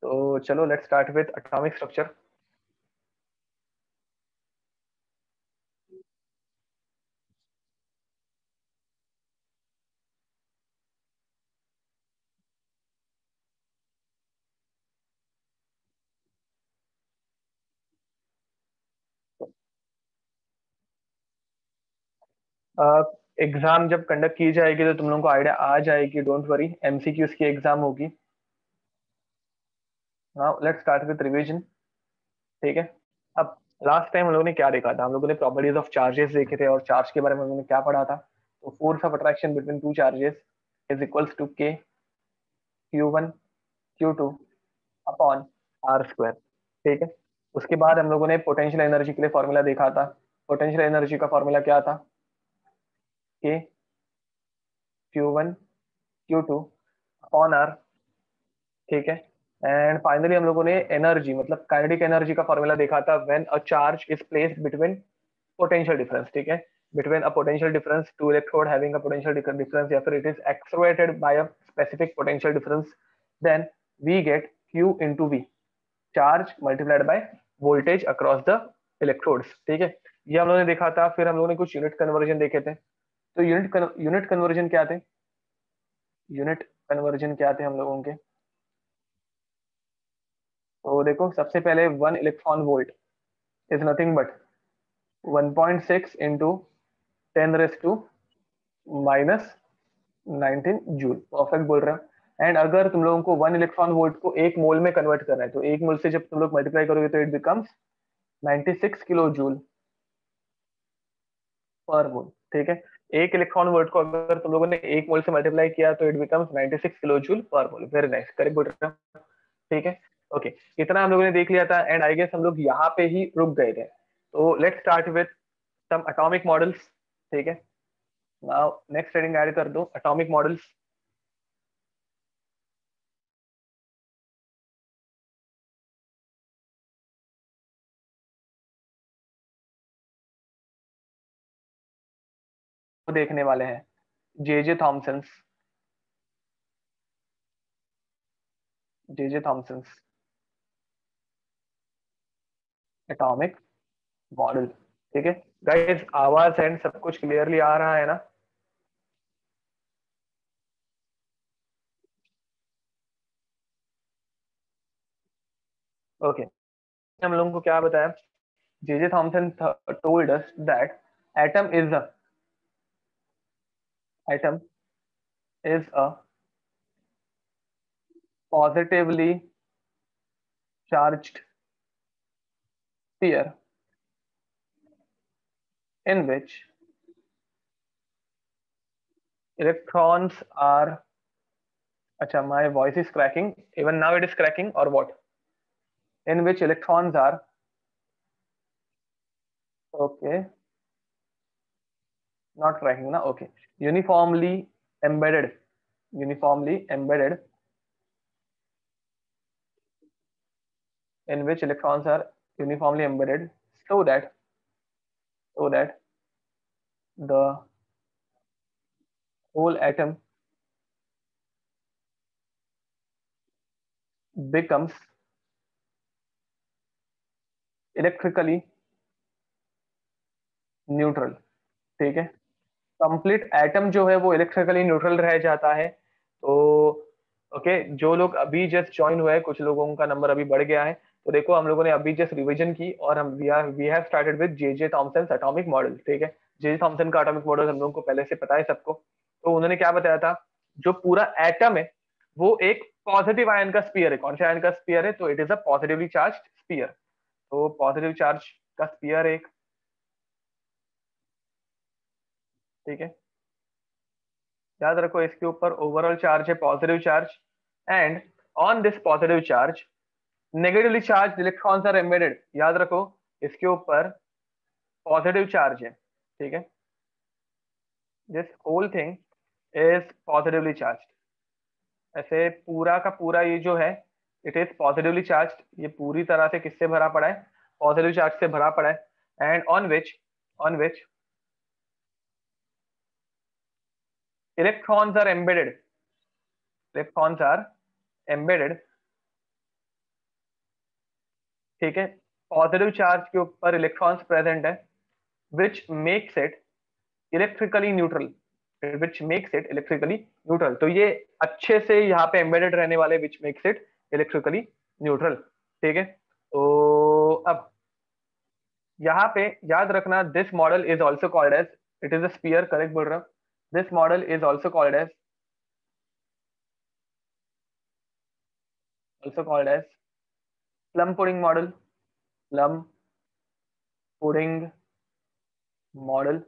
तो चलो let's start with atomic structure. Exam जब कंडक्ट की जाएगी तो तुम लोगों को आइडिया आ जाएगी, डोंट वरी, एमसीक्यूज की एग्जाम होगी। Now let's start with revision. ठीक है। अब लास्ट टाइम हम लोगों ने क्या देखा था? हम लोगों ने प्रॉपर्टीज ऑफ चार्जेस देखे थे और चार्ज के बारे में हम लोगों ने क्या पढ़ा था? तो force of attraction between two charges is equals to k Q1 Q2 upon are square. ठीक है। उसके बाद हम लोगों ने पोटेंशियल एनर्जी के लिए फॉर्मूला देखा था। पोटेंशियल एनर्जी का फॉर्मूला क्या था? के Q1 Q2 अपॉन आर। ठीक है। एंड फाइनली हम लोगों ने एनर्जी मतलब काइनेटिक एनर्जी का फॉर्मूला देखा था, when a charge is placed between potential difference. ठीक है। Between a potential difference, two electrode having a potential difference, या फिर it is accelerated by a specific potential difference, then we get Q into V, charge multiplied by voltage across the electrodes. ठीक है। ये हम लोगों ने देखा था। फिर हम लोगों ने कुछ यूनिट कन्वर्जन देखे थे। तो यूनिट कन्वर्जन क्या थे? यूनिट कन्वर्जन क्या थे हम लोगों के? तो देखो, सबसे पहले 1 electron volt is nothing but 1.6 into 10⁻⁻⁹ perfect बोल रहे हो। एंड अगर तुम लोगों को 1 इलेक्ट्रॉन वोल्ट को एक मोल में कन्वर्ट करना है तो एक मोल से जब तुम लोग मल्टीप्लाई करोगे तो इट बिकम्स 96 किलो जूल पर मोल। ठीक है। 1 इलेक्ट्रॉन वोल्ट को अगर तुम लोगों ने एक मोल से मल्टीप्लाई किया तो इट बिकम्स 96 किलो जूल पर मोल। वेरी नाइस, करेक्ट बोल रहे हो। ठीक है। ओके, इतना हम लोगों ने देख लिया था एंड आई गेस हम लोग यहाँ पे ही रुक गए थे। तो let's start with some atomic models. ठीक है। नाउ नेक्स्ट हेडिंग ऐड कर दो, एटॉमिक मॉडल्स। देखने वाले हैं जे थॉमसन्स। जे थॉमसन्स एटॉमिक मॉडल। ठीक है। गाइस, आवाज एंड सब कुछ क्लियरली आ रहा है ना? ओके। हम लोगों को क्या बताया? J Thomson told us that atom is a atom is a positively charged sphere in which electrons are, acha, my voice is cracking, even now it is cracking or what? In which electrons are, okay, not cracking na, okay, uniformly embedded, uniformly embedded, in which electrons are uniformly embedded, so that the whole atom becomes electrically neutral। ठीक है। Complete atom जो है वो electrically neutral रह जाता है। तो okay, जो लोग अभी जस्ट ज्वाइन हुए हैं, कुछ लोगों का नंबर अभी बढ़ गया है। तो देखो, हम लोगों ने अभी जस्ट रिवीजन की और हम we have started with J Thomson atomic model. ठीक है। जे थॉमसन का एटॉमिक मॉडल हम लोगों को पहले से पता है सबको। तो उन्होंने क्या बताया था? जो पूरा एटम है वो एक पॉजिटिव आयन का स्पीयर है। कौन से आयन का स्पीयर है? तो it is a positively charge sphere. तो पॉजिटिव चार्ज का स्पीयर एक। ठीक है। याद रखो, इसके ऊपर ओवरऑल चार्ज है positive charge, and on this positive charge negatively charge electrons are embedded. याद रखो, इसके ऊपर पॉजिटिव चार्ज है। ठीक है। This whole thing is positively charge. ऐसे पूरा का पूरा ये जो है, इट इज पॉजिटिवली चार्ज। ये पूरी तरह से किससे भरा पड़ा है? पॉजिटिव चार्ज से भरा पड़ा है। And on which electrons are embedded, electrons are embedded ठीक है, पॉजिटिव चार्ज के ऊपर इलेक्ट्रॉन्स प्रेजेंट है, which makes it electrically neutral, which makes it electrically neutral. तो ये अच्छे से यहाँ पे एम्बेडेड रहने वाले which makes it electrically neutral. ठीक है, तो अब यहाँ पे याद रखना, this model is also called as, it is a sphere, correct बोल रहा हूँ, this model is also called as plum pudding model, plum pudding model,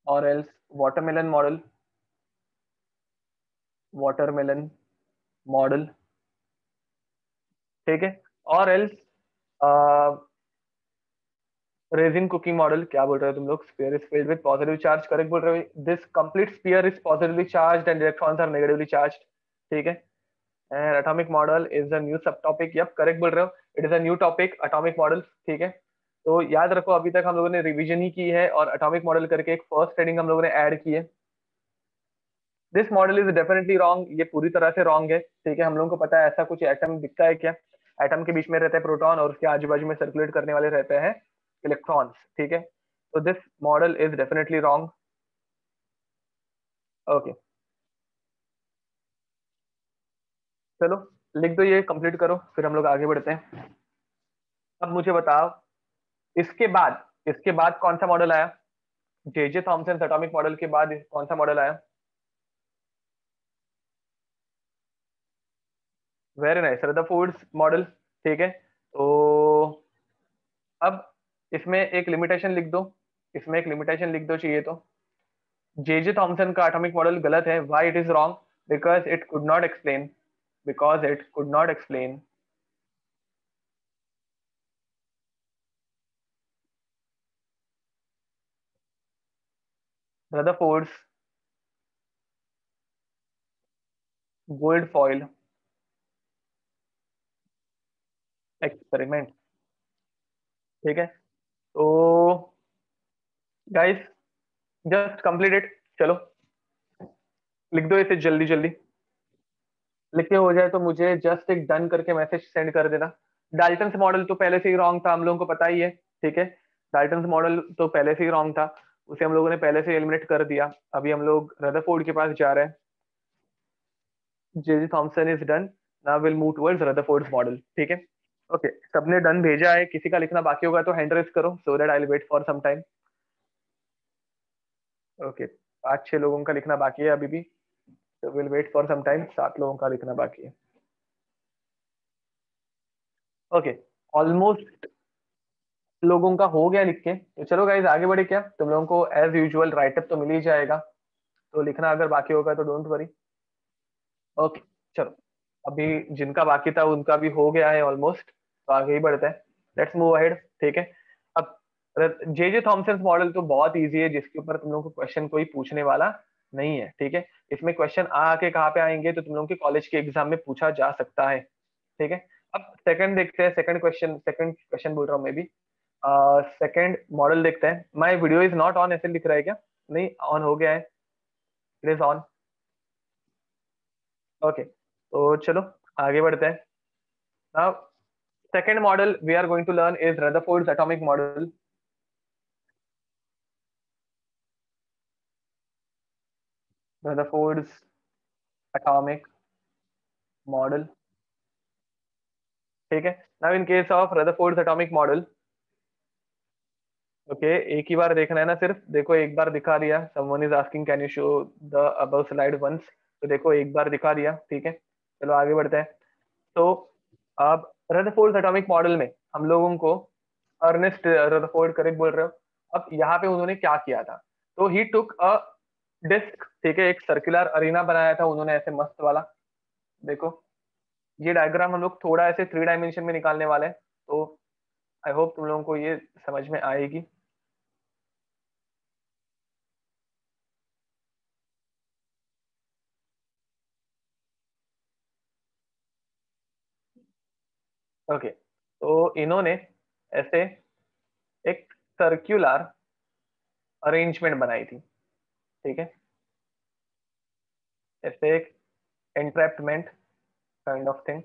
और else watermelon model, watermelon model. ठीक है, और एल्स रेजिन कुकिंग मॉडल। क्या बोल रहे हो तुम लोग? Sphere is filled with positive charge, correct बोल रहे हो, this complete sphere is positively charged and electrons are negatively charged. ठीक है, and atomic model is a new sub topic, yup correct बोल रहे हो, it is a new topic atomic model. ठीक है, तो याद रखो अभी तक हम लोगों ने रिवीजन ही की है और एटॉमिक मॉडल करके एक फर्स्ट हेडिंग हम लोगों ने ऐड की है। This model is definitely wrong, ये पूरी तरह से रॉन्ग है। ठीक है, हम लोगों को पता है ऐसा कुछ एटम दिखता है क्या? एटम के बीच में रहते हैं प्रोटॉन और उसके आजू बाजू में सर्कुलेट करने वाले रहते हैं इलेक्ट्रॉन्स। ठीक है, तो this model is definitely wrong. Okay, चलो लिख दो, ये कंप्लीट करो, फिर हम लोग आगे बढ़ते हैं। अब मुझे बताओ, इसके बाद कौन सा मॉडल आया? जे थॉमसन एटॉमिक मॉडल के बाद कौन सा मॉडल आया? Very nice, Rutherford's model. ठीक है, तो अब इसमें एक लिमिटेशन लिख दो, इसमें एक लिमिटेशन लिख दो चाहिए तो। जे थॉमसन का एटॉमिक मॉडल गलत है, why it is wrong? Because it could not explain, because it could not explain Rutherford's gold foil experiment. ठीक है, तो गाइस जस्ट कंप्लीट इट, चलो लिख दो इसे जल्दी जल्दी, लिख के हो जाए तो मुझे जस्ट एक डन करके मैसेज सेंड कर देना। डाल्टन्स मॉडल तो पहले से ही रॉन्ग था, हम लोगों को पता ही है। ठीक है, डाल्टन्स मॉडल तो पहले से ही रॉन्ग था, उसे हम लोगों ने पहले से एलिमिनेट कर दिया। अभी हम लोग रदरफोर्ड के पास जा रहे हैं। J Thomson is done, now will move towards Rutherford's model. ठीक है, ओके, सबने डन भेजा है, किसी का लिखना बाकी होगा तो हैंड रेस करो so that I will wait for some time. Okay, 5-6 लोगों का लिखना बाकी है अभी भी, तो will wait for some time, 7 लोगों का लिखना बाकी है। ओके, ऑलमोस्ट लोगों का हो गया लिख के, तो चलो गाइज आगे बढ़े क्या? तुम लोगों को एज यूजुअल राइटअप तो मिल ही जाएगा, तो लिखना अगर बाकी होगा तो डोंट वरी। ओके, चलो अभी जिनका बाकी था उनका भी हो गया है ऑलमोस्ट, तो आगे ही बढ़ते हैं, लेट्स मूव अहेड। ठीक है, अब जे थॉमसन मॉडल तो बहुत इजी है, जिसके ऊपर तुम लोगों को क्वेश्चन कोई पूछने वाला नहीं है। ठीक है, इसमें क्वेश्चन आके कहाँ पे आएंगे तो तुम लोगों के कॉलेज के एग्जाम में पूछा जा सकता है। ठीक है, अब सेकंड देखते हैं, सेकंड क्वेश्चन बोल रहा हूँ मैं भी, सेकंड मॉडल देखते हैं। My video is not on ऐसे लिख रहा है क्या? नहीं, ऑन हो गया है, इट इज ऑन। ओके, तो चलो आगे बढ़ते हैं। Now second model we are going to learn is Rutherford's atomic model. Rutherford's atomic model. ठीक है, now in case of Rutherford's atomic model, okay, एक ही बार देखना है ना सिर्फ, देखो एक बार दिखा दिया, someone is asking can you show the above slide once, तो देखो एक बार दिखा दिया। ठीक है, चलो आगे बढ़ते हैं। तो अब रदरफोर्ड एटॉमिक मॉडल में हम लोगों को, अर्नेस्ट रदरफोर्ड करेक्ट बोल रहे हो, अब यहाँ पे उन्होंने क्या किया था? तो ही टुक अ डिस्क, ठीक है, एक सर्कुलर अरीना बनाया था उन्होंने ऐसे मस्त वाला। देखो ये डायग्राम हम लोग थोड़ा ऐसे 3 डायमेंशन में निकालने वाले हैं, तो आई होप तुम लोगों को ये समझ में आएगी। ओके, तो इन्होंने ऐसे एक सर्कुलर अरेंजमेंट बनाई थी। ठीक है, ऐसे एक एंट्रैपमेंट काइंड ऑफ थिंग।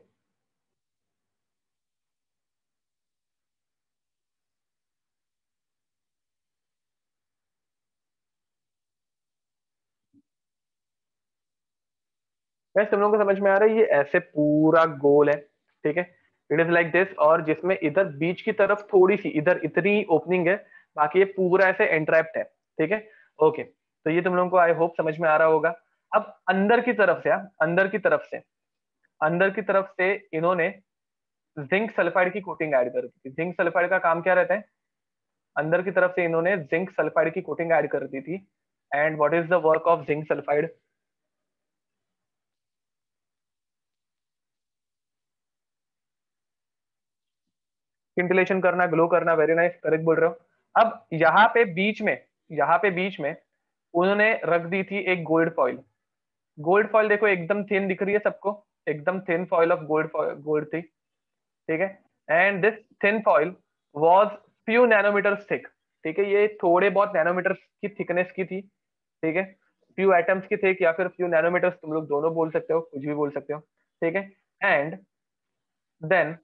वैसे तुम लोगों को समझ में आ रहा है, ये ऐसे पूरा गोल है, ठीक है, इट इज लाइक दिस, और जिसमें इधर बीच की तरफ थोड़ी सी इधर इतनी ओपनिंग है, बाकी ये पूरा ऐसे एंट्रैप्ड है, ठीक है। ओके, तो ये तुम लोगों को आई होप समझ में आ रहा होगा। अब अंदर की तरफ से, अंदर की तरफ से, अंदर की तरफ से इन्होंने जिंक सल्फाइड की कोटिंग ऐड कर दी थी। जिंक सल्फाइड का काम क्या रहता है, अंदर की तरफ से इन्होंने जिंक सल्फाइड की कोटिंग ऐड कर दी थी। And what is the work of zinc sulphide? Scintillation करना, ग्लो करना, वेरी नाइस, करेक्ट बोल रहे हो। अब यहाँ पे बीच में, यहाँ पे बीच में उन्होंने रख दी थी एक गोल्ड फॉइल। गोल्ड फॉइल देखो एकदम थिन दिख रही है सबको, एकदम thin foil of gold, gold थी, ठीक है। And this thin foil was few nanometers thick, ठीक है, ये थोड़े बहुत नैनोमीटर की थिकनेस की थी, ठीक है, फ्यू एटम्स की थिक, या फिर फ्यू नैनोमीटर्स, तुम लोग दोनों बोल सकते हो, कुछ भी बोल सकते हो, ठीक है। एंड देन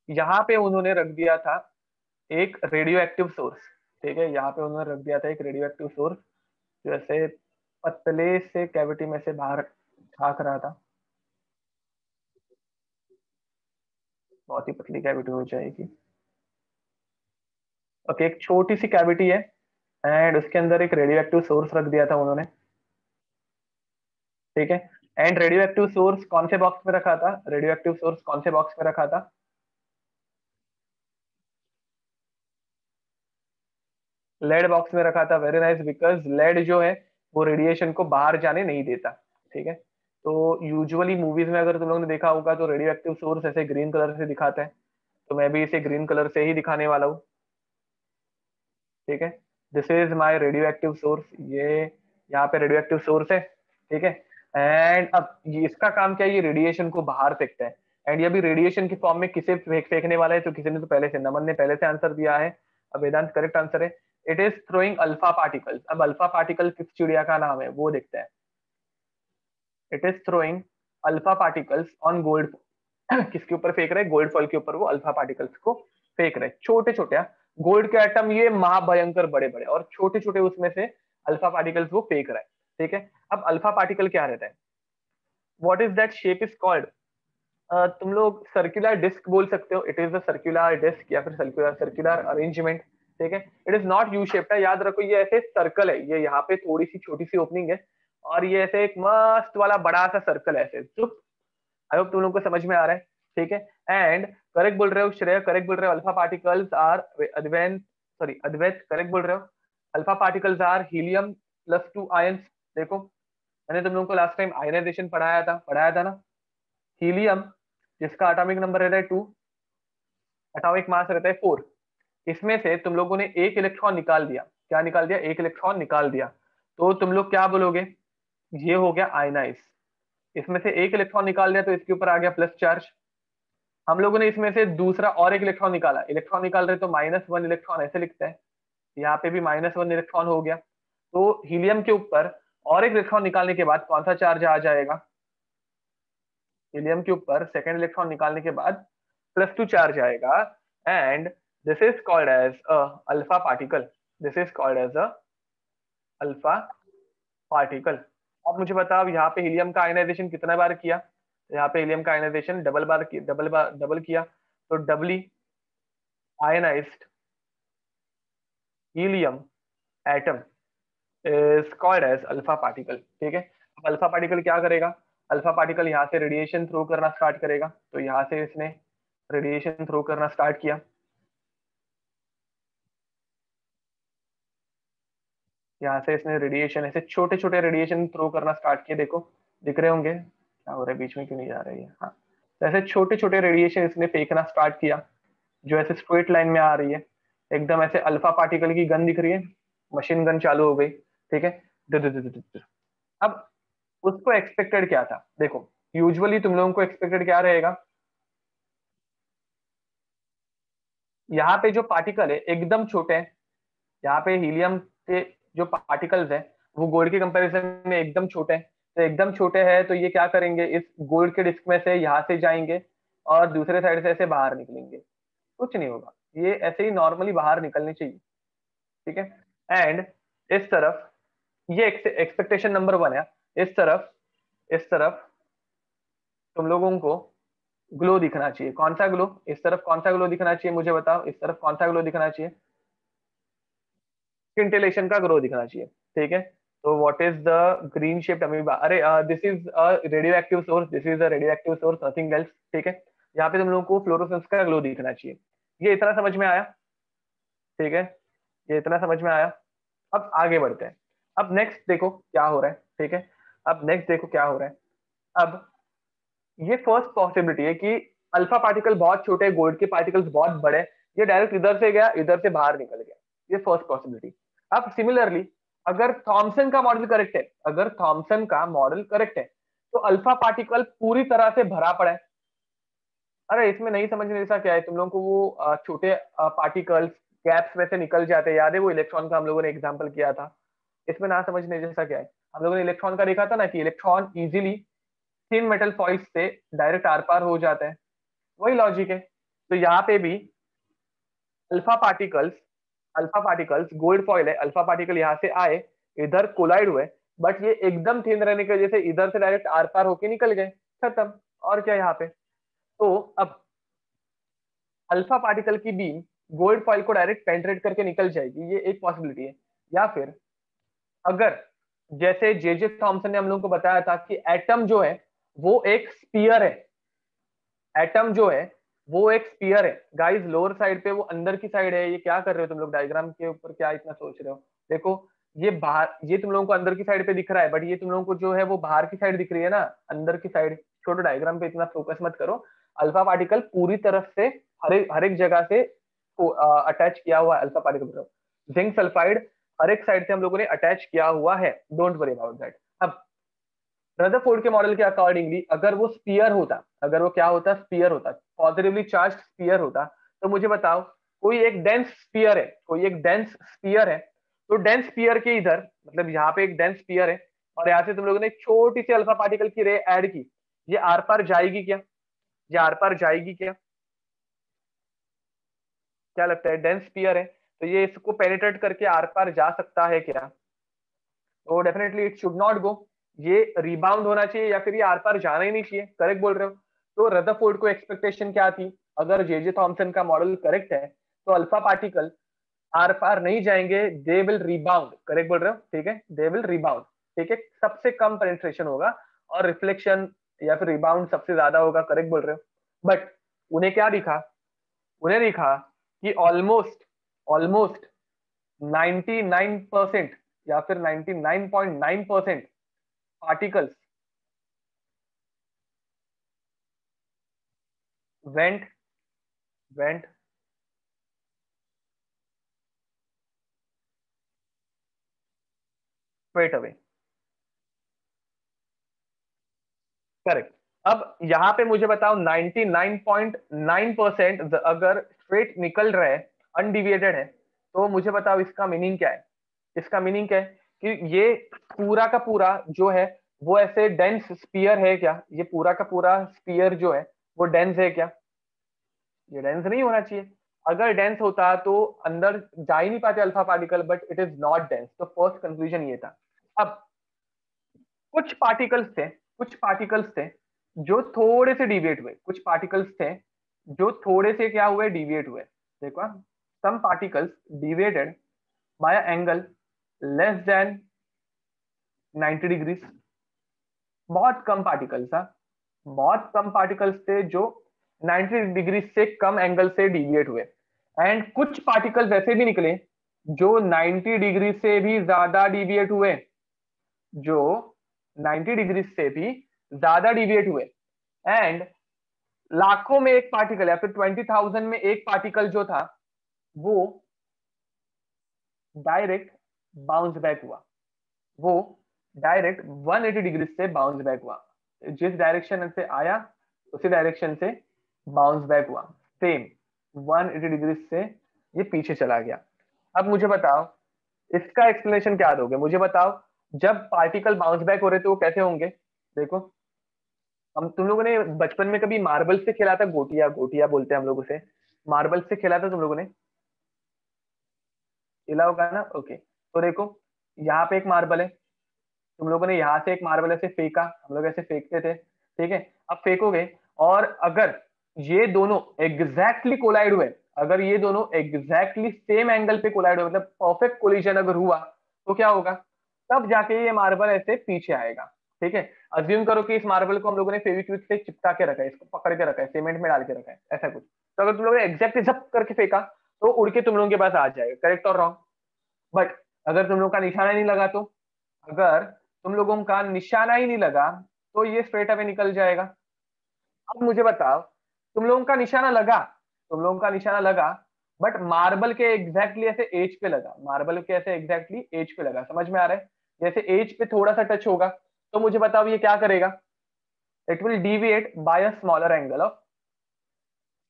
यहाँ पे उन्होंने रख दिया था एक रेडियो एक्टिव सोर्स, ठीक है, यहाँ पे उन्होंने रख दिया था एक रेडियो एक्टिव सोर्स, जो ऐसे पतले से कैविटी में से बाहर झांक रहा था। बहुत ही पतली कैविटी हो जाएगी। ओके, एक छोटी सी कैविटी है, एंड उसके अंदर एक रेडियो एक्टिव सोर्स रख दिया था उन्होंने, ठीक है। एंड रेडियो एक्टिव सोर्स कौन से बॉक्स में रखा था, रेडियो एक्टिव सोर्स कौन से बॉक्स में रखा था? लेड बॉक्स में रखा था, वेरी नाइस, बिकॉज लेड जो है वो रेडिएशन को बाहर जाने नहीं देता, ठीक है। तो यूजुअली मूवीज में अगर तुम लोगों ने देखा होगा तो रेडियो एक्टिव सोर्स ऐसे ग्रीन कलर से दिखाते हैं, तो मैं भी इसे ग्रीन कलर से ही दिखाने वाला हूँ, ठीक है। This is my radio active source, ये यहाँ पे रेडियो एक्टिव सोर्स है, ठीक है। एंड अब ये इसका काम क्या है, ये रेडिएशन को बाहर फेंकता है। एंड ये भी रेडिएशन की फॉर्म में किसे फेंकने वाला है, तो किसी ने तो पहले से, नमन ने पहले से आंसर दिया है, अब वेदांत करेक्ट आंसर है, it is throwing alpha particles. अब अल्फा पार्टिकल किस चिड़िया का नाम है वो देखते हैं। It is throwing alpha particles on gold. किसके ऊपर फेंक रहे हैं, गोल्ड फॉल के ऊपर वो अल्फा पार्टिकल्स को फेंक रहे हैं, छोटे छोटे, गोल्ड के एटम ये महाभयंकर बड़े बड़े, और छोटे छोटे उसमें से अल्फा पार्टिकल्स वो फेंक रहा है, ठीक है। अब अल्फा पार्टिकल क्या रहता है, what is that shape is called? तुम लोग सर्कुलर डिस्क बोल सकते हो, it is a circular disc या फिर सर्कुलर सर्कुलर अरेंजमेंट, ठीक है। It is not U shape है, याद रखो, ये ऐसे सर्कल है, ये यहाँ पे थोड़ी सी छोटी सी ओपनिंग है, और ये ऐसे एक मस्त वाला बड़ा सा सर्कल है ऐसे, चुप। आई होप तुम लोग को समझ में आ रहा है, ठीक है। एंड करेक्ट बोल रहे हो श्रेय, करेक्ट बोल रहे हो, alpha particles are Advait, sorry Advait, correct बोल रहे हो, alpha particles are helium plus two ions. देखो, मैंने तुम लोगों को लास्ट टाइम आयनाइजेशन पढ़ाया था ना। हीलियम जिसका एटॉमिक नंबर रहता है 2, एटॉमिक मास रहता है 4, इसमें से तुम लोगों ने एक इलेक्ट्रॉन निकाल दिया, क्या निकाल दिया, एक इलेक्ट्रॉन निकाल दिया, तो तुम लोग क्या बोलोगे, ये हो गया आयनाइज। इसमें से एक इलेक्ट्रॉन निकाल दिया तो इसके ऊपर आ गया प्लस चार्ज। हम लोगों ने इसमें से दूसरा और एक इलेक्ट्रॉन निकाला, इलेक्ट्रॉन निकाल रहे तो -1 इलेक्ट्रॉन ऐसे लिखते हैं, यहाँ पे भी -1 इलेक्ट्रॉन हो गया। तो हीलियम के ऊपर और एक इलेक्ट्रॉन निकालने के बाद कौन सा चार्ज आ जाएगा, हीलियम के ऊपर सेकेंड इलेक्ट्रॉन निकालने के बाद +2 चार्ज आएगा। And this is called as a alpha particle, this is called as a alpha particle. अब मुझे बताओ यहाँ पे हीलियम का आयनाइजेशन कितना बार किया, यहाँ पे हीलियम का आयनाइजेशन डबल किया, तो doubly ionized helium atom is called as alpha particle, ठीक है। अब अल्फा पार्टिकल क्या करेगा, अल्फा पार्टिकल यहाँ से रेडिएशन थ्रो करना स्टार्ट करेगा, तो यहाँ से इसने रेडिएशन थ्रो करना स्टार्ट किया, यहाँ से इसने रेडिएशन, ऐसे छोटे छोटे रेडिएशन थ्रो करना स्टार्ट किए, देखो दिख रहे होंगे, क्या हो रहा है, बीच में क्यों नहीं जा रही है, हाँ। तो ऐसे छोटे छोटे रेडिएशन इसने फेंकना स्टार्ट किया, जो ऐसे स्ट्रेट लाइन में आ रही है, एकदम ऐसे अल्फा पार्टिकल की गन दिख रही है, मशीन गन चालू हो गई, ठीक है। दु- दु- दु- दु- दु- दु। अब उसको एक्सपेक्टेड क्या था, देखो यूजुअली तुम लोगों को एक्सपेक्टेड क्या रहेगा, यहाँ पे जो पार्टिकल है एकदम छोटे हैं, यहाँ पे हीलियम के जो पार्टिकल्स हैं वो गोल्ड के कंपैरिजन में एकदम छोटे हैं, तो एकदम छोटे हैं तो ये क्या करेंगे, इस गोल्ड के डिस्क में से यहाँ से जाएंगे और दूसरे साइड से ऐसे बाहर निकलेंगे, कुछ नहीं होगा, ये ऐसे ही नॉर्मली बाहर निकलनी चाहिए, ठीक है। एंड इस तरफ, ये एक्सपेक्टेशन नंबर 1 है, इस तरफ इस तरफ तुम लोगों को ग्लो दिखना चाहिए। कौन सा ग्लो? इस तरफ कौन सा ग्लो दिखना चाहिए मुझे बताओ, इस तरफ कौन सा ग्लो दिखना चाहिए? स्किंटिलेशन का ग्लो दिखना चाहिए, ठीक है। तो what is the green shaped amoeba? अरे this is a radioactive source, this is a radioactive source, nothing else, ठीक है। यहाँ पे तुम लोगों को फ्लोरोसेंस का ग्लो दिखना चाहिए। ये इतना समझ में आया? ठीक है, ये इतना समझ में आया। अब आगे बढ़ते हैं। अब नेक्स्ट देखो क्या हो रहा है, ठीक है। अब नेक्स्ट देखो क्या हो रहा है। अब ये फर्स्ट पॉसिबिलिटी है कि अल्फा पार्टिकल बहुत छोटे, गोल्ड के पार्टिकल्स बहुत बड़े, ये डायरेक्ट इधर से गया, इधर से बाहर निकल गया। ये फर्स्ट पॉसिबिलिटी। अब सिमिलरली अगर थॉमसन का मॉडल करेक्ट है, अगर थॉमसन का मॉडल करेक्ट है, तो अल्फा पार्टिकल पूरी तरह से भरा पड़ा है। अरे इसमें नहीं समझने जैसा क्या है, तुम लोगों को वो छोटे पार्टिकल्स गैप्स में से निकल जाते हैं, याद है? वो इलेक्ट्रॉन का हम लोगों ने एग्जाम्पल किया था। इसमें ना समझने जैसा क्या है, हम लोगों ने इलेक्ट्रॉन का देखा था ना कि electron easily thin metal foils से डायरेक्ट आर पार हो जाते हैं। वही लॉजिक है। तो यहाँ पे भी alpha particles, alpha particles gold foil है, अल्फा पार्टिकल यहाँ से आए, इधर कोलाइड हुए, बट ये एकदम थिन रहने की वजह से इधर से डायरेक्ट आर पार होके निकल गए, खत्म। और क्या यहाँ पे? तो अब अल्फा पार्टिकल की बीम गोल्ड फॉइल को डायरेक्ट पेंट्रेट करके निकल जाएगी, ये एक पॉसिबिलिटी है। या फिर अगर जैसे जे जे थॉमसन ने हम लोगों को बताया था कि एटम जो है वो एक स्पीयर है, एटम जो है वो एक स्पीयर है। गाइस लोअर साइड पे वो अंदर की साइड है, ये क्या कर रहे हो तुम लोग डायग्राम के ऊपर, क्या इतना सोच रहे हो? देखो ये बाहर, ये तुम लोगों को अंदर की साइड पे दिख रहा है, बट ये तुम लोगों को जो है वो बाहर की साइड दिख रही है ना, अंदर की साइड। छोटो डायग्राम पे इतना फोकस मत करो। अल्फा पार्टिकल पूरी तरफ से हर एक जगह से अटैच किया हुआ है अल्फा पार्टिकल। जिंक सल्फाइड हर एक साइड से हम लोगों ने अटैच किया हुआ है, डोंट वरी अबाउट दैट। अब रदरफोर्ड के मॉडल के अकॉर्डिंगली अगर वो स्पीयर होता, अगर वो क्या होता, स्पीयर होता, पॉजिटिवली चार्ज स्पीयर होता, तो मुझे बताओ कोई एक डेंस स्पीयर है, कोई एक डेंस स्पीयर है, तो डेंस स्पीयर के इधर, मतलब यहाँ पे एक डेंस स्पीयर है, और यहाँ से तुम लोगों ने एक छोटी सी अल्फा पार्टिकल की रे ऐड की, ये आर पार जाएगी क्या? ये आर पार जाएगी क्या? क्या लगता है? डेंस स्पीयर है, तो ये इसको पेनिट्रेट करके आर पार जा सकता है क्या? तो definitely it should not go. ये रिबाउंड होना चाहिए या फिर ये आर पार जाना ही नहीं चाहिए। करेक्ट बोल रहे हो। तो रदरफोर्ड को एक्सपेक्टेशन क्या थी? अगर जे जे थॉमसन का मॉडल करेक्ट है तो अल्फा पार्टिकल आर पार नहीं जाएंगे, दे विल रिबाउंड। करेक्ट बोल रहे हो, ठीक है, दे विल रिबाउंड। ठीक है, सबसे कम पेनिट्रेशन होगा और रिफ्लेक्शन या फिर रिबाउंड सबसे ज्यादा होगा। करेक्ट बोल रहे हो। बट उन्हें क्या दिखा? उन्हें दिखा कि ऑलमोस्ट ऑलमोस्ट 99% या फिर 99.9% particles went went straight away. Correct. अब यहाँ पे मुझे बताओ 99.9% अगर स्ट्रेट निकल रहे हैं, अनडिविएटेड है, तो मुझे बताओ इसका मीनिंग क्या है? इसका मीनिंग क्या है कि ये पूरा का पूरा जो है वो ऐसे डेंस स्पीयर है क्या? ये पूरा का पूरा स्पीयर जो है वो डेंस है क्या? ये डेंस नहीं होना चाहिए। अगर डेंस होता तो अंदर जा ही नहीं पाते alpha particle, but it is not dense. तो फर्स्ट कंक्लूजन ये था। अब कुछ पार्टिकल्स थे, कुछ पार्टिकल्स थे जो थोड़े से डिविएट हुए, कुछ पार्टिकल्स थे जो थोड़े से क्या हुए, डिविएट हुए। देखो, some particles deviated by angle less than 90 degrees. बहुत कम पार्टिकल्स था, बहुत कम पार्टिकल्स थे जो 90 डिग्री से कम एंगल से डिविएट हुए। एंड कुछ पार्टिकल्स ऐसे भी निकले जो 90 डिग्री से भी ज्यादा डिविएट हुए, जो 90 डिग्री से भी ज्यादा डिविएट हुए। एंड लाखों में एक पार्टिकल या फिर 20,000 में एक पार्टिकल जो था वो डायरेक्ट बाउंस बैक हुआ, वो डायरेक्ट 180 डिग्री से बाउंस बैक हुआ। जिस डायरेक्शन से आया उसी डायरेक्शन से बाउंस बैक हुआ, सेम 180 डिग्री से ये पीछे चला गया। अब मुझे बताओ इसका एक्सप्लेनेशन क्या दोगे? मुझे बताओ जब पार्टिकल बाउंस बैक हो रहे थे वो कैसे होंगे? देखो, हम तुम लोगों ने बचपन में कभी मार्बल से खेला था? गोटिया, गोटिया बोलते हैं हम लोग उसे। मार्बल से खेला था तुम लोगों ने? खेला होगा ना? ओके, तो देखो यहाँ पे एक मार्बल है, तुम लोगों ने यहाँ से एक मार्बल ऐसे फेंका, हम लोग ऐसे फेंकते थे, ठीक है। अब फेंकोगे और अगर ये दोनों एग्जैक्टली कोलाइड हुए, अगर ये दोनों एग्जैक्टली सेम एंगल पे कोलाइड हुए, मतलब परफेक्ट कोलिजन अगर हुआ, तो क्या होगा, तब जाके ये मार्बल ऐसे पीछे आएगा, ठीक है। अज्यूम करो कि इस मार्बल को हम लोगों ने फेविक्विक से चिपका के रखा है, इसको पकड़ के रखा है, सीमेंट में डाल के रखा है, ऐसा कुछ। तो अगर तुम लोगों ने एग्जैक्टली जप करके फेंका, तो उड़ के तुम लोगों के पास आ जाएगा, करेक्ट और रॉन्ग। बट अगर तुम लोगों का निशाना नहीं लगा तो, अगर तुम लोगों का निशाना ही नहीं लगा, तो ये स्ट्रेट अवे निकल जाएगा। अब मुझे बताओ, तुम लोगों का निशाना लगा, तुम लोगों का निशाना लगा, बट मार्बल के एग्जैक्टली ऐसे एज पे लगा, मार्बल के ऐसे एग्जैक्टली एज पे लगा, समझ में आ रहा है। जैसे एज पे थोड़ा सा टच होगा, तो मुझे बताओ ये क्या करेगा, it will deviate by a smaller angle of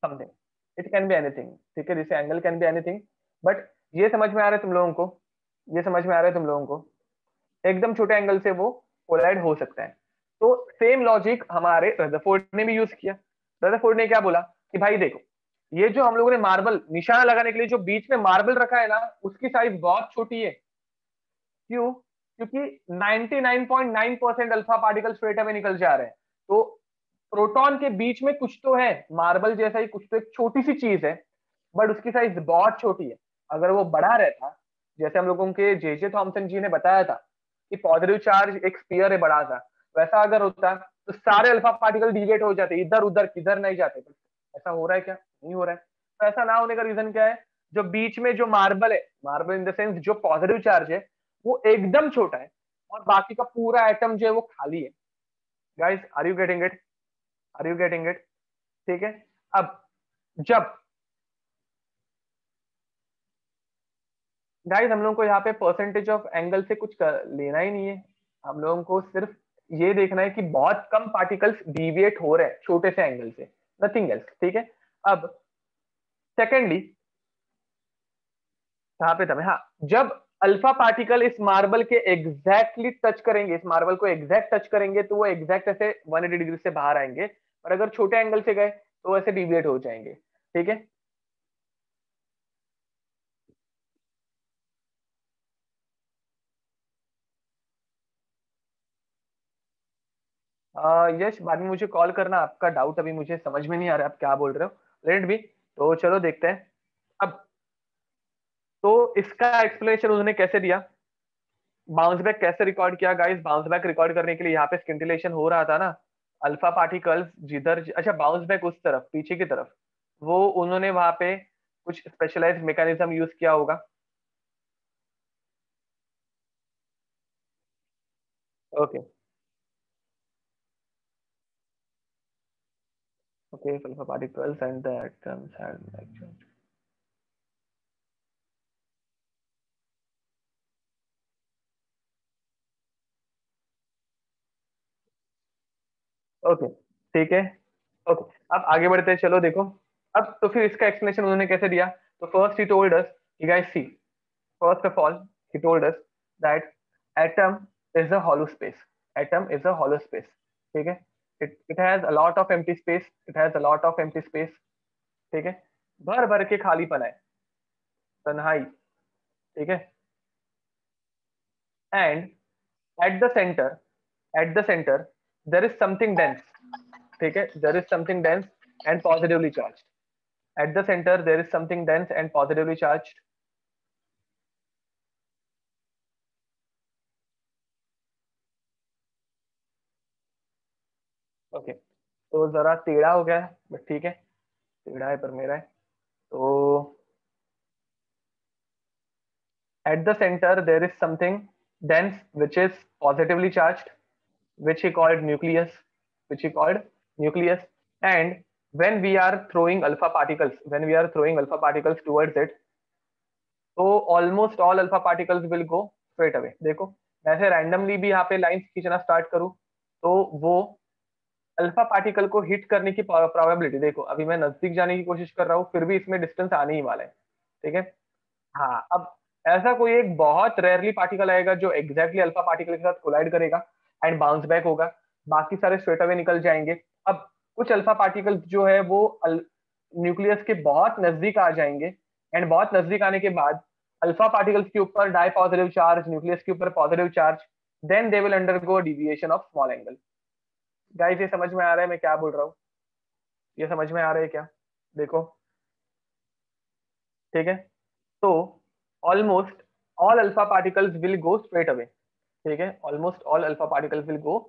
something, it can be anything, ठीक है, जैसे एंगल कैन बी एनीथिंग। बट ये समझ में आ रहा है तुम लोगों को, ये समझ में आ रहा है तुम लोगों को, एकदम छोटे एंगल से वो कोलाइड हो सकता है। तो सेम लॉजिक हमारे रदरफोर्ड ने भी यूज किया। रदरफोर्ड ने क्या बोला कि भाई देखो, ये जो हम लोगों ने मार्बल निशाना लगाने के लिए जो बीच में मार्बल रखा है ना, उसकी साइज बहुत छोटी है। क्यों? क्योंकि 99.9% अल्फा पार्टिकल स्ट्रेट अवे निकल जा रहे हैं। तो प्रोटॉन के बीच में कुछ तो है, मार्बल जैसा ही कुछ तो, एक छोटी सी चीज है, बट उसकी साइज बहुत छोटी है। अगर वो बड़ा रहता, जैसे हम लोगों के जे थॉमसन जी ने बताया था कि पॉजिटिव चार्ज एक स्फीयर है बड़ा सा, वैसा अगर होता तो सारे अल्फा पार्टिकल डिविएट हो जाते, इधर उधर किधर नहीं जाते। ऐसा हो रहा है क्या? नहीं हो रहा है। तो ऐसा ना होने का रीजन क्या है, जो बीच में जो मार्बल है, मार्बल इन द सेंस जो पॉजिटिव चार्ज है, वो एकदम छोटा है, और बाकी का पूरा एटम जो है वो खाली है। Guys, are you getting it? Are you getting it? ठीक है। अब जब, गाइस हम लोगों को यहाँ पे परसेंटेज ऑफ एंगल से कुछ लेना ही नहीं है, हम लोगों को सिर्फ ये देखना है कि बहुत कम पार्टिकल्स डिविएट हो रहे हैं छोटे से एंगल से, नथिंग एल्स, ठीक है। अब सेकेंडली, कहाँ पे था मैं, हाँ, जब अल्फा पार्टिकल इस मार्बल के एग्जैक्टली टच करेंगे, इस मार्बल को एग्जैक्ट टच करेंगे, तो वो एग्जैक्ट ऐसे 180 डिग्री से बाहर आएंगे। और अगर छोटे एंगल से गए तो ऐसे डिविएट हो जाएंगे, ठीक है। यश, बाद में मुझे कॉल करना, आपका डाउट अभी मुझे समझ में नहीं आ रहा है, आप क्या बोल रहे हो, लेट भी। तो चलो देखते हैं। अब तो इसका एक्सप्लेनेशन उन्होंने कैसे दिया, बाउंस बैक कैसे रिकॉर्ड किया गाइस। बाउंस बैक रिकॉर्ड करने के लिए यहाँ पे स्किंटिलेशन हो रहा था ना, अल्फा पार्टिकल्स जिधर, अच्छा बाउंस बैक उस तरफ पीछे की तरफ, वो उन्होंने वहां पे कुछ स्पेशलाइज्ड मैकेनिज्म यूज किया होगा। Okay, okay, alpha particles and the atoms had, okay, ठीक है, ओके। अब आगे बढ़ते हैं, चलो देखो। अब तो फिर इसका एक्सप्लेनेशन उन्होंने कैसे दिया। तो first he told us, you guys see, first of all he told us that atom is a hollow space, atom is a hollow space, ठीक है। it has a lot of empty space, it has a lot of empty space, ठीक है, भर भर के खालीपन है, तन्हाई, ठीक है। and at the center, at the center there is something dense, ठीक है, there is something dense and positively charged, at the center there is something dense and positively charged। Okay, तो जरा टेढ़ा हो गया है, बट ठीक है, टेढ़ा है पर मेरा है। तो at the center there is something dense which is positively charged, which he called nucleus, which he called nucleus. And when we are throwing alpha particles, when we are throwing alpha particles towards it, तो almost all alpha particles will go straight away. देखो, मैं ऐसे randomly भी यहाँ पे lines खींचना start करूँ, तो वो अल्फा पार्टिकल को हिट करने की प्रोबेबिलिटी, देखो अभी मैं नजदीक जाने की कोशिश कर रहा हूँ, फिर भी इसमें डिस्टेंस आने ही वाला है, ठीक है। हाँ, अब ऐसा कोई एक बहुत रेयरली पार्टिकल आएगा जो एग्जैक्टली अल्फा पार्टिकल के साथ कोलाइड करेगा एंड बाउंस बैक होगा, बाकी सारे स्ट्रेट अवे निकल जाएंगे। अब कुछ अल्फा पार्टिकल्स जो है वो न्यूक्लियस के बहुत नजदीक आ जाएंगे, एंड बहुत नजदीक आने के बाद अल्फा पार्टिकल्स के ऊपर डाई पॉजिटिव चार्ज, न्यूक्लियस के ऊपर positive charge, then they will undergo deviation of small angle. Guys ये समझ में आ रहा है मैं क्या बोल रहा हूँ? ये समझ में आ रहा है क्या? देखो, ठीक है। तो almost all alpha particles will go straight away. ठीक है, almost all alpha particles will go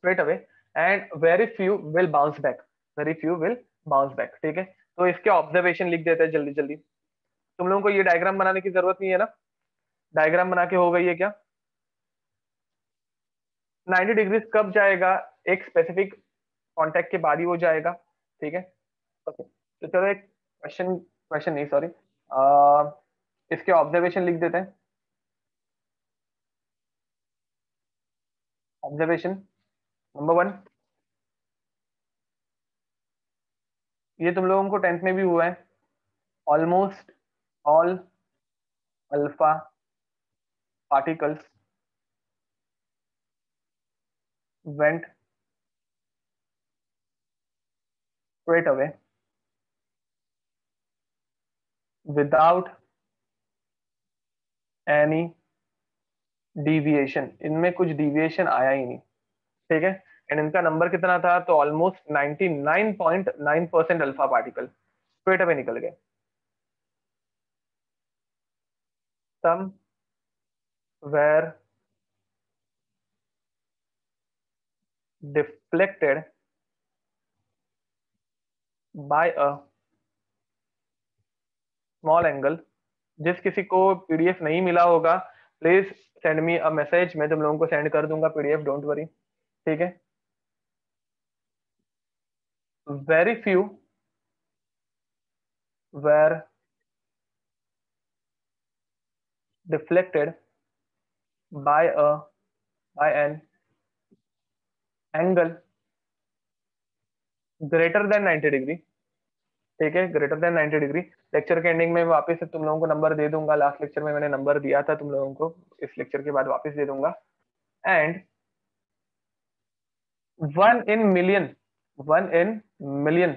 straight away and very few will bounce back. Very few will bounce back. ठीक है, तो इसके ऑब्जर्वेशन लिख देते हैं जल्दी जल्दी। तुम लोगों को ये डायग्राम बनाने की जरूरत नहीं है ना? डायग्राम बना के हो गई है क्या? 90 डिग्री कब जाएगा? एक स्पेसिफिक कांटेक्ट के बाद ही वो जाएगा। ठीक है, ओके। तो चलो एक क्वेश्चन, क्वेश्चन नहीं सॉरी, इसके ऑब्जर्वेशन लिख देते हैं। ऑब्जर्वेशन नंबर वन, ये तुम लोगों को टेंथ में भी हुआ है। Almost all alpha particles went straight away without any deviation. इनमें कुछ डिविएशन आया ही नहीं। ठीक है, एंड इनका नंबर कितना था? तो almost 99.9% alpha particle straight away निकल गए। Some were deflected by a small angle. जिस किसी को पीडीएफ नहीं मिला होगा, please send me a message, मैं तुम लोगों को सेंड कर दूंगा पीडीएफ, डोंट वरी। ठीक है, very few were deflected by a by an angle greater than 90 degree. ठीक है, ग्रेटर देन 90 डिग्री। लेक्चर के एंडिंग में वापस से तुम लोगों को नंबर दे दूंगा। लास्ट लेक्चर में मैंने नंबर दिया था तुम लोगों को, इस लेक्चर के बाद वापस दे दूंगा। And 1 in million, 1 in million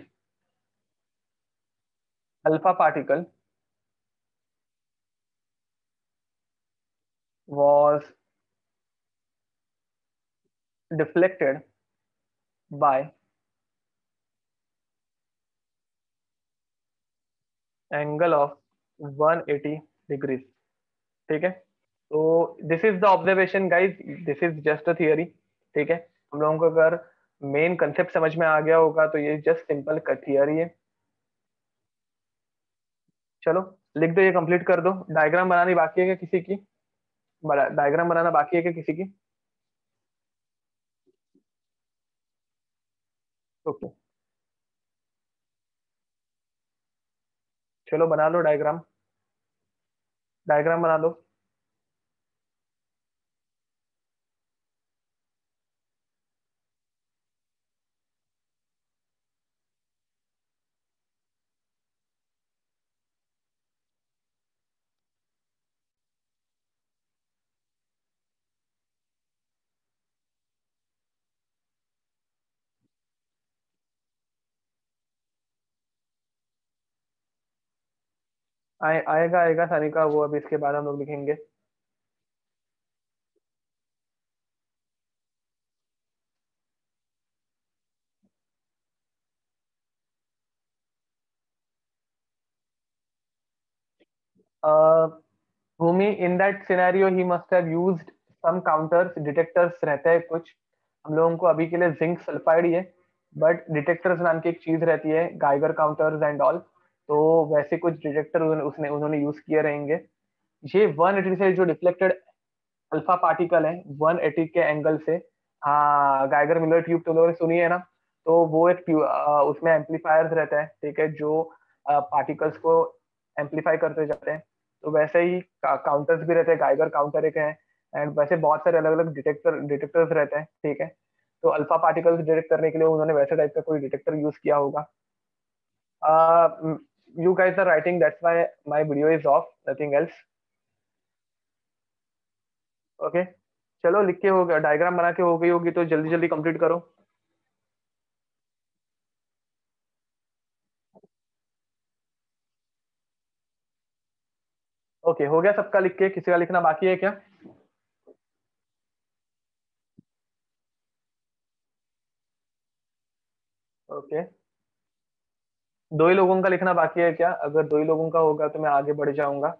alpha particle was deflected by angle of 180 degrees. ठीक है, तो this is the observation guys, this is just a theory. ठीक है, हम लोगों को अगर मेन कंसेप्ट समझ में आ गया होगा तो ये जस्ट सिंपल थियरी है। चलो लिख दो, ये कंप्लीट कर दो। डायग्राम बनानी बाकी है क्या किसी की? डायग्राम बनाना बाकी है क्या किसी की? ओके, चलो बना लो डायग्राम। डायग्राम बना लो। आएगा आएगा सानी का वो, अभी इसके बाद हम लोग लिखेंगे। Bhumi, in that scenario he must have used some counters, detectors रहते हैं कुछ। हम लोगों को अभी के लिए जिंक सल्फाइड ही है, बट डिटेक्टर्स नाम की एक चीज रहती है, गाइगर काउंटर्स एंड ऑल। तो वैसे कुछ डिटेक्टर उसने उन्होंने यूज किए रहेंगे। ये 180 से जो डिफ्लेक्टेड अल्फा पार्टिकल है 180 के एंगल से, हाँ गाइगर मिलर ट्यूब तो लोगों ने सुनी है ना? तो वो एक उसमें एम्पलीफायर्स रहता है। ठीक है, जो पार्टिकल्स को एम्पलीफाई करते जाते हैं। तो वैसे ही काउंटर्स भी रहते हैं, गाइगर काउंटर एक है। एंड वैसे बहुत सारे अलग अलग डिटेक्टर्स रहते हैं। ठीक है, तो अल्फा पार्टिकल्स डिटेक्ट करने के लिए उन्होंने वैसे टाइप का कोई डिटेक्टर यूज किया होगा। You guys are writing, that's why my video is off, nothing else. Okay, चलो लिख के हो गया, डायग्राम बना के हो गई होगी तो जल्दी जल्दी कंप्लीट करो। ओके, हो गया सबका लिख के? किसी का लिखना बाकी है क्या? ओके, दो ही लोगों का लिखना बाकी है क्या? अगर दो ही लोगों का होगा तो मैं आगे बढ़ जाऊंगा।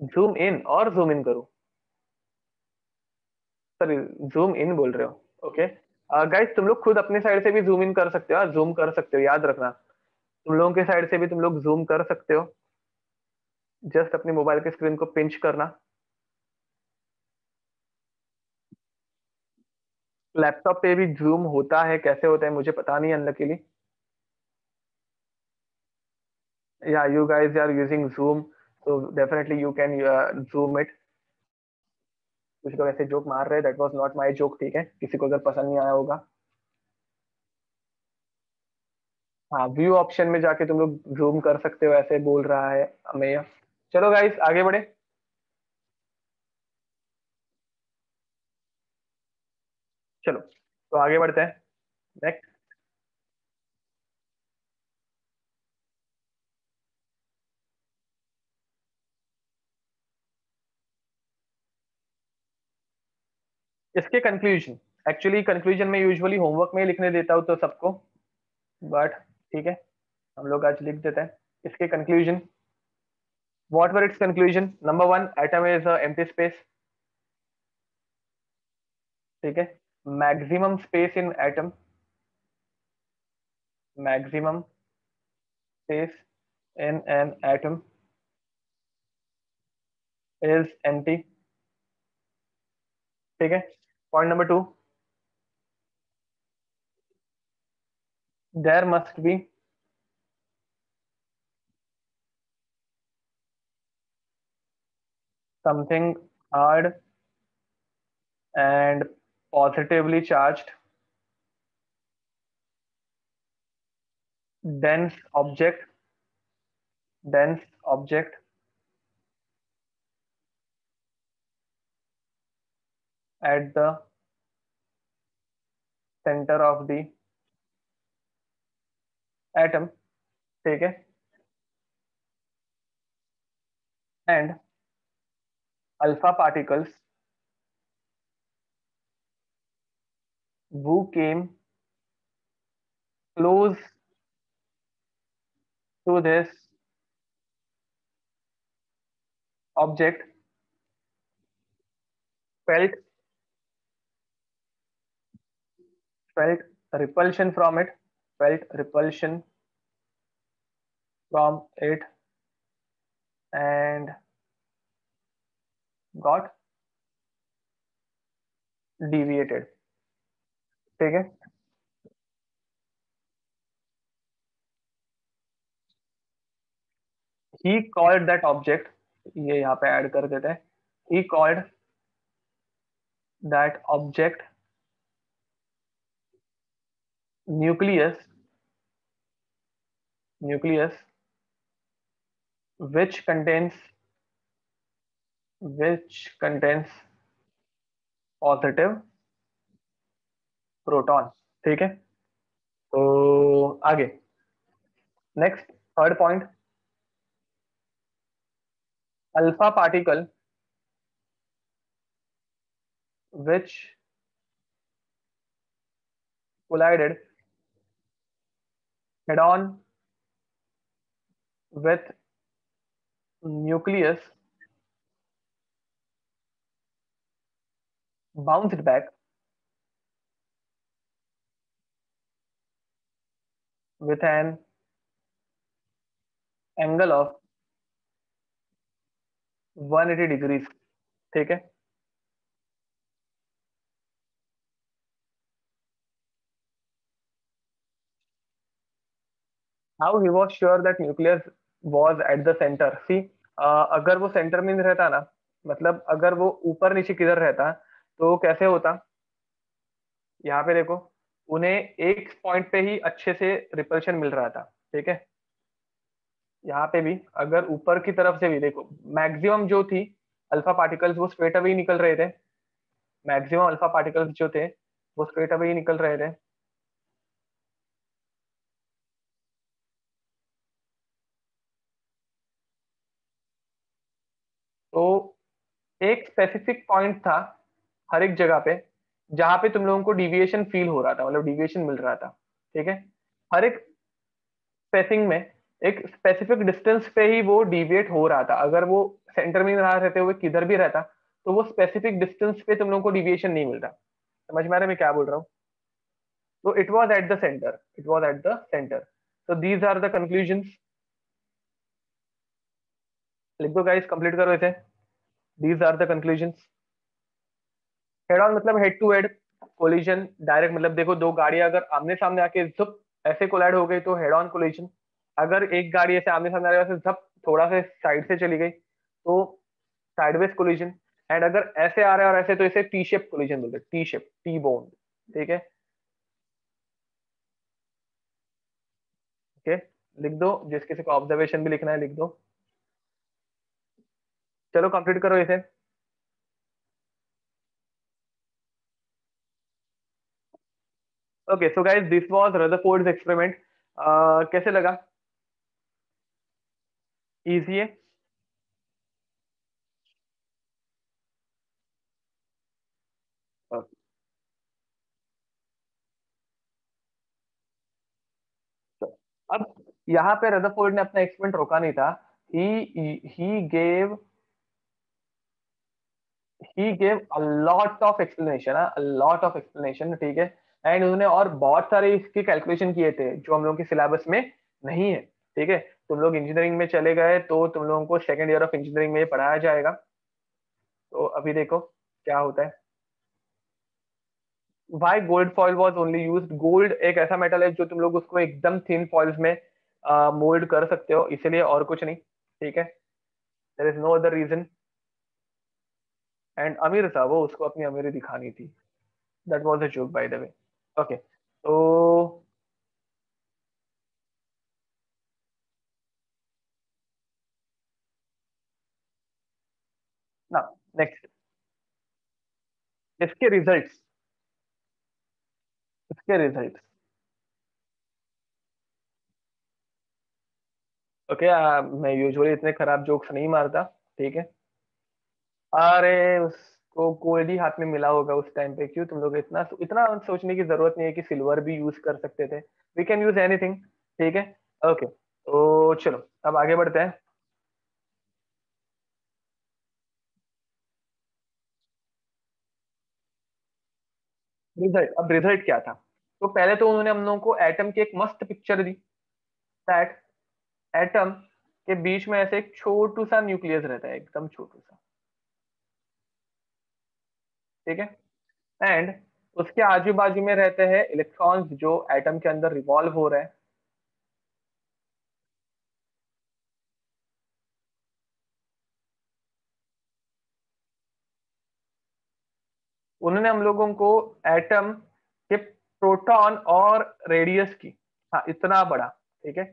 जूम इन और जूम इन करूँ? सॉरी, जूम इन बोल रहे हो? ओके गाइस, तुम लोग खुद अपने साइड से भी जूम इन कर सकते हो और जूम कर सकते हो, याद रखना। तुम लोगों के साइड से भी तुम लोग जूम कर सकते हो। जस्ट अपनी मोबाइल के स्क्रीन को पिंच करना। लैपटॉप पे भी जूम होता है, कैसे होता है मुझे पता नहीं अनलकीली। या you guys are using Zoom, so definitely you can zoom it। कुछ लोग ऐसे जोक मार रहे हैं, that was not my joke, ठीक है? किसी को अगर पसंद नहीं आया होगा। हाँ, व्यू ऑप्शन में जाके तुम लोग जूम कर सकते हो, ऐसे बोल रहा है अमेय। चलो गाइस आगे बढ़े। चलो तो आगे बढ़ते हैं। नेक्स्ट, इसके कंक्लूजन। एक्चुअली कंक्लूजन में यूजुअली होमवर्क में ही लिखने देता हूँ तो सबको, बट ठीक है, हम लोग आज लिख देते हैं इसके conclusion. What were its conclusion? Number one, atom is empty space. ठीक है, maximum space in atom, maximum space in an atom is empty. ठीक है, point number two, there must be something hard and positively charged dense object, dense object at the center of the atom। ठीक है, and alpha particles who came close to this object felt felt repulsion from it, felt repulsion from it and got deviated। ठीक है, he called that object, ये यहाँ पे add कर देते हैं, he called that object nucleus, nucleus which contains, which contains positive proton. ठीक है, तो आगे next, third point, alpha particle which collided head on with nucleus bounced back with an angle of 180 degrees। ठीक है, how he was sure that nucleus was at the center? See, अगर वो centre में नहीं रहता ना, मतलब अगर वो ऊपर नीचे किधर रहता तो कैसे होता? यहाँ पे देखो, उन्हें एक पॉइंट पे ही अच्छे से रिपल्शन मिल रहा था। ठीक है, यहाँ पे भी अगर ऊपर की तरफ से भी देखो, मैक्सिमम जो थी अल्फा पार्टिकल्स वो स्ट्रेट अवे ही निकल रहे थे। मैक्सिमम अल्फा पार्टिकल्स जो थे वो स्ट्रेट अवे ही निकल रहे थे। तो एक स्पेसिफिक पॉइंट था हर एक जगह पे जहां पे तुम लोगों को डिविएशन फील हो रहा था, मतलब डिविएशन मिल रहा था। ठीक है, हर एक स्पेसिंग में एक स्पेसिफिक डिस्टेंस पे ही वो डिविएट हो रहा था। अगर वो सेंटर में ना रहते हुए किधर भी रहता तो वो स्पेसिफिक डिस्टेंस पे तुम लोगों को डिविएशन नहीं मिलता। समझ में आ रहा है मैं क्या बोल रहा हूँ? तो it was at the centre, it was at the centre. so these are the conclusions। लिख दो गाइस, कंप्लीट करो इसे। these are the conclusions। Head on मतलब head to head collision, direct मतलब देखो दो गाड़ियां अगर आमने सामने आके झप ऐसे कोलाइड हो गई तो हेड ऑन कोलिजन। अगर एक गाड़ी ऐसे आमने सामने आ रही है झप थोड़ा से साइड से चली गई तो साइडवेज कोलिजन। एंड अगर ऐसे आ रहा है और ऐसे तो इसे टी शेप कोलिजन बोलते हैं, टी शेप, टी बोन। ठीक है, ओके, लिख दो। जिस किसी को ऑब्जर्वेशन भी लिखना है लिख दो। चलो कंप्लीट करो इसे। Okay so guys this was Rutherford's experiment. कैसे लगा? इजी है? Okay, so, अब यहाँ पे रदरफोर्ड ने अपना एक्सपेरिमेंट रोका नहीं था। He gave he gave a lot of explanation, a lot of explanation. ठीक है, एंड उन्होंने और बहुत सारे इसके कैलकुलेशन किए थे जो हम लोगों के सिलेबस में नहीं है। ठीक है, तुम लोग इंजीनियरिंग में चले गए तो तुम लोगों को सेकेंड ईयर ऑफ इंजीनियरिंग में ये पढ़ाया जाएगा। तो अभी देखो क्या होता है। Why gold foil was only use? गोल्ड एक ऐसा मेटल है जो तुम लोग उसको एकदम थिन फॉइल्स में मोल्ड कर सकते हो, इसीलिए, और कुछ नहीं। ठीक है, there is no other reason. And अमीर था वो, उसको अपनी अमीरी दिखानी थी। That was a joke by the way. Okay तो ना, नेक्स्ट इसके रिजल्ट्स, इसके रिजल्ट्स। ओके, मैं यूजुअली इतने खराब जोक्स नहीं मारता। ठीक है, अरे उसको गोल्ड ही हाथ में मिला होगा उस टाइम पे, क्यों तुम लोग इतना इतना सोचने की जरूरत नहीं है कि सिल्वर भी यूज कर सकते थे। We can use anything. ठीक है, ओके तो चलो अब आगे बढ़ते हैं। रिजल्ट, अब रिजल्ट क्या था? तो पहले तो उन्होंने हम लोगों को एटम की एक मस्त पिक्चर दी। दैट एटम के बीच में ऐसे एक छोटू सा न्यूक्लियस रहता है, एकदम छोटू सा। ठीक है, एंड उसके आजू बाजू में रहते हैं इलेक्ट्रॉन्स जो एटम के अंदर रिवॉल्व हो रहे हैं। उन्होंने हम लोगों को एटम के प्रोटॉन और रेडियस की, हाँ इतना बड़ा, ठीक है,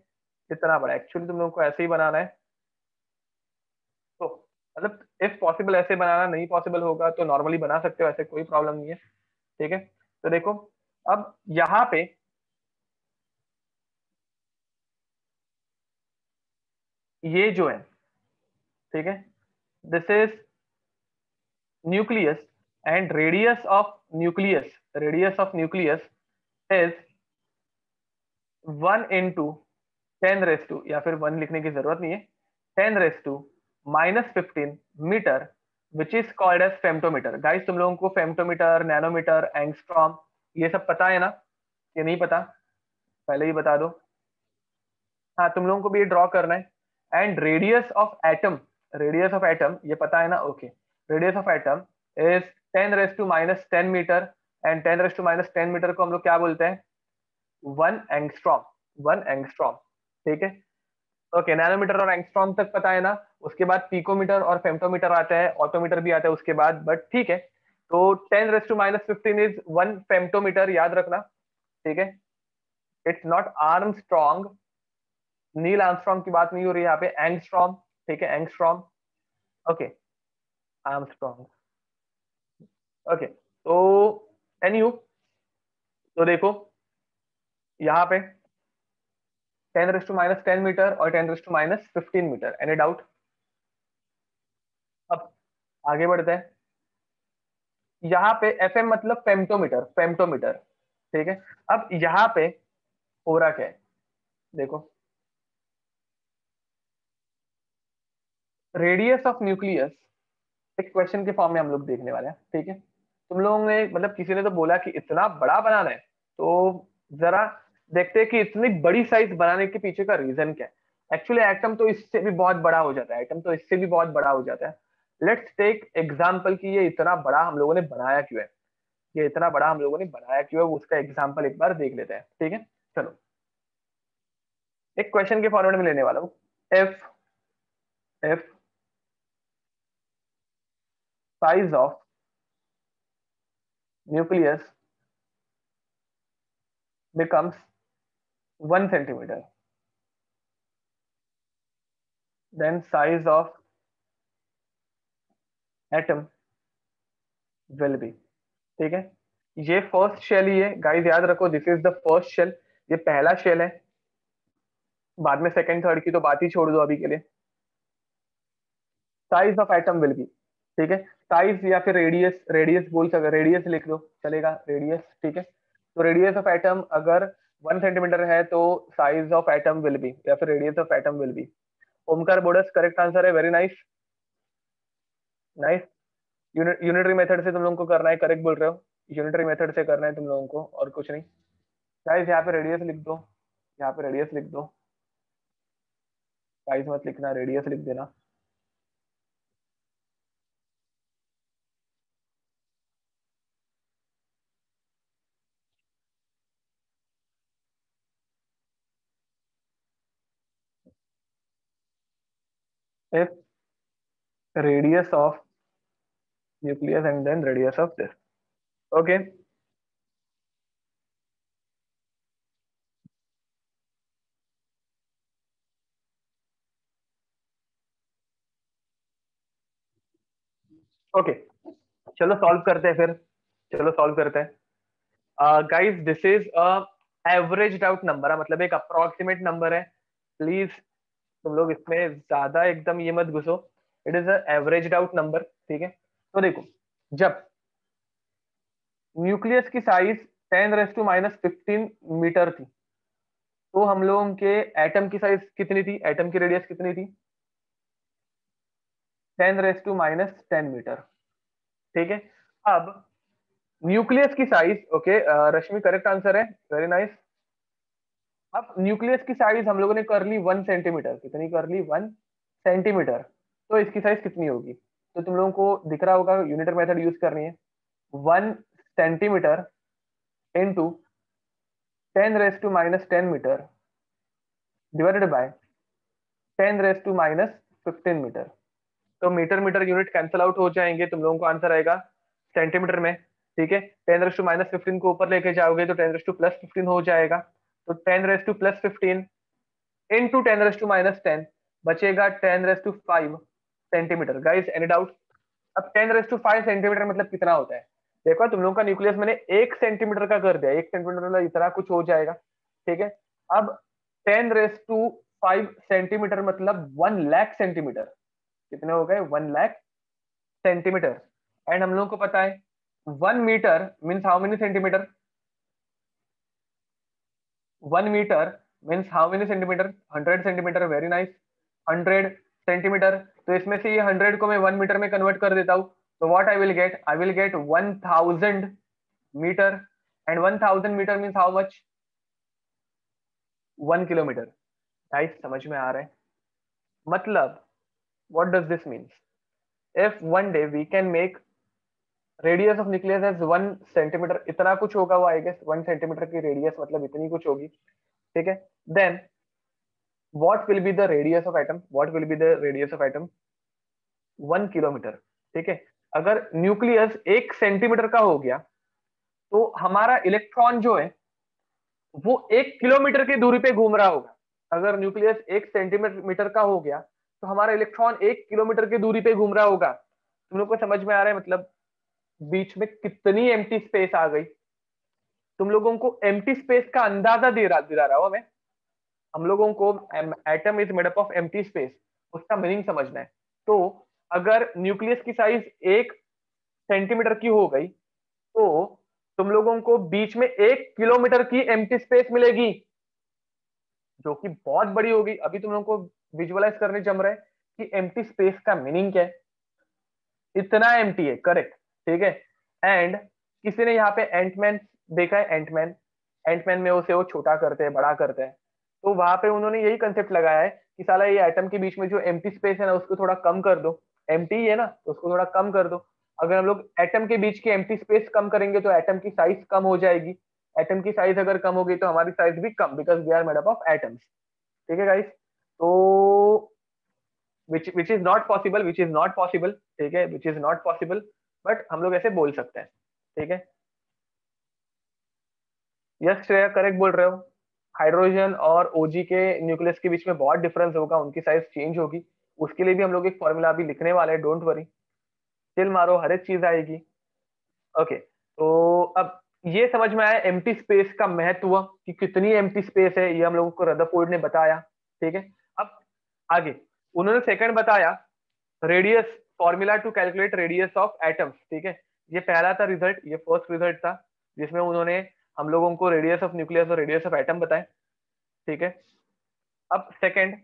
इतना बड़ा एक्चुअली तुम लोगों को ऐसे ही बनाना है। तो मतलब इफ पॉसिबल ऐसे बनाना, नहीं पॉसिबल होगा तो नॉर्मली बना सकते हो, ऐसे कोई प्रॉब्लम नहीं है। ठीक है, तो देखो अब यहाँ पे ये जो है, ठीक है, this is nucleus and radius of nucleus is 1 into 10 raised to, या फिर 1 लिखने की जरूरत नहीं है, 10 raised to -15 metre, which is called as femtometre. Guys तुम लोगों को फेम्टोमीटर, नैनोमीटर, एंगस्ट्रॉम ये सब पता है ना? ये नहीं पता? पहले ही बता दो। हाँ तुम लोगों को भी ये ड्रॉ करना है। एंड रेडियस ऑफ एटम ये पता है ना? Okay, radius of atom is 10 raised to -10 metre. And 10 raised to -10 metre को हम लोग क्या बोलते हैं? 1 एंगस्ट्रॉम, 1 एंगस्ट्रॉम। ठीक है, ओके, नैनोमीटर और एंगस्ट्रॉम तक पता है ना? उसके बाद पिकोमीटर और फेम्टोमीटर आता है, ऑटोमीटर भी आता है उसके बाद, बट ठीक है। तो 10 raised to -15 इज 1 फेम्टोमीटर, याद रखना। ठीक है, it's not Armstrong, Neil Armstrong की बात नहीं हो रही है यहाँ पे, एंगस्ट्रॉम। ठीक है, एंगस्ट्रॉम। Okay, Armstrong. ओके तो एनयू, तो देखो यहाँ पे 10 raised to -10 मीटर और 10 raised to -15 metre, any doubt? अब आगे बढ़ते हैं। यहाँ पे एफ एम मतलब फेम्टोमीटर, फेम्टोमीटर। ठीक है, अब यहाँ पे हो रहा क्या है, देखो, रेडियस ऑफ न्यूक्लियस एक क्वेश्चन के फॉर्म में हम लोग देखने वाले हैं, ठीक है। तुम लोगों ने मतलब किसी ने तो बोला कि इतना बड़ा बनाना है, तो जरा देखते हैं कि इतनी बड़ी साइज बनाने के पीछे का रीजन क्या है। एक्चुअली एटम तो इससे भी बहुत बड़ा हो जाता है, एटम तो इससे भी बहुत बड़ा हो जाता है। लेट्स टेक एग्जाम्पल कि ये इतना बड़ा हम लोगों ने बनाया क्यों है, ये इतना बड़ा हम लोगों ने बनाया क्यों है, उसका एग्जाम्पल एक बार देख लेते हैं, ठीक है। चलो, एक क्वेश्चन के फॉर्मेट में लेने वाला हूँ। If if size of nucleus becomes 1 centimeter, then size of atom will be, ठीक है। ये फर्स्ट शेल ही है गाइस, याद रखो, this is the first shell, ये पहला शेल है। बाद में सेकंड थर्ड की तो बात ही छोड़ दो अभी के लिए। Size of atom will B, ठीक है। साइज या फिर रेडियस, रेडियस बोल सकते, रेडियस लिख दो चलेगा, रेडियस, ठीक है। तो रेडियस ऑफ एटम अगर 1 सेंटीमीटर है तो size of atom will be, या फिर radius of atom will be. Omkar Bodas correct answer है, very nice, nice. Unitary method से तुम लोगों को करना है, करेक्ट बोल रहे हो, यूनिटरी मेथड से करना है तुम लोगों को, और कुछ नहीं। गाइस यहाँ पे रेडियस लिख दो, यहाँ पे रेडियस लिख दो, साइज मत लिखना, रेडियस लिख देना। If radius of nucleus and then radius of this, okay. Okay, चलो सॉल्व करते हैं फिर, चलो सॉल्व करते हैं। Guys this is average out number है, मतलब एक अप्रोक्सीमेट नंबर है, प्लीज तुम लोग इसमें ज्यादा एकदम ये मत घुसो। It is average out number, ठीक है। तो देखो, जब न्यूक्लियस की साइज 10⁻⁻15 मीटर थी, तो हम लोगों के एटम की साइज कितनी थी, एटम की रेडियस कितनी थी, 10⁻⁻10 मीटर, ठीक है। अब न्यूक्लियस की साइज, ओके, रश्मि करेक्ट आंसर है, वेरी नाइस। अब न्यूक्लियस की साइज हम लोगों ने कर ली 1 सेंटीमीटर, कितनी कर ली, 1 सेंटीमीटर। तो इसकी साइज कितनी होगी, तो तुम लोगों को दिख रहा होगा, यूनिटर मेथड यूज करनी है। 1 centimetre into 10⁻⁻10 divided by 10⁻⁻15 metre. तो metre metre unit cancel out हो जाएंगे, तुम लोगों को आंसर आएगा सेंटीमीटर में, ठीक है। 10⁻⁻15 को ऊपर लेके जाओगे तो 10⁻+15 हो जाएगा। तो 10⁻+15 इंटू 10⁻⁻10 बचेगा 10⁻5 सेंटीमीटर। Guys any doubt? अब 10⁻5 सेंटीमीटर मतलब कितना होता है, देखो तुम लोगों का न्यूक्लियस मैंने 1 सेंटीमीटर का कर दिया, 1 सेंटीमीटर मतलब इतना कुछ हो जाएगा, ठीक है। अब 10⁻5 सेंटीमीटर मतलब 1 लाख सेंटीमीटर, कितने हो गए, 1 लाख सेंटीमीटर। एंड हम लोगों को पता है 1 metre means how many centimetre, 1 metre means how many centimetre, 100 centimetre, very nice, 100 centimetre. तो इसमें से ये 100 को मैं 1 मीटर में कन्वर्ट कर देता हूँ, तो what I will get 1000 metre, and 1000 metre means how much, 1 kilometre. Guys समझ में आ रहा है, मतलब what does this means, if one day we can make radius of nucleus as 1 centimetre, इतना कुछ होगा वो, आई गेस 1 सेंटीमीटर की रेडियस मतलब इतनी कुछ होगी, ठीक है। Then what will be the radius of atom, what will be the radius of atom, 1 kilometre, ठीक है। अगर न्यूक्लियस 1 सेंटीमीटर का हो गया, तो हमारा इलेक्ट्रॉन जो है वो 1 किलोमीटर की दूरी पे घूम रहा होगा। अगर न्यूक्लियस 1 सेंटीमीटर का हो गया, तो हमारा इलेक्ट्रॉन 1 किलोमीटर की दूरी पे घूम रहा होगा। तुम लोग को समझ में आ रहा है, मतलब बीच में कितनी एम्प्टी स्पेस आ गई। तुम लोगों को एम्प्टी स्पेस का अंदाजा दिला रहा हूं मैं, हम लोगों को atom is made up of empty space, उसका मीनिंग समझना है। तो अगर न्यूक्लियस की साइज 1 सेंटीमीटर की हो गई, तो तुम लोगों को बीच में 1 किलोमीटर की एम्प्टी स्पेस मिलेगी। जो कि बहुत बड़ी होगी। अभी तुम लोगों को विजुअलाइज करने जम रहा है कि एम्प्टी स्पेस का मीनिंग क्या है। इतना एम्प्टी है, करेक्ट। ठीक है। एंड किसी ने यहाँ पे एंटमैन देखा है? एंटमैन, एंटमैन में उसे वो छोटा करते हैं, बड़ा करते हैं। तो वहां पे उन्होंने यही कंसेप्ट लगाया है कि साला ये एटम के बीच में जो एम्प्टी स्पेस है ना, उसको थोड़ा कम कर दो। एम्प्टी है ना, तो उसको थोड़ा कम कर दो। अगर हम लोग एटम के बीच की एम्प्टी स्पेस कम करेंगे तो एटम की साइज कम हो जाएगी। एटम की साइज अगर कम होगी तो हमारी साइज भी कम, because we are made up of atoms. ठीक है गाइस। तो which is not possible, which is not possible. ठीक है, which is not possible, but हम लोग ऐसे बोल सकते हैं। ठीक है। यस श्रेया, करेक्ट बोल रहे हो। हाइड्रोजन और ओजी के न्यूक्लियस के बीच में बहुत डिफरेंस होगा, उनकी साइज चेंज होगी। उसके लिए भी हम लोग एक फॉर्मूला अभी लिखने वाले हैं, डोंट वरी। चिल मारो, हर एक चीज आएगी। ओके। तो अब ये समझ में आया एम्प्टी स्पेस का महत्व, कि कितनी एम्प्टी स्पेस है, ये हम लोगों को रदरफोर्ड ने बताया। ठीक है। अब आगे उन्होंने सेकंड बताया, radius, formula to calculate radius of atoms. ठीक है। ये पहला था रिजल्ट, ये फर्स्ट रिजल्ट था, जिसमें उन्होंने हम लोगों को रेडियस ऑफ न्यूक्लियस और रेडियस ऑफ एटम बताए। ठीक है। अब सेकंड,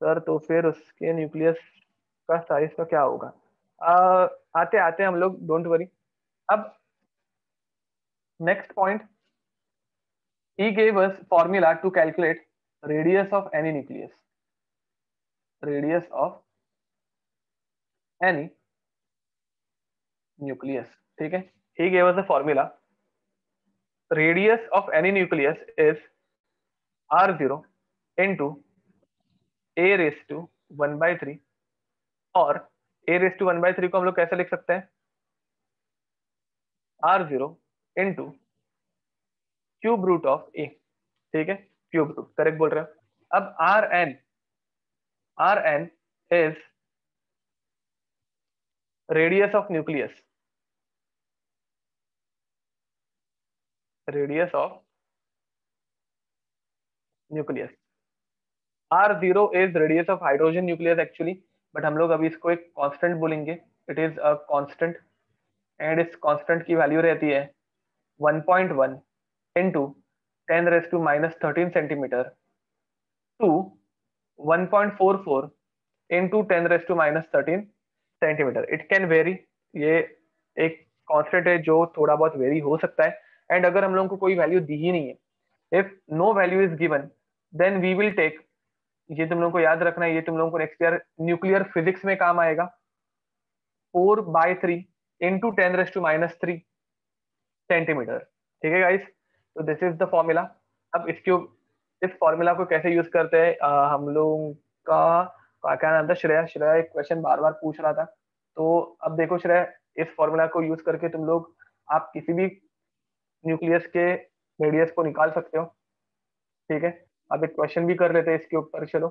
सर तो फिर उसके न्यूक्लियस का साइज का क्या होगा? आते आते हम लोग, डोंट वरी। अब next point, he gave us formula to calculate radius of any nucleus, radius of any nucleus। ठीक है। he gave us a formula, radius of any nucleus is r0 into a raised to 1 by 3, और a raised to 1 by 3 को हम लोग कैसे लिख सकते हैं? r0 into cube root of a। ठीक है, क्यूब रूट, करेक्ट बोल रहे हो। अब rn is radius of nucleus, radius of nucleus। r0 is radius of hydrogen nucleus actually, but हम लोग अभी इसको एक कांस्टेंट बोलेंगे। It is a constant, and इस कांस्टेंट की वैल्यू रहती है 1.1 into 10⁻⁻13 centimetre to 1.44 into 10⁻⁻13 centimetre. It can very, ये एक कांस्टेंट है जो थोड़ा बहुत वेरी हो सकता है। एंड अगर हम लोगों को कोई वैल्यू दी ही नहीं है, if no value is given, then we will take, ये तुम लोगों को याद रखना है, ये तुम लोगों को नेक्स्ट ईयर न्यूक्लियर फिजिक्स में काम आएगा, 4/3 इंटू 10⁻³ सेंटीमीटर। ठीक है गाइस, तो दिस इज द फॉर्मूला। अब इसके, इस फॉर्मूला को कैसे यूज करते हैं, हम लोग क्या नाम था, श्रेया, श्रेया एक क्वेश्चन बार बार पूछ रहा था। तो अब देखो श्रेया, इस फॉर्मूला को यूज करके तुम लोग, आप किसी भी न्यूक्लियस के रेडियस को निकाल सकते हो। ठीक है। अब एक क्वेश्चन भी कर लेते हैं इसके ऊपर, चलो।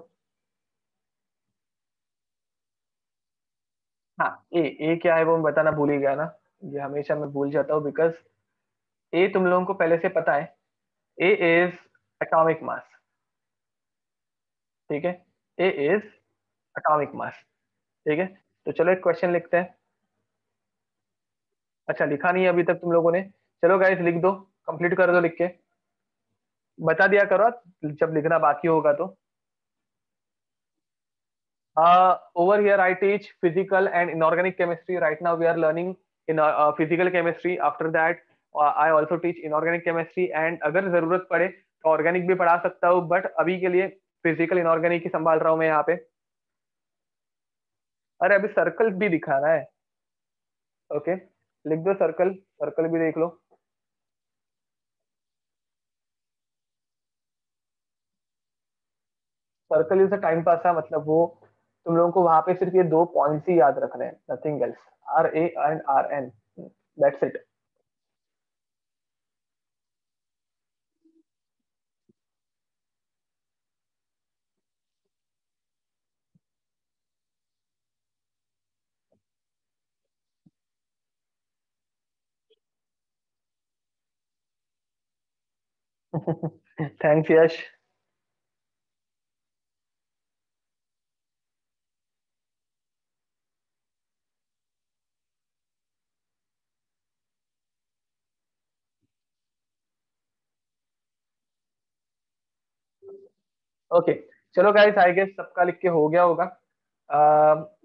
हाँ, ए क्या है वो मैं बताना भूल ही गया ना। ये हमेशा मैं भूल जाता हूँ, बिकॉज ए तुम लोगों को पहले से पता है। ए इज एटॉमिक मास। ठीक है। ए इज एटॉमिक मास। ठीक है। तो चलो एक क्वेश्चन लिखते हैं। अच्छा, लिखा नहीं है अभी तक तुम लोगों ने? चलो गाइस लिख दो, कंप्लीट कर दो लिख के, बता दिया करो जब लिखना बाकी होगा तो। Over here I teach physical and inorganic chemistry. Right now we are learning in physical chemistry. After that I also teach inorganic chemistry, and अगर जरूरत पड़े तो ऑर्गेनिक भी पढ़ा सकता हूँ, बट अभी के लिए फिजिकल इनऑर्गेनिक ही संभाल रहा हूँ मैं यहाँ पे। अरे अभी सर्कल भी दिखाना है। ओके, लिख दो सर्कल, सर्कल भी देख लो। Circle is a time pass है, मतलब वो तुम लोगों को वहां पे सिर्फ ये दो पॉइंट्स ही याद रखने हैं, nothing else. RA and RN, that's it. Thanks Yash. Okay, चलो गाइस, आई गेस सबका लिख के हो गया होगा।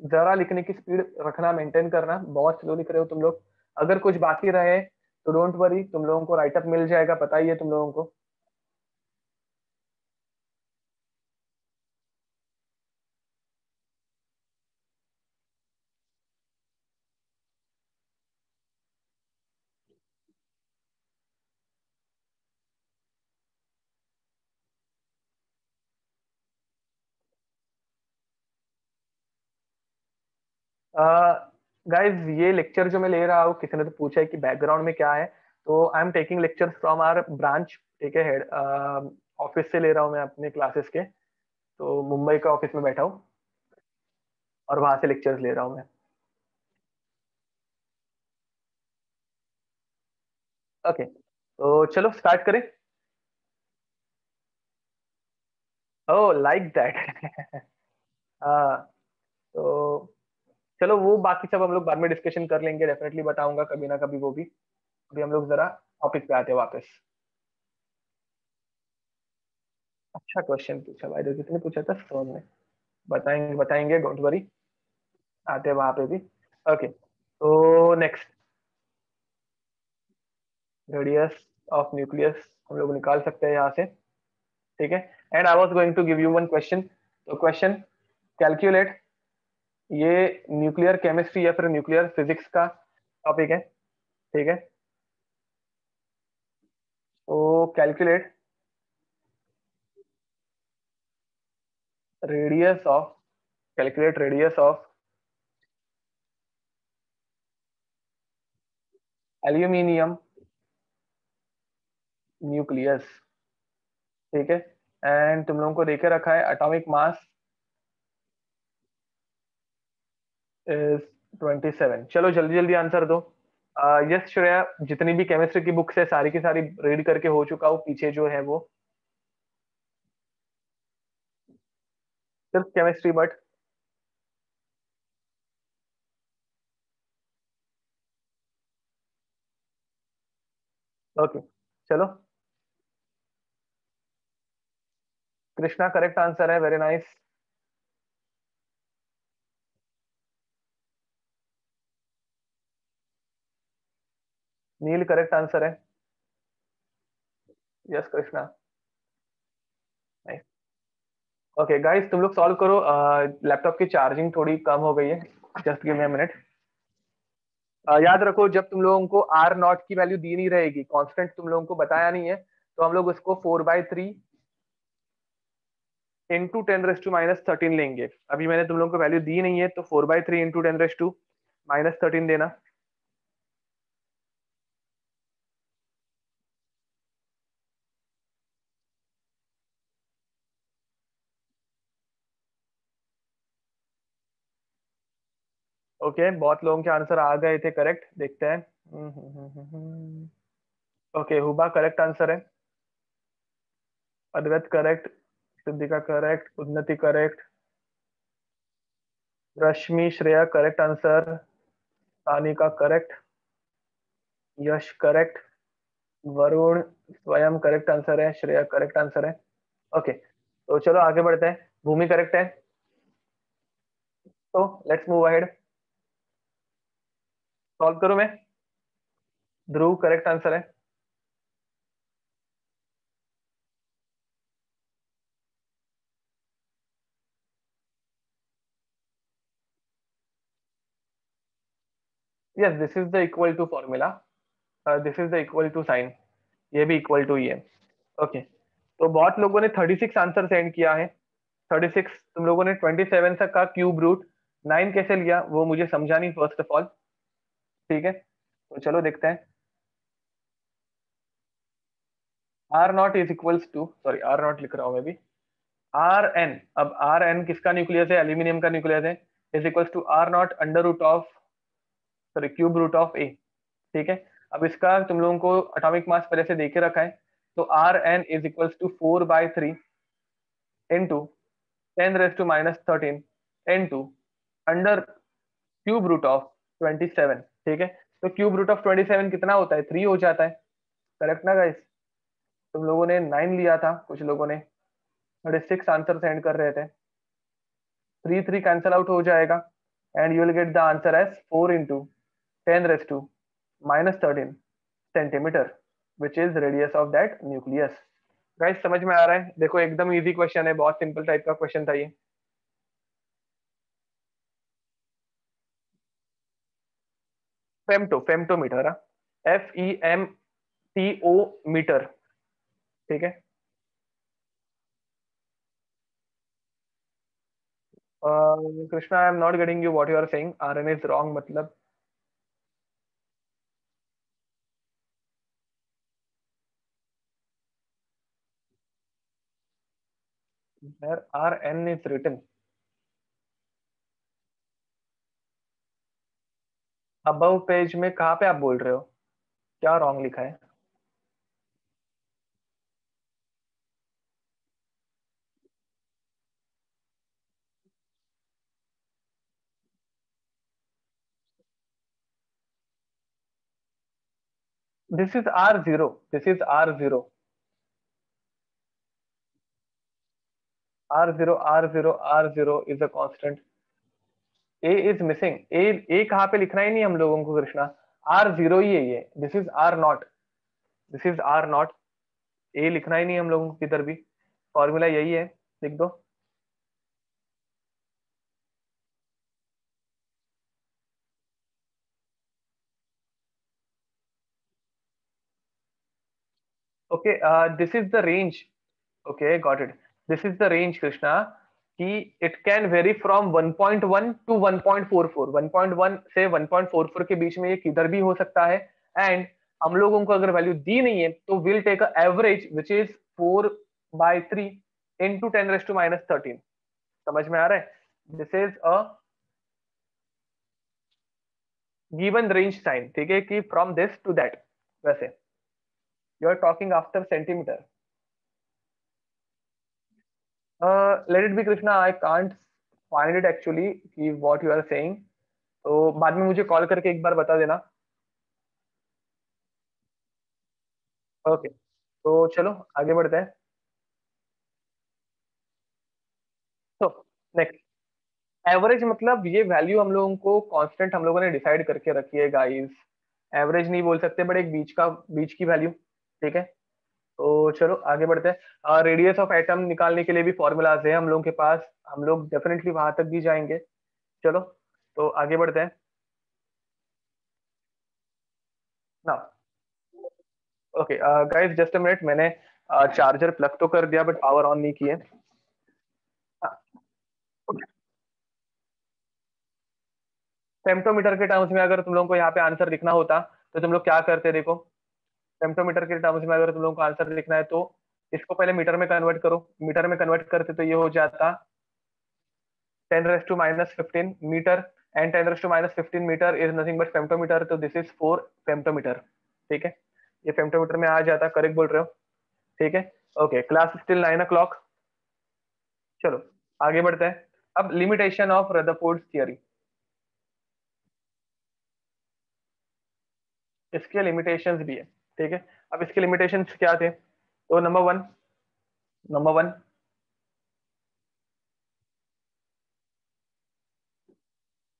जरा लिखने की स्पीड रखना, मेंटेन करना, बहुत स्लो लिख रहे हो तुम लोग। अगर कुछ बाकी रहे तो डोंट वरी, तुम लोगों को राइटअप मिल जाएगा, पता ही है तुम लोगों को। गाइज, ये लेक्चर जो मैं ले रहा हूँ, किसी ने तो पूछा है कि बैकग्राउंड में क्या है। तो I am taking lectures from our branch, ठीक है, हेड ऑफिस से ले रहा हूँ मैं अपने क्लासेस के। तो मुंबई का ऑफिस में बैठा हूँ और वहां से लेक्चर्स ले रहा हूँ मैं। ओके, तो चलो स्टार्ट करें। ओह, लाइक दैट। हाँ, तो चलो, वो बाकी सब हम लोग बाद में डिस्कशन कर लेंगे, डेफिनेटली बताऊंगा कभी ना कभी वो भी। अभी हम लोग जरा टॉपिक पे आते हैं वापस। अच्छा क्वेश्चन पूछा भाई, जो कितने पूछा था स्टोन में। बताएंगे बताएंगे, डोंट वरी, आते हैं वहां पे भी। ओके, तो नेक्स्ट, रेडियस ऑफ न्यूक्लियस हम लोग निकाल सकते हैं यहाँ से, ठीक है। And I was going to give you one question. तो क्वेश्चन, कैलकुलेट, ये न्यूक्लियर केमिस्ट्री या फिर न्यूक्लियर फिजिक्स का टॉपिक है, ठीक है। तो calculate radius of, calculate radius of aluminium nucleus, ठीक है। एंड तुम लोगों को देखे रखा है एटॉमिक मास इज 27। चलो जल्दी जल्दी आंसर दो। यस श्रेया, जितनी भी केमिस्ट्री की बुक्स है सारी की सारी रीड करके हो चुका हूँ, पीछे जो है वो सिर्फ केमिस्ट्री बट। ओके, चलो, कृष्णा करेक्ट आंसर है, वेरी नाइस। नील करेक्ट आंसर है। Yes Krishna, nice. Okay guys, तुम लोग सॉल्व करो। लैपटॉप की चार्जिंग थोड़ी कम हो गई है, just give me a minute. याद रखो, जब तुम लोगों को आर नॉट की वैल्यू दी नहीं रहेगी, कांस्टेंट तुम लोगों को बताया नहीं है, तो हम लोग उसको 4/3 इंटू 10⁻³ लेंगे। अभी मैंने तुम लोगों को वैल्यू दी नहीं है, तो 4/3 इंटू 10⁻³ देना। ओके, बहुत लोगों के आंसर आ गए थे करेक्ट, देखते हैं। ओके, हुबा करेक्ट आंसर है। Advait correct. Siddhika correct. Unnati correct. Rashmi Shreya correct answer. Tanika correct. Yash correct. Varun Swayam correct answer है। श्रेया करेक्ट आंसर है। ओके, तो चलो आगे बढ़ते हैं। भूमि करेक्ट है, तो लेट्स मूव अहेड। सॉल्व करूं मैं? ध्रुव करेक्ट आंसर है। Yes, this is the equal to formula, this is the equal to sign, ये भी इक्वल टू ही है। ओके, तो बहुत लोगों ने 36 आंसर सेंड किया है। 36, तुम लोगों ने 27 तक का क्यूब रूट 9 कैसे लिया वो मुझे समझा नहीं, फर्स्ट ऑफ ऑल, ठीक है। तो चलो देखते हैं। R naught is equals to, sorry R naught लिख रहा हूं मैं भी, आर एन। अब आर एन किसका न्यूक्लियस है? एल्यूमिनियम का न्यूक्लियस है। Is equals to R naught under root of, sorry cube root of A, ठीक है। अब इसका तुम लोगों को एटॉमिक मास पहले से देखे रखा है, तो R N is equals to 4/3 into 10⁻³ into under cube root of 27, ठीक है। तो क्यूब रूट ऑफ 27 कितना होता है? 3 हो जाता है, करेक्ट ना गाइस? तुम लोगों ने 9 लिया था, कुछ लोगों ने 36 आंसर सेंड कर रहे थे। 3 3 कैंसिल आउट हो जाएगा and you will get the answer as 4 × 10⁻⁻13 centimetre which is radius of that nucleus. Guys समझ में आ रहा है? देखो एकदम इजी क्वेश्चन है, बहुत सिंपल टाइप का क्वेश्चन था ये। Femtometre, FEMTO metre. ठीक है। Krishna, I am not getting you what you are saying, RN is wrong मतलब? Where RN is written? Above page में कहाँ पे आप बोल रहे हो? क्या रॉन्ग लिखा है? This is R0, this is R0, R0 is a constant. A is missing. A कहाँ पे लिखना ही नहीं हम लोगों को कृष्णा, R0 ही है ये, this is R0, this is R0। ए लिखना ही नहीं हम लोगों को किधर भी, फॉर्मूला यही है, लिख दो। Okay, this is the range. Okay got it. This is the range Krishna, कि it can vary from 1.1 to 1.44, 1.1 से 1.44 के बीच में ये किधर भी हो सकता है। एंड हम लोगों को अगर वैल्यू दी नहीं है तो will take a average which is 4/3 into 10⁻⁻13। समझ में आ रहा है? This is a given range sign, ठीक है, कि फ्रॉम दिस टू दैट। वैसे you are talking after centimetre. Let it be Krishna, I can't find it actually कि व्हाट यू आर सेइंग, तो बाद में मुझे कॉल करके एक बार बता देना। ओके, तो चलो आगे बढ़ते हैं। तो नेक्स्ट, एवरेज मतलब ये वैल्यू हम लोगों को कांस्टेंट हम लोगों ने डिसाइड करके रखी है गाइस। एवरेज नहीं बोल सकते बट एक बीच की वैल्यू। ठीक है, तो चलो आगे बढ़ते हैं। रेडियस ऑफ एटम निकालने के लिए भी फॉर्मूलाज है हम लोगों के पास, हम लोग डेफिनेटली वहां तक भी जाएंगे। चलो, तो आगे बढ़ते हैं ना। Okay guys, just a minute, मैंने चार्जर प्लग तो कर दिया बट पावर ऑन नहीं किए। फेम्टोमीटर के टर्म्स में अगर तुम लोगों को यहाँ पे आंसर लिखना होता तो तुम लोग क्या करते, देखो। फेम्टोमीटर के टर्म्स में अगर तुम लोगों को आंसर लिखना है तो इसको पहले मीटर में कन्वर्ट करो। मीटर में कन्वर्ट करते तो ये हो जाता 10⁻⁻15 metre, and 10⁻⁻15 metre is nothing but femtometre, तो दिस इज 4 फेम्टोमीटर। ठीक है, ये फेम्टोमीटर में आ जाता, करेक्ट बोल रहे हो। ठीक है, ओके, क्लास स्टिल 9 o'clock। चलो आगे बढ़ते हैं। अब लिमिटेशन ऑफ रदरफोर्ड थियरी, इसके लिमिटेशंस भी है। ठीक है, अब इसके लिमिटेशंस क्या थे? तो number one,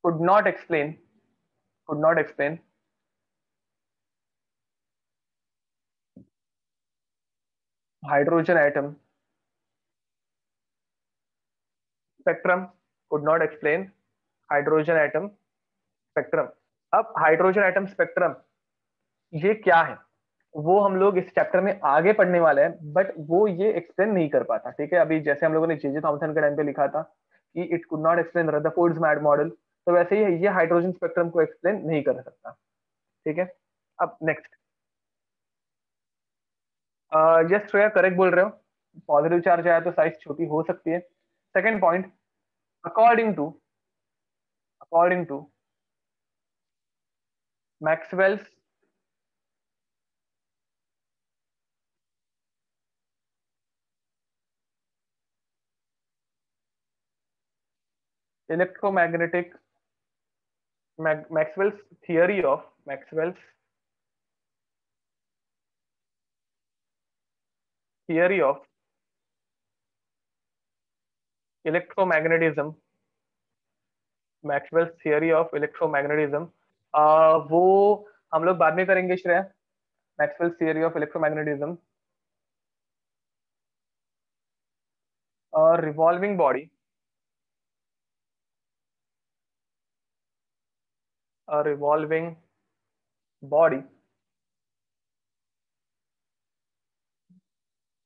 could not explain, could not explain hydrogen atom spectrum, could not explain hydrogen atom spectrum. अब हाइड्रोजन एटम स्पेक्ट्रम ये क्या है, वो हम लोग इस चैप्टर में आगे पढ़ने वाले हैं, बट वो ये एक्सप्लेन नहीं कर पाता। ठीक है, अभी जैसे हम लोगों ने जे थॉमसन के टाइम पे लिखा था कि it could not explain Rutherford's mad model, तो वैसे ही ये हाइड्रोजन स्पेक्ट्रम को एक्सप्लेन नहीं कर सकता। ठीक है, अब नेक्स्ट, यस श्रेया करेक्ट बोल रहे हो, पॉजिटिव चार्ज आया तो साइज छोटी हो सकती है। Second point, according to according to Maxwell's electromagnetic, Maxwell's theory of Maxwell's theory of electromagnetism, Maxwell theory of electromagnetism, वो हम लोग बाद में करेंगे Shreya. Maxwell theory of electromagnetism और revolving body, revolving body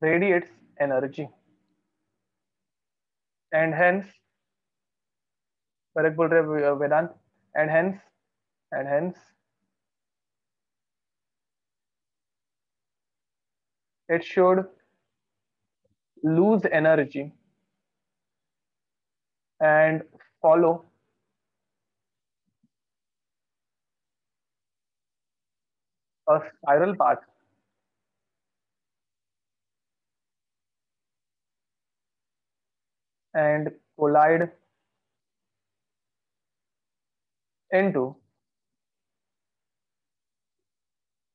radiates energy and hence, correct बोल रहे हैं Vedant, and hence, and hence it should lose energy and follow a spiral path and collide into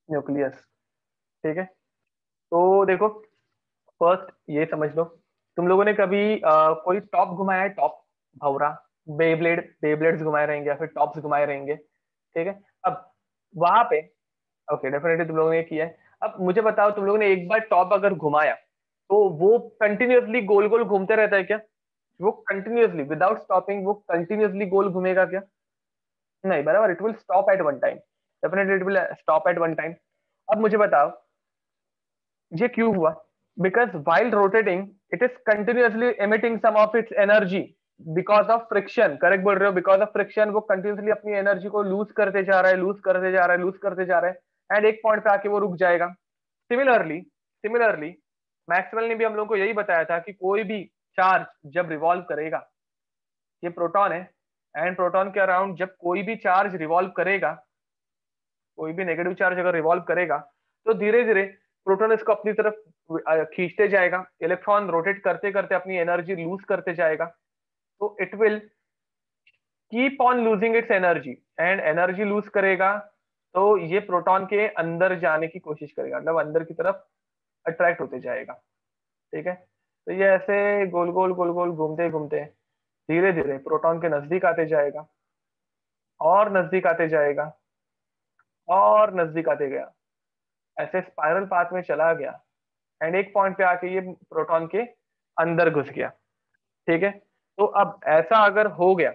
nucleus. ठीक है, तो देखो, फर्स्ट ये समझ लो, तुम लोगों ने कभी कोई टॉप घुमाया है? टॉप, भौरा, बेब्लेड्स घुमाए रहेंगे या फिर टॉप्स घुमाए रहेंगे, ठीक है। अब वहां पे, ओके, डेफिनेटली तुम लोगों ने किया है। अब मुझे बताओ, तुम लोगों ने एक बार टॉप अगर घुमाया तो वो कंटिन्यूअसली गोल गोल घूमते रहता है क्या? वो कंटिन्यूअसली विदाउट स्टॉपिंग वो कंटिन्यूअसली गोल घूमेगा क्या? नहीं, बराबर, it will stop at one time, definitely it will stop at one time. अब मुझे बताओ, ये क्यों हुआ? Because while rotating it is continuously emitting some of its energy because of friction, correct बोल रहे हो, बिकॉज ऑफ फ्रिक्शन वो कंटिन्यूअसली अपनी एनर्जी को लूज करते जा रहा है, लूज करते जा रहा है, लूज करते जा रहा है, एंड एक पॉइंट पे आके वो रुक जाएगा। सिमिलरली, सिमिलरली मैक्सवेल ने भी हम लोगों को यही बताया था कि कोई भी चार्ज जब रिवॉल्व करेगा, ये प्रोटॉन है, एंड प्रोटॉन के अराउंड जब कोई भी चार्ज रिवॉल्व करेगा, कोई भी नेगेटिव चार्ज अगर रिवॉल्व करेगा, तो धीरे धीरे प्रोटॉन इसको अपनी तरफ खींचते जाएगा, इलेक्ट्रॉन रोटेट करते करते अपनी एनर्जी लूज करते जाएगा, तो it will keep on losing its energy, and energy lose करेगा तो ये प्रोटॉन के अंदर जाने की कोशिश करेगा, मतलब अंदर की तरफ अट्रैक्ट होते जाएगा। ठीक है, तो ये ऐसे गोल गोल गोल गोल घूमते घूमते धीरे धीरे प्रोटॉन के नजदीक आते जाएगा, और नजदीक आते जाएगा, और नजदीक आते गया, ऐसे स्पाइरल पाथ में चला गया, एंड एक पॉइंट पे आके ये प्रोटॉन के अंदर घुस गया। ठीक है, तो अब ऐसा अगर हो गया,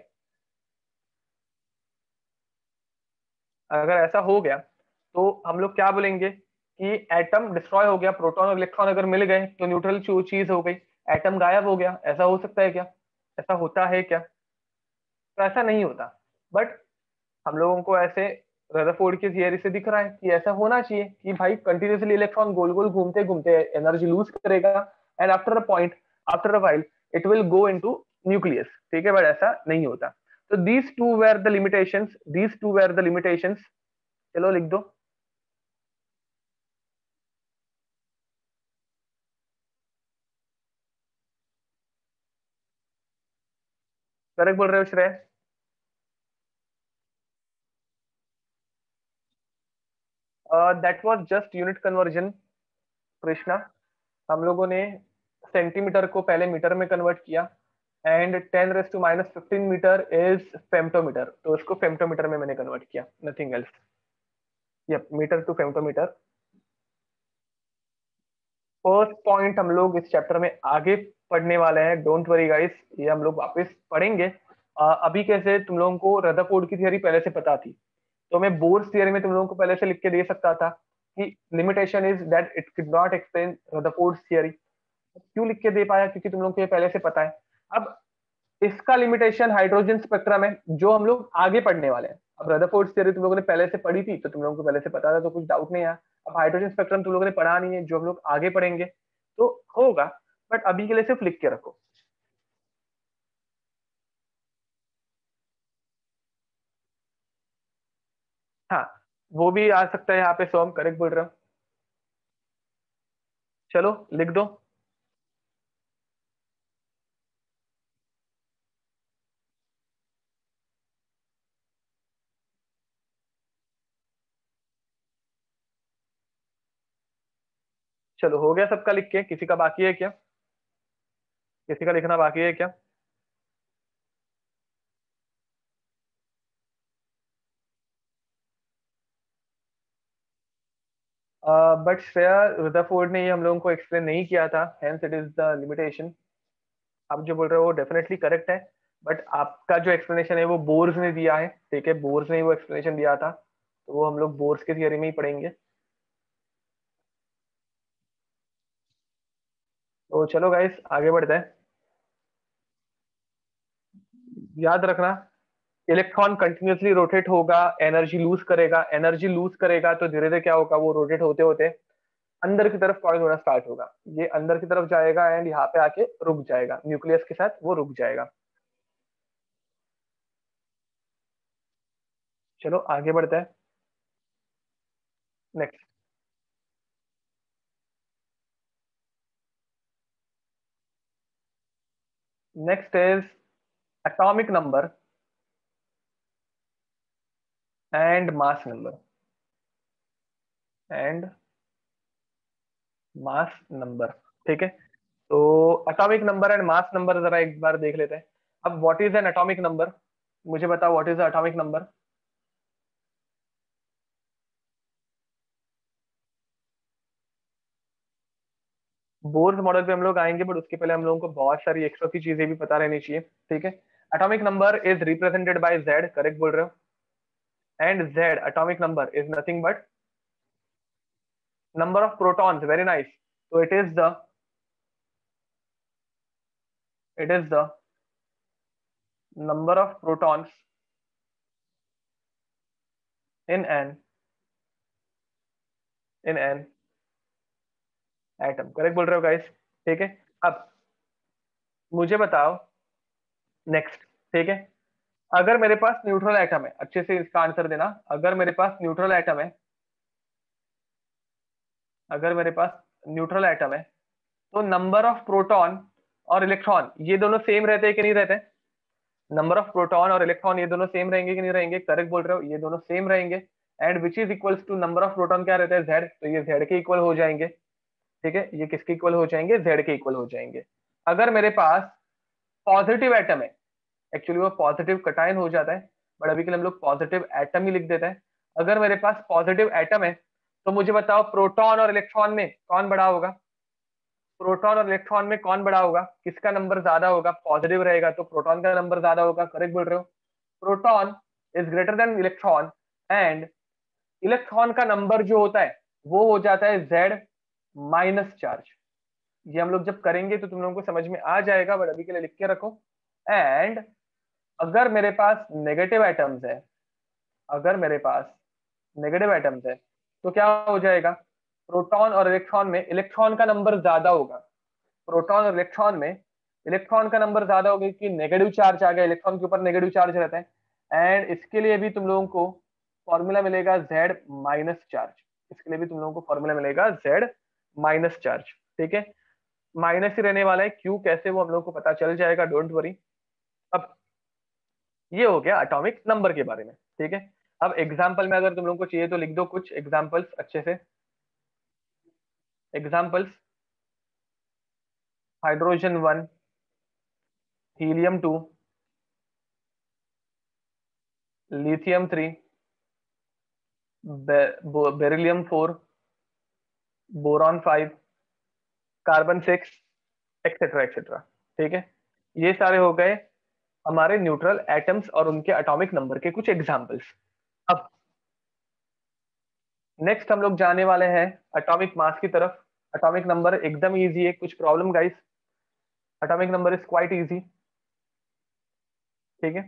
अगर ऐसा हो गया तो हम लोग क्या बोलेंगे कि एटम डिस्ट्रॉय हो गया, प्रोटॉन और इलेक्ट्रॉन अगर मिल गए तो न्यूट्रल चीज हो गई, एटम गायब हो गया। ऐसा हो सकता है क्या? ऐसा होता है क्या? तो ऐसा नहीं होता, बट हम लोगों को ऐसे रदरफोर्ड की थियरी से दिख रहा है कि ऐसा होना चाहिए कि भाई कंटिन्यूसली इलेक्ट्रॉन गोल गोल घूमते घूमते एनर्जी लूज करेगा, and after a point, after a while it will go into nucleus. ठीक है, बट ऐसा नहीं होता। तो these two were the limitations, these two were the limitations. चलो लिख दो। करेक्ट बोल रहे हो Shrey. That was just unit conversion Krishna. हम लोगों ने सेंटीमीटर को पहले मीटर में कन्वर्ट किया, एंड 10⁻⁻15 मीटर इज फेम्टोमीटर, तो उसको फेम्टोमीटर में मैंने कन्वर्ट किया, nothing else. Yup, metre to femtometre. First point हम लोग इस चैप्टर में आगे पढ़ने वाले हैं, डोंट वरी गाइस, ये हम लोग वापस पढ़ेंगे। अभी कैसे तुम लोगों को रदरफोर्ड की थियरी पहले से पता थी, तो मैं बोर्स थियरी में तुम लोगों को पहले से लिख के दे सकता था कि limitation is that it could not explain Rutherford theory. क्यों लिख के दे पाया? क्योंकि तुम लोगों को ये पहले से पता है। अब इसका लिमिटेशन हाइड्रोजन स्पेक्ट्रम है, जो हम लोग आगे पढ़ने वाले हैं। अब रदरफोर्ड थ्योरी तुम लोगों ने पहले से पढ़ी थी, तो तुम लोगों को पहले से पता था, तो कुछ डाउट नहीं है। अब हाइड्रोजन स्पेक्ट्रम तुम लोगों ने पढ़ा नहीं है, जो हम लोग आगे पढ़ेंगे तो होगा, बट अभी के लिए सिर्फ लिख के रखो। हाँ, वो भी आ सकता है यहाँ पे, सोम करेक्ट बोल रहा हूँ। चलो लिख दो। चलो, हो गया सबका लिख के? किसी का बाकी है क्या? किसी का लिखना बाकी है क्या? बट श्रेया रुदरफोर्ड ने ये हम लोगों को एक्सप्लेन नहीं किया था, hence it is the limitation. आप जो बोल रहे हो वो डेफिनेटली करेक्ट है, बट आपका जो एक्सप्लेनेशन है वो बोर्स ने दिया है, ठीक है, बोर्स ने वो एक्सप्लेनेशन दिया था, तो वो हम लोग बोर्स के थियरी में ही पढ़ेंगे। तो चलो गाइस आगे बढ़ते हैं। याद रखना, इलेक्ट्रॉन कंटिन्यूअसली रोटेट होगा, एनर्जी लूज करेगा, एनर्जी लूज करेगा तो धीरे धीरे क्या होगा, वो रोटेट होते होते अंदर की तरफ पॉइंट होना स्टार्ट होगा, ये अंदर की तरफ जाएगा एंड यहाँ पे आके रुक जाएगा, न्यूक्लियस के साथ वो रुक जाएगा। चलो आगे बढ़ते हैं। Next. Next is atomic number and mass number. And mass number, ठीक है। तो atomic number and mass number जरा एक बार देख लेते हैं। अब what is an atomic number, मुझे बताओ what is atomic number. Bohr's model पे हम लोग आएंगे, बट उसके पहले हम लोगों को बहुत सारी एक्स्ट्रा की चीजें भी पता रहनी चाहिए, ठीक है। Atomic number is represented by Z, correct बोल रहे हो, and Z atomic number is nothing but number of protons, very nice. तो it is the number of protons in an atom, correct बोल रहे हो गाइस, ठीक है। अब मुझे बताओ नेक्स्ट, ठीक है। अगर मेरे पास न्यूट्रल एटम है, अच्छे से इसका आंसर देना, अगर मेरे पास न्यूट्रल एटम है, अगर मेरे पास न्यूट्रल एटम है, तो नंबर ऑफ प्रोटॉन और इलेक्ट्रॉन ये दोनों सेम रहते हैं कि नहीं रहते? नंबर ऑफ प्रोटॉन और इलेक्ट्रॉन ये दोनों सेम रहेंगे कि नहीं रहेंगे? करेक्ट बोल रहे हो, ये दोनों सेम रहेंगे। And which is equals to number of proton क्या रहता है? जेड, तो ये जेड के इक्वल हो जाएंगे, ठीक है, ये किसके इक्वल हो जाएंगे? जेड के इक्वल हो जाएंगे। अगर मेरे पास पॉजिटिव एटम है, एक्चुअली वो पॉजिटिव कटायन हो जाता है, बट अभी के लिए हम लोग पॉजिटिव एटम ही लिख देते हैं। अगर मेरे पास पॉजिटिव एटम है, तो मुझे बताओ प्रोटॉन और इलेक्ट्रॉन में कौन बड़ा होगा? प्रोटॉन और इलेक्ट्रॉन में कौन बड़ा होगा? किसका नंबर ज्यादा होगा? पॉजिटिव रहेगा तो प्रोटॉन का नंबर ज्यादा होगा, करेक्ट बोल रहे हो। Proton is greater than electron, and electron का नंबर जो होता है वो हो जाता है जेड माइनस चार्ज। ये हम लोग जब करेंगे तो तुम लोगों को समझ में आ जाएगा, बट अभी के लिए लिख के रखो। एंड अगर मेरे पास नेगेटिव एटम्स है, अगर मेरे पास नेगेटिव एटम्स है, तो क्या हो जाएगा? प्रोटॉन और इलेक्ट्रॉन में इलेक्ट्रॉन का नंबर ज्यादा होगा, प्रोटॉन और इलेक्ट्रॉन में इलेक्ट्रॉन का नंबर ज्यादा होगा, कि नेगेटिव चार्ज आ गया, इलेक्ट्रॉन के ऊपर नेगेटिव चार्ज रहता है। एंड इसके लिए भी तुम लोगों को फॉर्मूला मिलेगा जेड माइनस चार्ज, इसके लिए भी तुम लोगों को फॉर्मूला मिलेगा जेड माइनस चार्ज, ठीक है। माइनस ही रहने वाला है, क्यों कैसे वो हम लोग को पता चल जाएगा, डोंट वरी। अब ये हो गया एटॉमिक नंबर के बारे में, ठीक है। अब एग्जाम्पल में अगर तुम लोगों को चाहिए तो लिख दो कुछ एग्जाम्पल्स अच्छे से। Examples: hydrogen 1, helium 2, lithium 3, beryllium 4, boron 5, carbon 6, etcetera etcetera, ठीक है। ये सारे हो गए हमारे न्यूट्रल एटम्स और उनके एटॉमिक नंबर के कुछ एग्जाम्पल्स। अब नेक्स्ट हम लोग जाने वाले हैं एटॉमिक मास की तरफ। एटॉमिक नंबर एकदम इजी है, कुछ problem guys? Atomic number is quite easy, ठीक है।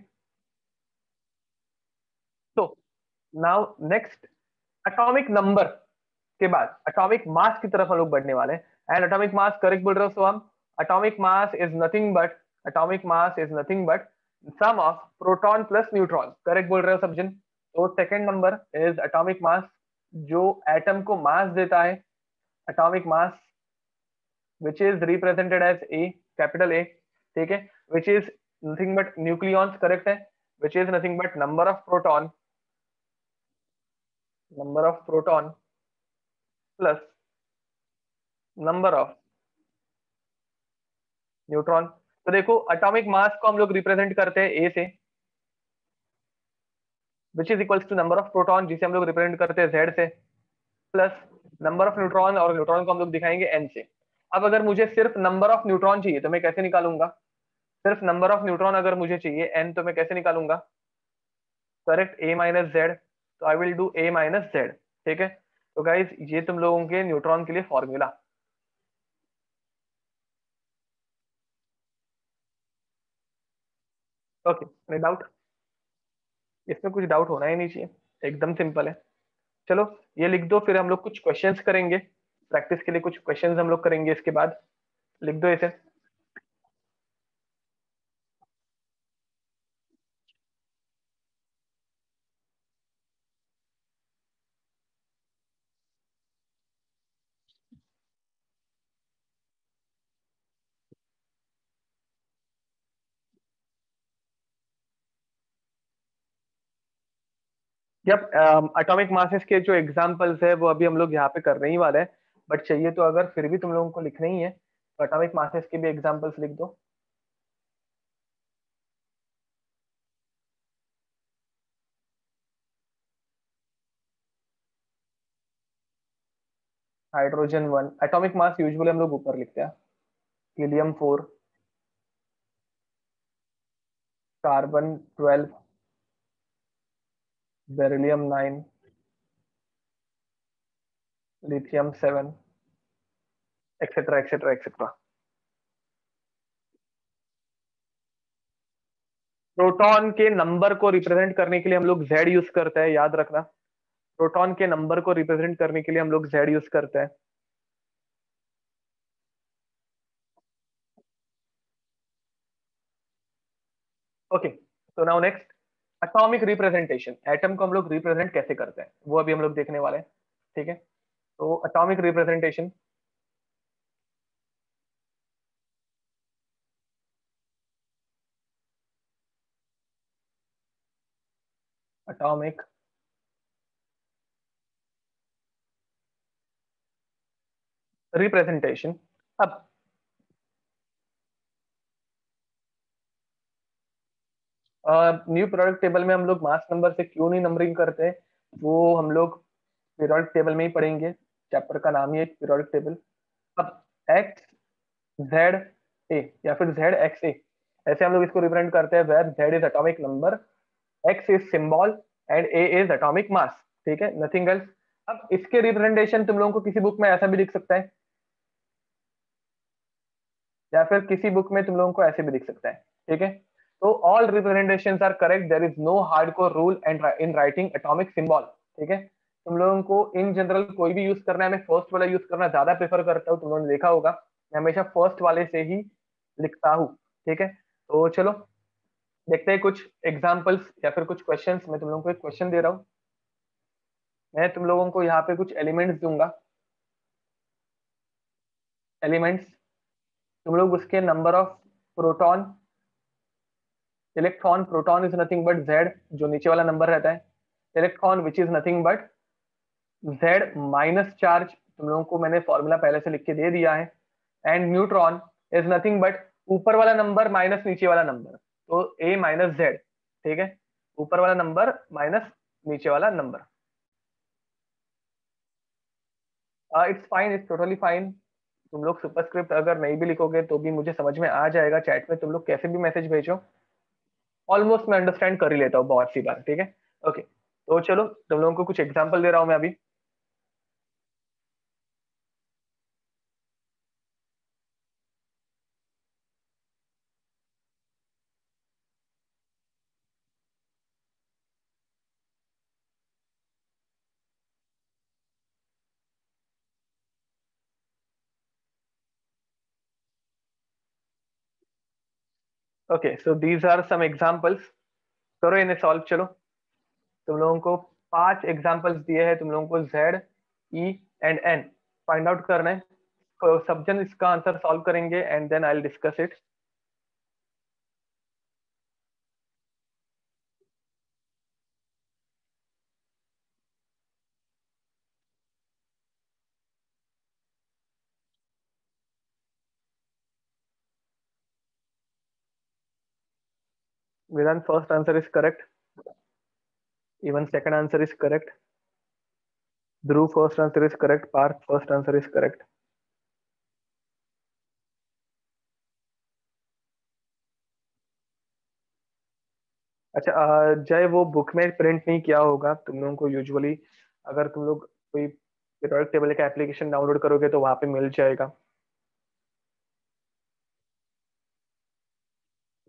तो नाउ नेक्स्ट, एटॉमिक नंबर के बाद एटॉमिक मास की तरफ हम लोग बढ़ने वाले हैं। एंड एटॉमिक मास, करेक्ट बोल रहे हो सो हम, atomic mass is nothing but, atomic mass is nothing but sum of proton plus neutron, correct बोल रहे हो सब जन। तो second number is atomic mass, जो एटम को मास देता है, atomic mass which is represented as A, capital A, ठीक है, which is nothing but nucleons, correct है, which is nothing but number of proton, number of proton plus number of neutron. तो देखो atomic mass को हम लोग represent करते हैं ए से, which is equals to number of proton जिसे हम लोग रिप्रेजेंट करते हैं जेड से, प्लस नंबर ऑफ न्यूट्रॉन, और न्यूट्रॉन को हम लोग दिखाएंगे n से। अब अगर मुझे सिर्फ नंबर ऑफ न्यूट्रॉन चाहिए तो मैं कैसे निकालूंगा? सिर्फ नंबर ऑफ न्यूट्रॉन अगर मुझे चाहिए n, तो मैं कैसे निकालूंगा? Correct, a minus Z. तो I will do a minus Z. ठीक है, तो गाइज ये तुम लोगों के न्यूट्रॉन के लिए फॉर्मूला। Okay, doubt? इसमें कुछ डाउट होना ही नहीं चाहिए, एकदम सिंपल है। चलो ये लिख दो, फिर हम लोग कुछ क्वेश्चंस करेंगे, प्रैक्टिस के लिए कुछ क्वेश्चंस हम लोग करेंगे इसके बाद। लिख दो इसे। जब एटॉमिक मासेस के जो एग्जांपल्स है वो अभी हम लोग यहाँ पे करने ही वाले हैं, बट चाहिए तो अगर फिर भी तुम लोगों को लिखना ही है तो एटॉमिक मासेस के भी एग्जांपल्स लिख दो। हाइड्रोजन 1 एटॉमिक मास यूजुअली हम लोग ऊपर लिखते हैं। Helium 4, carbon 12, beryllium 9, lithium 7, etcetera etcetera etcetera. Proton के नंबर को रिप्रेजेंट करने के लिए हम लोग जेड यूज करते हैं, याद रखना। प्रोटॉन के नंबर को रिप्रेजेंट करने के लिए हम लोग जेड यूज करते हैं। ओके, तो now next, atomic representation. Atom को हम लोग रिप्रेजेंट कैसे करते हैं वो अभी हम लोग देखने वाले हैं। ठीक है, तो एटॉमिक रिप्रेजेंटेशन। Atomic representation. अब न्यू पीरियोडिक टेबल में हम लोग मास नंबर से क्यों नहीं नंबरिंग करते, वो हम लोग पीरियोडिक टेबल में ही पढ़ेंगे। चैप्टर का नाम ही है पीरियोडिक टेबल। अब एक्स जेड ए, या फिर जेड एक्स ए, ऐसे हम लोग इसको रिप्रेजेंट करते हैं, where Z is atomic number, X is symbol, and A is atomic mass. ठीक है, नथिंग एल्स। अब इसके रिप्रेजेंटेशन तुम लोगों को किसी बुक में ऐसा भी दिख सकता है, या फिर किसी बुक में तुम लोगों को ऐसे भी दिख सकता है। ठीक है, तो all representations are correct, there is no hardcore rule and in writing atomic symbol. ठीक है, तुम लोगों को इन जनरल कोई भी यूज करना है, मैं फर्स्ट वाला यूज करना ज्यादा प्रेफर करता हूँ, तुम लोगों ने देखा होगा मैं हमेशा फर्स्ट वाले से ही लिखता हूँ। ठीक है, तो चलो देखते हैं कुछ एग्जाम्पल्स या फिर कुछ क्वेश्चंस। मैं तुम लोगों को एक क्वेश्चन दे रहा हूँ, मैं तुम लोगों को यहाँ पे कुछ एलिमेंट्स दूंगा। एलिमेंट्स, तुम लोग उसके number of proton, electron, proton is nothing but Z, जो नीचे वाला नंबर रहता है। Electron which is nothing but Z minus charge, तुम लोगों को मैंने फॉर्मूला पहले से लिख के दे दिया है। And neutron is nothing but ऊपर वाला नंबर माइनस नीचे वाला नंबर, तो ए माइनस जेड। ठीक है, ऊपर वाला नंबर माइनस नीचे वाला number. It's fine, it's totally fine. तुम लोग सुपरस्क्रिप्ट अगर नहीं भी लिखोगे तो भी मुझे समझ में आ जाएगा, चैट में तुम लोग कैसे भी मैसेज भेजो, ऑलमोस्ट मैं अंडरस्टैंड कर ही लेता हूँ बहुत सी बार। ठीक है, ओके, तो चलो तुम लोगों को कुछ एग्जांपल दे रहा हूँ मैं अभी। Okay, so these are some examples, करो इन्हें सॉल्व। चलो तुम लोगों को 5 एग्जांपल्स दिए हैं, तुम लोगों को Z, E and N find out करना है। तो सब जन इसका आंसर सॉल्व करेंगे and then I will discuss it. Vedant, first answer is correct, even second answer is correct. Dhruv first answer is correct, Parth first answer is correct. अच्छा जय, वो book में प्रिंट नहीं किया होगा तुम लोगों को यूजुअली, अगर तुम लोग कोई पीरियोडिक टेबल का एप्लीकेशन डाउनलोड करोगे तो वहां पे मिल जाएगा।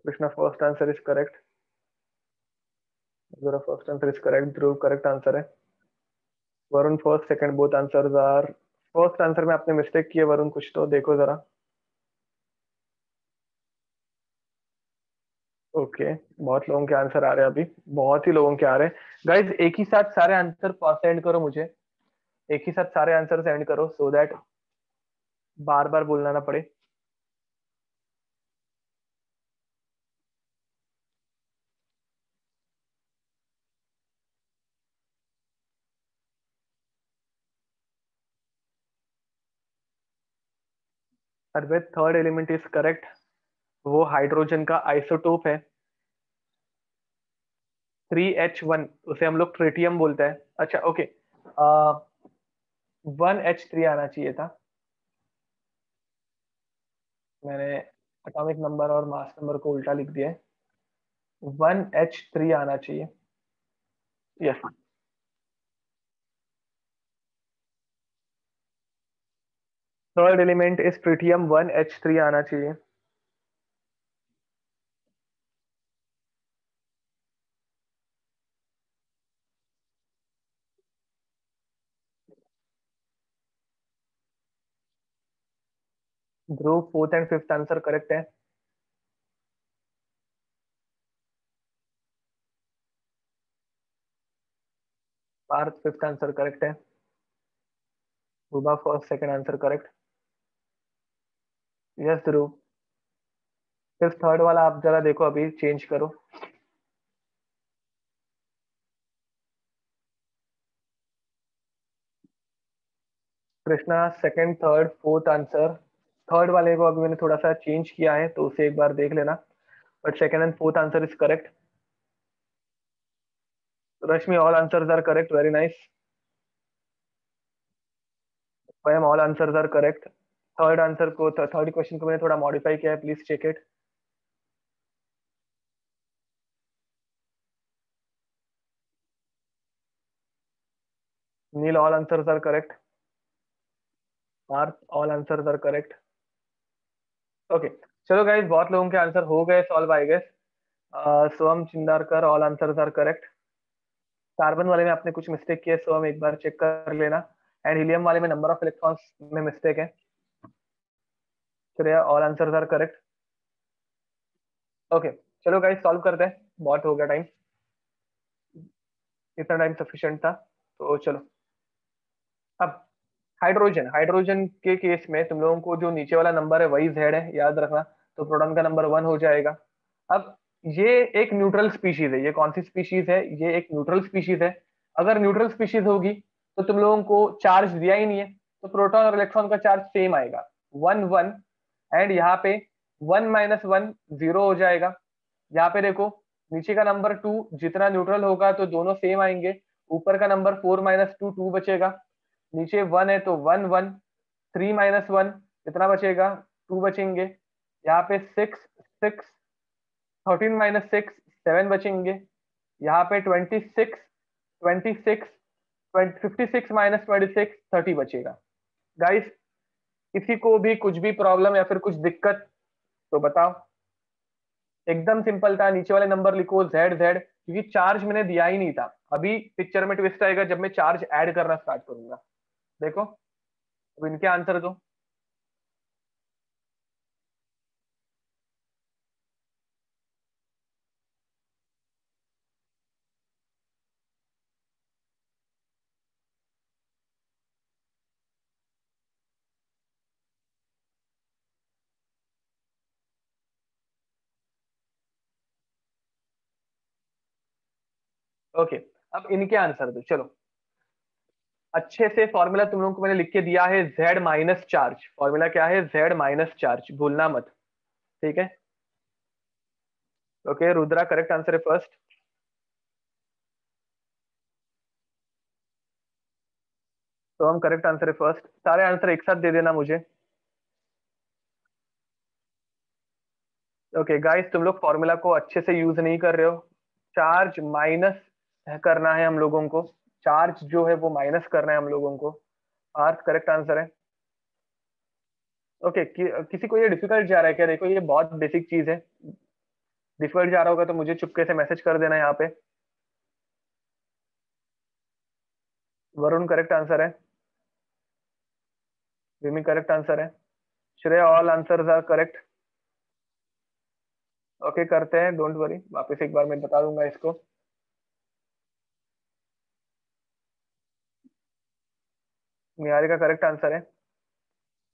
Krishna first answer is correct, मेरा first answer is correct, Dhruv correct answer है। Varun first second both answers are, first answer में आपने मिस्टेक की है वरुण, कुछ तो देखो जरा। ओके, बहुत लोगों के आंसर आ रहे हैं अभी, बहुत ही लोगों के आ रहे हैं। गाइज एक ही साथ सारे आंसर सेंड करो मुझे, एक ही साथ सारे आंसर सेंड करो सो दैट बार बार बोलना ना पड़े। Arvind third element is correct, वो हाइड्रोजन का आइसोटोप है। 3H1, उसे हम लोग ट्रिटियम बोलते हैं। अच्छा ओके, 1H3 आना चाहिए था। मैंने एटॉमिक नंबर और मास नंबर को उल्टा लिख दिया है। 1H3 आना चाहिए। Yes, third element is tritium, 1H3 आना चाहिए। Dhruv fourth and fifth answer correct है। पार्थ फिफ्थ आंसर करेक्ट है। Ruba first second answer correct. Yes Dhruv, fifth third वाला आप जरा देखो, अभी चेंज करो। Krishna second third fourth answer, third वाले को अभी मैंने थोड़ा सा चेंज किया है तो उसे एक बार देख लेना, but second and fourth answer is correct. Rashmi all answers are correct, very nice. Swayam all answers are correct. Third answer को, थर्ड क्वेश्चन को मैंने थोड़ा मॉडिफाई किया है, please check it. Neel all answers are correct. Parth all answers are correct. Okay, चलो guys बहुत लोगों के आंसर हो गए solve I guess. Soham Chindarkar all answers are correct. Carbon वाले में आपने कुछ मिस्टेक किया है, सोहम एक बार चेक कर लेना। एंड हीलियम वाले में नंबर ऑफ इलेक्ट्रॉन्स में मिस्टेक है। Shreya all answers are correct. Okay, चलो गाइस सॉल्व करते हैं, बहुत हो गया टाइम, इतना टाइम सफिशिएंट था, तो चलो। अब हाइड्रोजन, हाइड्रोजन के केस में तुम लोगों को जो नीचे वाला नंबर है वही जेड है, याद रखना। तो प्रोटॉन का नंबर 1 हो जाएगा। अब ये एक न्यूट्रल स्पीशीज है, ये कौन सी स्पीशीज है, ये एक न्यूट्रल स्पीशीज है। अगर न्यूट्रल स्पीशीज होगी तो तुम लोगों को चार्ज दिया ही नहीं है, तो प्रोटॉन और इलेक्ट्रॉन का चार्ज सेम आएगा, 1 1। एंड यहाँ पे 1 - 1 0 हो जाएगा। यहाँ पे देखो, नीचे का नंबर 2 जितना न्यूट्रल होगा तो दोनों सेम आएंगे। ऊपर का नंबर 4 - 2 2 बचेगा। नीचे 1 है तो 1 1। 3 - 1 कितना बचेगा, 2 बचेंगे। यहाँ पे 6 6। 13 - 6 7 बचेंगे। यहाँ पे 26 26 56 - 26 30 बचेगा। गाइस किसी को भी कुछ भी प्रॉब्लम या फिर कुछ दिक्कत तो बताओ। एकदम सिंपल था, नीचे वाले नंबर लिखो जेड जेड, क्योंकि चार्ज मैंने दिया ही नहीं था। अभी पिक्चर में ट्विस्ट आएगा जब मैं चार्ज ऐड करना स्टार्ट करूंगा। देखो, अब इनके आंसर दो। ओके, अब इनके आंसर दो चलो। अच्छे से फॉर्मूला तुम लोगों को मैंने लिख के दिया है, जेड माइनस चार्ज। फॉर्मूला क्या है, जेड माइनस चार्ज, भूलना मत। ठीक है। ओके, रुद्रा करेक्ट आंसर है फर्स्ट। तो हम करेक्ट आंसर है फर्स्ट, सारे आंसर एक साथ दे देना मुझे। ओके गाइस, तुम लोग फॉर्मूला को अच्छे से यूज नहीं कर रहे हो। चार्ज माइनस करना है हम लोगों को, चार्ज जो है वो माइनस करना है हम लोगों को। आर्थ करेक्ट आंसर है। ओके किसी को ये डिफिकल्ट जा रहा है क्या? देखो ये बहुत बेसिक चीज है, डिफिकल्ट जा रहा होगा तो मुझे चुपके से मैसेज कर देना यहाँ पे। वरुण करेक्ट आंसर है। विमी करेक्ट आंसर है। Shreya all answers are correct. Okay करते हैं, डोंट वरी, वापस एक बार मैं बता दूंगा इसको। निहारिका करेक्ट आंसर है।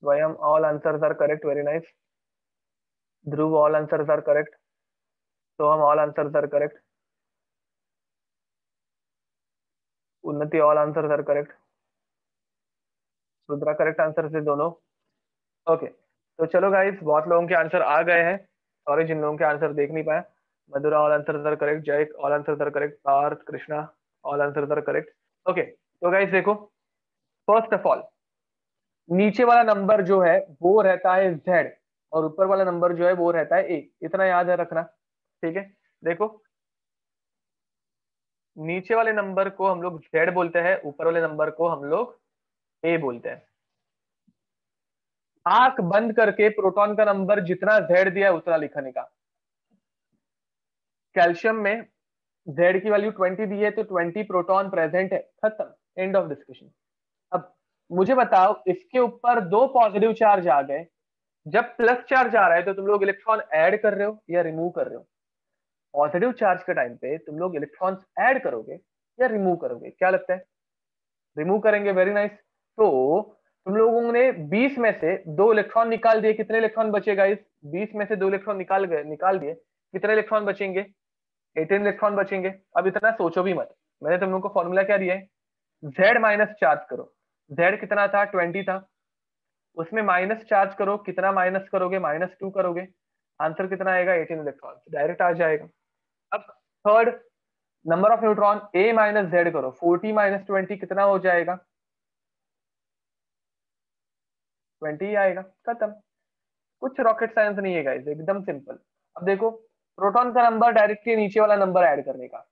Vayam all answers are correct, very nice. Dhruv all answers are correct. तो हम all answers are correct. Unnati all answers are correct. Rudra correct answer थे दोनों। ओके तो चलो गाइस, बहुत लोगों के आंसर आ गए हैं, सॉरी जिन लोगों के आंसर देख नहीं पाया। Madhura all answer are correct, Jay all answer are correct, Parth Krishna all answer are correct. Okay तो गाइस देखो, फर्स्ट ऑफ ऑल नीचे वाला नंबर जो है वो रहता है z, और ऊपर वाला नंबर जो है वो रहता है a, इतना याद है रखना। ठीक है, देखो नीचे वाले नंबर को हम लोग z बोलते हैं, ऊपर वाले नंबर को हम लोग a बोलते हैं। आंख बंद करके प्रोटॉन का नंबर जितना z दिया है उतना लिखने का। कैल्शियम में z की वैल्यू 20 दी है तो 20 प्रोटॉन प्रेजेंट है, खत्म, एंड ऑफ डिस्कशन। अब मुझे बताओ, इसके ऊपर दो पॉजिटिव चार्ज आ गए, जब प्लस चार्ज आ रहा है तो तुम लोग इलेक्ट्रॉन ऐड कर रहे हो या रिमूव कर रहे हो? पॉजिटिव चार्ज के टाइम पे तुम लोग इलेक्ट्रॉन्स ऐड करोगे या रिमूव करोगे, क्या लगता है? रिमूव करेंगे, वेरी नाइस। तो तुम लोगों ने 20 में से दो इलेक्ट्रॉन निकाल दिए, कितने इलेक्ट्रॉन बचेगा? इस 20 में से दो इलेक्ट्रॉन निकाल दिए, कितने इलेक्ट्रॉन बचेंगे? 18 इलेक्ट्रॉन बचेंगे। अब इतना सोचो भी मत, मैंने तुम लोग को फॉर्मूला क्या दिया है, z माइनस चार्ज करो। z कितना था? 20 था, उसमें माइनस चार्ज करो, कितना माइनस करोगे? -2 करोगे, आंसर कितना आएगा? 18 इलेक्ट्रॉन, डायरेक्ट आ जाएगा। अब third, number of neutron a minus Z करो, 40 माइनस 20 कितना हो जाएगा? 20 ही आएगा, खत्म। कुछ रॉकेट साइंस नहीं है गाइस, एकदम सिंपल। अब देखो, प्रोटॉन का नंबर डायरेक्टली नीचे वाला नंबर ऐड करने का,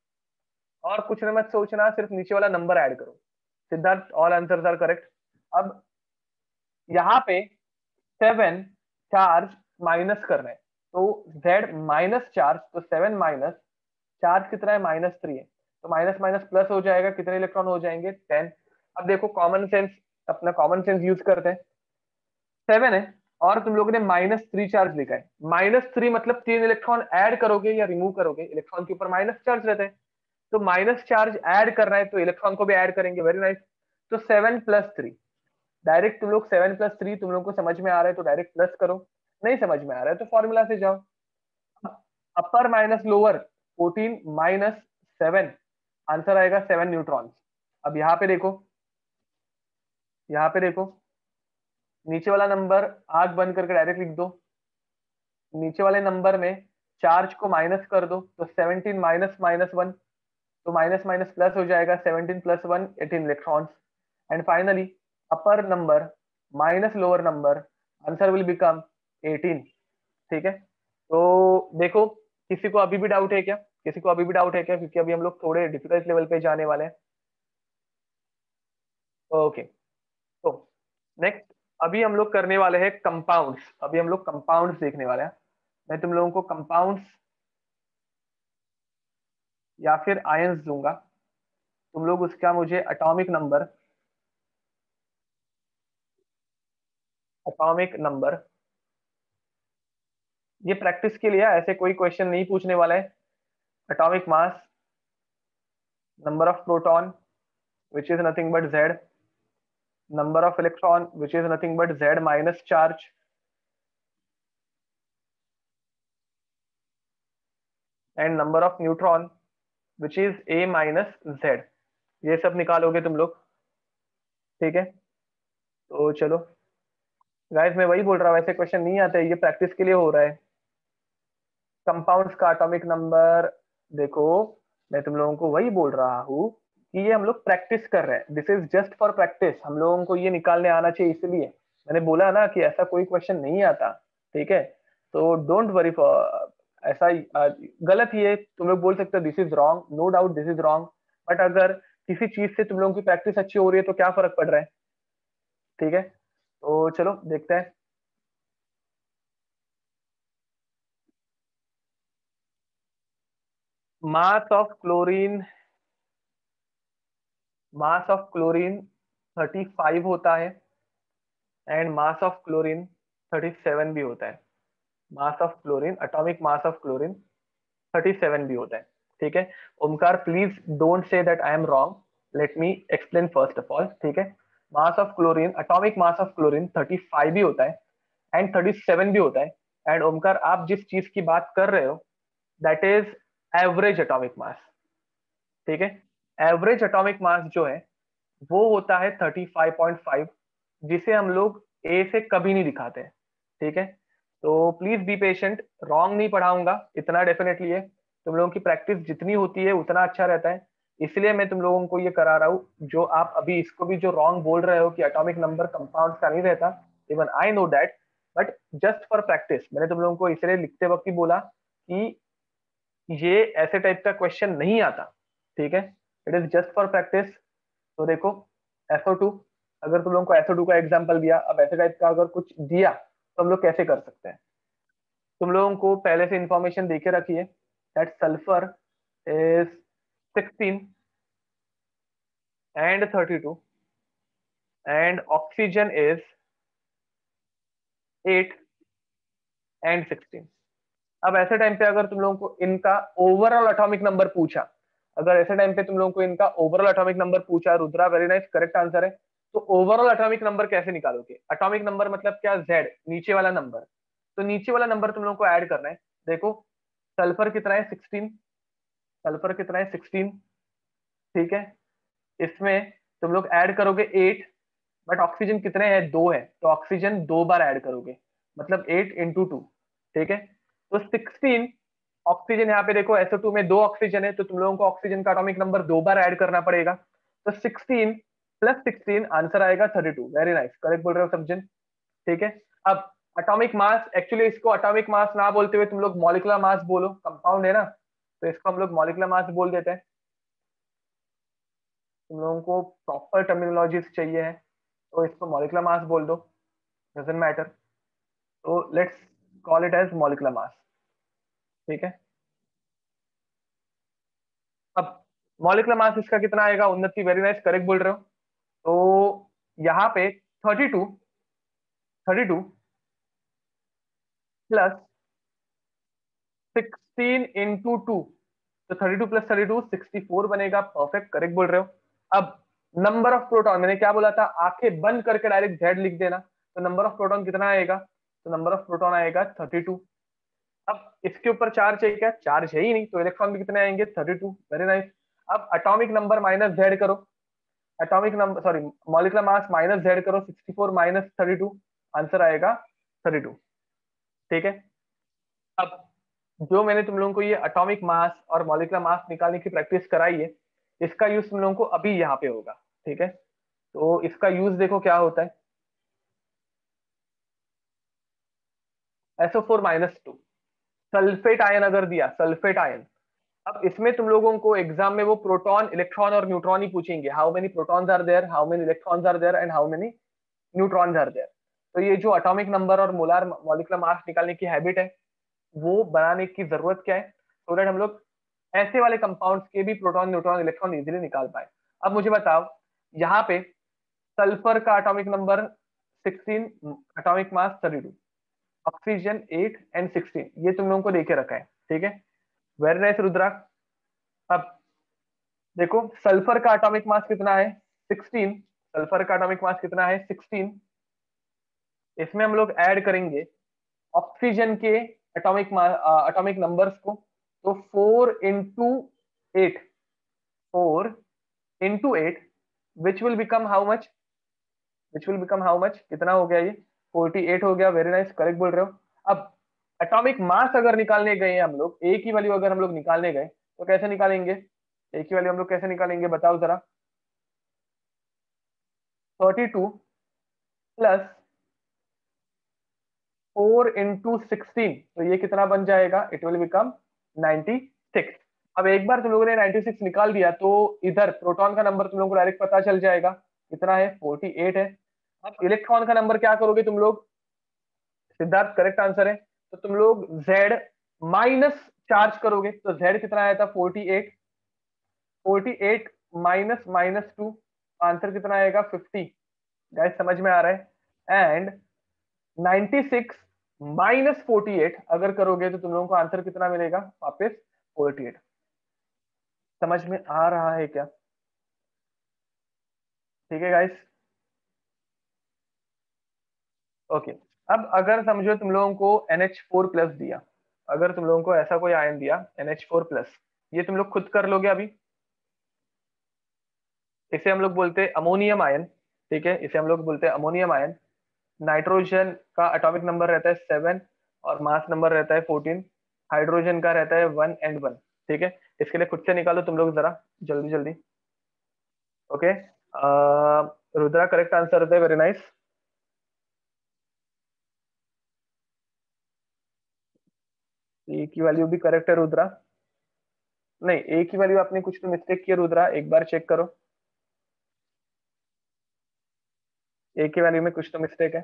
और कुछ नहीं मत सोचना, सिर्फ नीचे वाला नंबर ऐड करो। Siddharth all answers are correct. अब यहाँ पे 7 चार्ज माइनस करना है, तो z माइनस चार्ज, तो 7 माइनस चार्ज कितना है? -3 है, तो माइनस माइनस प्लस हो जाएगा, कितने इलेक्ट्रॉन हो जाएंगे? 10। अब देखो कॉमन सेंस, अपना कॉमन सेंस यूज करते हैं। 7 है और तुम लोगों ने -3 चार्ज लिखा है, -3 मतलब 3 इलेक्ट्रॉन ऐड करोगे या रिमूव करोगे? इलेक्ट्रॉन के ऊपर माइनस चार्ज रहता है, तो माइनस चार्ज ऐड करना है तो इलेक्ट्रॉन को भी ऐड करेंगे, वेरी नाइस। तो 7 + 3, डायरेक्ट तुम लोग 7 + 3, तुम लोग को समझ में आ रहा है तो डायरेक्ट प्लस करो, नहीं समझ में आ रहा है तो फॉर्मूला से जाओ। अपर माइनस लोअर, 14 माइनस 7, आंसर आएगा 7 न्यूट्रॉन। अब यहाँ पे देखो, यहाँ पे देखो, नीचे वाला नंबर आंख बंद करके डायरेक्ट लिख दो, नीचे वाले नंबर में चार्ज को माइनस कर दो, तो 17 माइनस -1, तो माइनस माइनस प्लस हो जाएगा, 17 + 1 18 electrons. And finally upper number minus lower number, answer will become 18। ठीक है, तो देखो किसी को अभी भी डाउट है क्या? किसी को अभी भी डाउट है क्या? क्योंकि अभी हम लोग थोड़े डिफिकल्ट लेवल पे जाने वाले हैं। ओके तो नेक्स्ट, अभी हम लोग करने वाले हैं कंपाउंड्स, अभी हम लोग कंपाउंड्स देखने वाले हैं। मैं तुम लोगों को कंपाउंड्स या फिर आयंस दूंगा, तुम लोग उसका मुझे एटॉमिक नंबर, ये प्रैक्टिस के लिए है, ऐसे कोई क्वेश्चन नहीं पूछने वाला है। Atomic mass, number of proton which is nothing but z, number of electron which is nothing but z minus charge, and number of neutron which is a minus z। ये सब निकालोगे तुम लोग, ठीक है? तो चलो गाइस, मैं वही बोल रहा हूँ, ऐसे क्वेश्चन नहीं आते, ये प्रैक्टिस के लिए हो रहा है। कंपाउंड्स का एटॉमिक नंबर देखो, मैं तुम लोगों को वही बोल रहा हूँ, कि ये हम लोग प्रैक्टिस कर रहे हैं, this is just for practice, हम लोगों को ये निकालने आना चाहिए, इसलिए मैंने बोला ना कि ऐसा कोई क्वेश्चन नहीं आता, ठीक है। तो डोंट वरी फॉर ऐसा गलत ही है, तुम लोग बोल सकते हो this is wrong, no doubt this is wrong, but अगर किसी चीज से तुम लोगों की प्रैक्टिस अच्छी हो रही है तो क्या फर्क पड़ रहा है, ठीक है। तो चलो देखते हैं। Mass of chlorine, mass of chlorine 35 होता है एंड मास ऑफ क्लोरीन 37 भी होता है। Mass of chlorine, atomic mass of chlorine 37 भी होता है, ठीक है। Omkar please don't say that I am wrong, let me explain first of all, ठीक है। Mass of chlorine, atomic mass of chlorine 35 भी होता है एंड 37 भी होता है। एंड ओमकार आप जिस चीज की बात कर रहे हो that is average atomic mass, ठीक है। एवरेज एटॉमिक मास जो है वो होता है 35.5, जिसे हम लोग ए से कभी नहीं दिखाते हैं, ठीक है। तो प्लीज बी पेशेंट, रॉन्ग नहीं पढ़ाऊंगा इतना डेफिनेटली है, तुम लोगों की प्रैक्टिस जितनी होती है उतना अच्छा रहता है, इसलिए मैं तुम लोगों को ये करा रहा हूँ। जो आप अभी इसको भी जो रॉन्ग बोल रहे हो कि एटॉमिक नंबर कंपाउंड का नहीं रहता, even I know that, but just for practice मैंने तुम लोगों को इसलिए लिखते वक्त ही बोला कि ये ऐसे टाइप का क्वेश्चन नहीं आता, ठीक है। It is just for practice. तो देखो SO2, अगर तुम लोगों को SO2 का एग्जांपल दिया, अब ऐसे टाइप का अगर कुछ दिया तो हम लोग कैसे कर सकते हैं। तुम लोगों को पहले से इंफॉर्मेशन देके रखी है that sulphur is 16 and 32 and oxygen is 8 and 16। अब ऐसे टाइम पे अगर तुम लोगों को इनका ओवरऑल एटॉमिक नंबर पूछा, अगर ऐसे टाइम पे तुम लोगों को इनका ओवरऑल एटॉमिक नंबर पूछा, Rudra very nice, correct answer है। तो ओवरऑल एटॉमिक नंबर कैसे निकालोगे, एटॉमिक नंबर मतलब क्या, जेड नीचे वाला नंबर, तो नीचे वाला नंबर तुम लोगों को ऐड करना है। देखो सल्फर कितना है 16, सल्फर कितना है 16, ठीक है। इसमें तुम लोग ऐड करोगे 8, बट ऑक्सीजन कितने हैं, 2 है, तो ऑक्सीजन 2 बार ऐड करोगे, मतलब 8 × 2, ठीक है। तो 16 ऑक्सीजन, यहाँ पे देखो SO2 में 2 ऑक्सीजन है, तो तुम लोगों को ऑक्सीजन का एटॉमिक नंबर 2 बार ऐड करना पड़ेगा, तो 16 + 16 आंसर आएगा 32। वेरी नाइस, करेक्ट बोल रहे हो सब जन, ठीक है। अब एटॉमिक मास, एक्चुअली इसको एटॉमिक मास ना बोलते हुए तुम लोग मॉलिक्यूलर मास बोलो, कंपाउंड है ना, तो इसको हम लोग मॉलिक्यूलर मास बोल देते हैं। तुम लोगों को प्रॉपर टर्मिनोलॉजी चाहिए है तो इसको मॉलिक्यूलर मास बोल दो, डजंट मैटर। तो let's call it as molecular mass, ठीक है। अब मॉलिक्यूलर मास इसका कितना आएगा, उन्नति वेरी नाइस, करेक्ट बोल रहे हो। तो यहाँ पे 32, 32 प्लस 16 × 2, तो 32 + 32 64 बनेगा, परफेक्ट करेक्ट बोल रहे हो। अब नंबर ऑफ प्रोटॉन, मैंने क्या बोला था, आंखें बंद करके डायरेक्ट जेड लिख देना, तो नंबर ऑफ प्रोटॉन कितना आएगा, तो नंबर ऑफ प्रोटॉन आएगा 32। अब इसके ऊपर चार्ज है क्या, चार्ज है ही नहीं, तो इलेक्ट्रॉन भी कितने आएंगे 32, वेरी नाइस। अब एटॉमिक नंबर माइनस जेड करो, atomic number sorry molecular mass minus Z करो, 64 - 32 आंसर आएगा 32, ठीक है। अब जो मैंने तुम लोगों को ये एटॉमिक मास और मॉलिक्यूलर मास निकालने की प्रैक्टिस कराई है, इसका यूज तुम लोगों को अभी यहाँ पे होगा, ठीक है। तो इसका यूज देखो क्या होता है, SO4 - 2 सल्फेट आयन अगर दिया, सल्फेट आयन, अब इसमें तुम लोगों को एग्जाम में वो प्रोटॉन इलेक्ट्रॉन और न्यूट्रॉन ही पूछेंगे, how many protons are there, how many electrons are there and how many neutrons are there. तो ये जो एटॉमिक नंबर और मोलार मॉलिक्यूलर मास निकालने की हैबिट है वो बनाने की जरूरत क्या है, सो दैट हम लोग ऐसे वाले कंपाउंड्स के भी प्रोटॉन न्यूट्रॉन इलेक्ट्रॉन इजीली निकाल पाए। अब मुझे बताओ, यहाँ पे सल्फर का atomic number 16, atomic mass 32, oxygen 8 and 16, ये तुम लोगों को देके रखा है, ठीक है। Very nice Rudra. अब देखो सल्फर का एटॉमिक मास कितना है 16, सल्फर का एटॉमिक मास कितना है 16, इसमें हम लोग ऐड करेंगे ऑक्सीजन के एटॉमिक नंबर्स को, तो 4 × 8, 4 × 8 which will become how much, which will become how much, कितना हो गया ये 48 हो गया, वेरी नाइस करेक्ट बोल रहे हो। अब एटॉमिक मास अगर निकालने गए हम लोग, एक ही वैल्यू अगर हम लोग निकालने गए तो कैसे निकालेंगे, ए की वैल्यू हम लोग कैसे निकालेंगे बताओ जरा। 32 + 4 × 16, तो ये कितना बन जाएगा, इट विल बिकम 96। अब एक बार तुम लोगों ने 96 निकाल दिया तो इधर प्रोटॉन का नंबर तुम लोगों को डायरेक्ट पता चल जाएगा, कितना है, 48 है। अब इलेक्ट्रॉन का नंबर क्या करोगे तुम लोग, सिद्धार्थ करेक्ट आंसर है, तो तुम लोग Z माइनस चार्ज करोगे, तो Z कितना आया था, 48। 48 माइनस -2, आंसर कितना आएगा, 50। गाइस समझ में आ रहा है। एंड 96 -48 अगर करोगे तो तुम लोगों को आंसर कितना मिलेगा, वापस 48। समझ में आ रहा है क्या? ठीक है गाइस। ओके। अब अगर समझो तुम लोगों को NH4+ दिया, अगर तुम लोगों को ऐसा कोई आयन दिया NH4+, ये तुम लोग खुद कर लोगे अभी। इसे हम लोग बोलते हैं अमोनियम आयन। ठीक है, इसे हम लोग बोलते हैं अमोनियम आयन। नाइट्रोजन का एटॉमिक नंबर रहता है 7 और मास नंबर रहता है 14। हाइड्रोजन का रहता है 1 और 1। ठीक है, इसके लिए खुद से निकालो तुम लोग जरा, जल्दी जल्दी। ओके, रुद्रा करेक्ट आंसर है, वेरी नाइस। ए की वैल्यू भी करेक्ट है रुद्रा। नहीं, ए की वैल्यू आपने कुछ तो मिस्टेक की है रुद्रा, एक बार चेक करो। ए की वैल्यू में कुछ तो मिस्टेक है।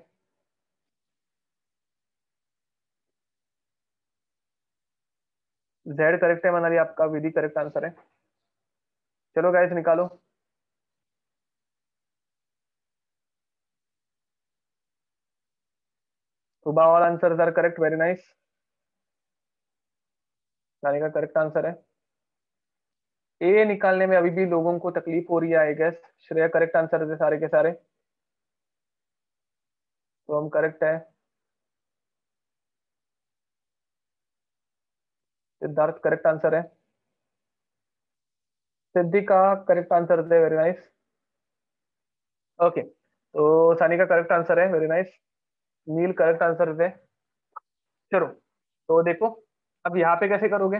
जेड करेक्ट है मनाली, आपका विधि करेक्ट आंसर है। चलो गाइस निकालो। Subah all answer are correct, very nice. नानी का करेक्ट आंसर है। ए निकालने में अभी भी लोगों को तकलीफ हो रही है I guess. Shreya correct answer है सारे के सारे, तो हम करेक्ट है। सिद्धार्थ करेक्ट आंसर है। सिद्धि का करेक्ट आंसर है, वेरी नाइस। ओके, तो सानी का करेक्ट आंसर है, वेरी नाइस। नील करेक्ट आंसर है। चलो, तो देखो अब यहाँ पे कैसे करोगे।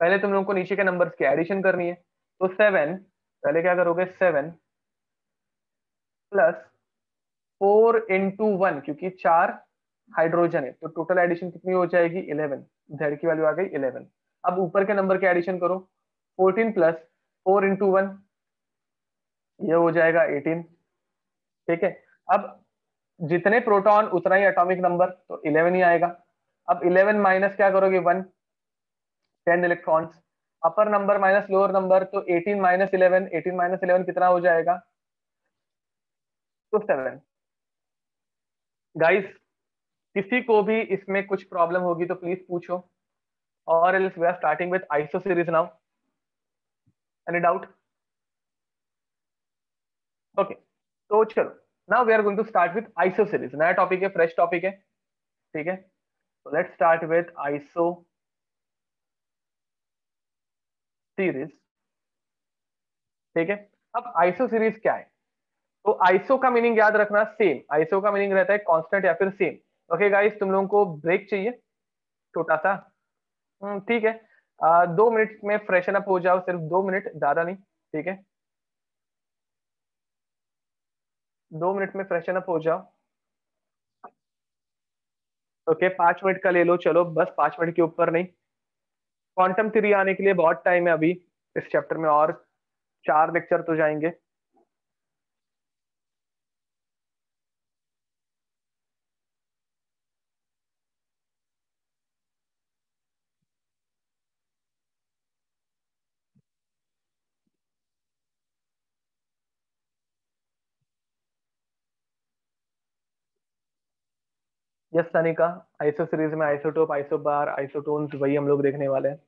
पहले तुम लोगों को नीचे के नंबर्स की एडिशन करनी है, तो 7, पहले क्या करोगे, 7 + 4 × 1, क्योंकि 4 हाइड्रोजन है तो टोटल एडिशन कितनी हो जाएगी, 11। जेड की वैल्यू आ गई 11। अब ऊपर के नंबर के एडिशन करो, 14 + 4 × 1, ये हो जाएगा 18। ठीक है, अब जितने प्रोटॉन उतना ही एटॉमिक नंबर, तो 11 ही आएगा। अब 11 माइनस क्या करोगे, 1, 10 इलेक्ट्रॉन्स। अपर नंबर माइनस लोअर नंबर, तो 18 - 11, 18 - 11 कितना हो जाएगा, तो 7। गाइस किसी को भी इसमें कुछ प्रॉब्लम होगी तो प्लीज पूछो, और else we are starting with iso series now. Any doubt? Okay, तो चलो, now we are going to start with iso series. नया टॉपिक है, फ्रेश टॉपिक है। ठीक है, तो let's start with iso series. ठीक है, अब आइसो सीरीज क्या है, तो आइसो का मीनिंग याद रखना, सेम। आइसो का मीनिंग रहता है कांस्टेंट या फिर सेम। ओके गाइस, तुम लोगों को ब्रेक चाहिए छोटा सा? ठीक है, 2 मिनट में फ्रेशन अप हो जाओ, सिर्फ 2 मिनट, ज्यादा नहीं। ठीक है, 2 मिनट में फ्रेशन अप हो जाओ। ओके, 5 मिनट का ले लो, चलो बस 5 मिनट के ऊपर नहीं। क्वांटम थ्योरी आने के लिए बहुत टाइम है अभी, इस चैप्टर में और 4 लेक्चर तो जाएंगे। यस सनी का, आइसो सीरीज में आइसोटोप, आइसोबार, आइसोटोन्स वही हम लोग देखने वाले हैं।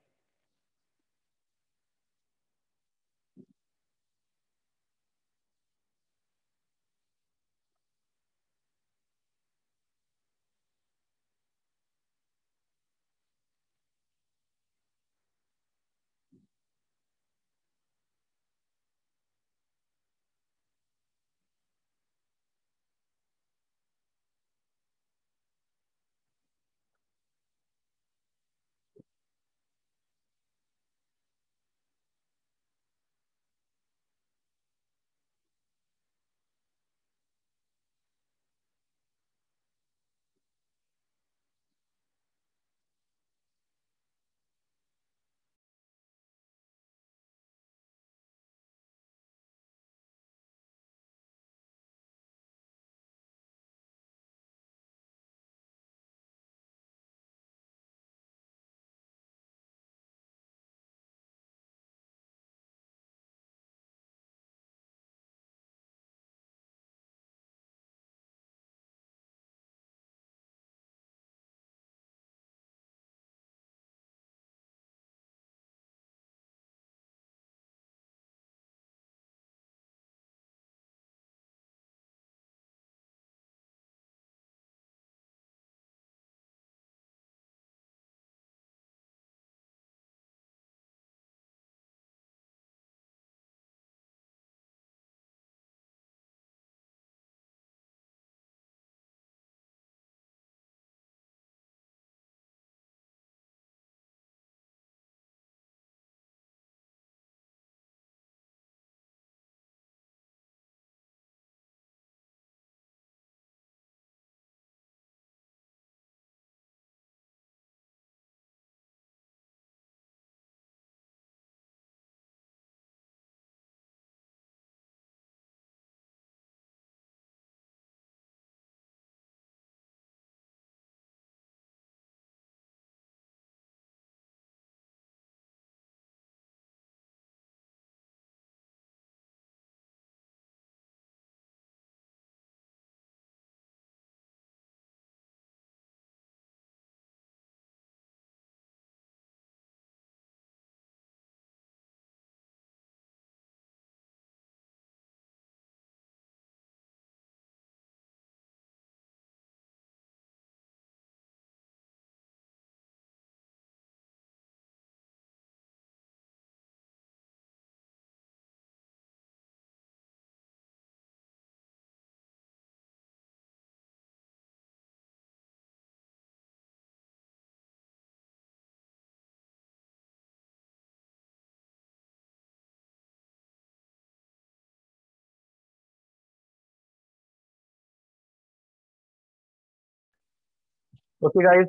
ओके गाइस,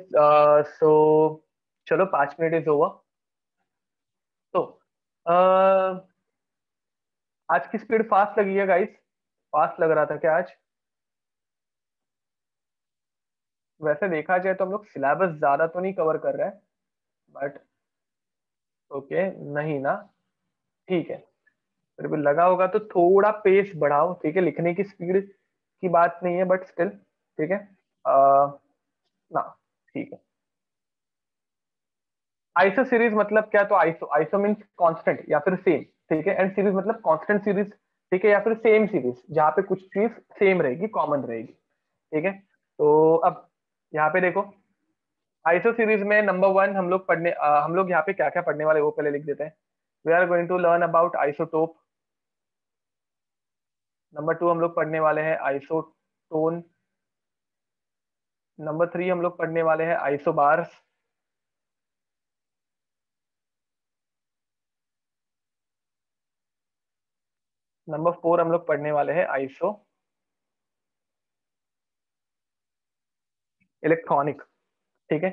सो चलो 5 मिनट इज ओवर। तो uh, आज की स्पीड फास्ट लगी है गाइस? फास्ट लग रहा था क्या आज? वैसे देखा जाए तो हम लोग सिलेबस ज्यादा तो नहीं कवर कर रहे हैं, बट ओके, नहीं ना, ठीक है। फिर भी लगा होगा तो थोड़ा पेस बढ़ाओ, ठीक है। लिखने की स्पीड की बात नहीं है, बट स्टिल ठीक है। ना, ठीक है। आइसो सीरीज मतलब क्या? तो आइसो, आइसो मीन्स कांस्टेंट या फिर सेम, ठीक है। एंड सीरीज मतलब कांस्टेंट सीरीज, ठीक है, या फिर सेम सीरीज जहाँ पे कुछ चीज सेम रहेगी, कॉमन रहेगी, ठीक है। तो अब यहाँ पे देखो, आइसो सीरीज में नंबर वन हम लोग हम लोग यहाँ पे क्या क्या पढ़ने वाले वो पहले लिख देते हैं। We are going to learn about isotope. Number two हम लोग पढ़ने वाले हैं आइसोटोन। नंबर थ्री हम लोग पढ़ने वाले हैं आइसोबार्स। नंबर फोर हम लोग पढ़ने वाले हैं आइसो इलेक्ट्रॉनिक, ठीक है।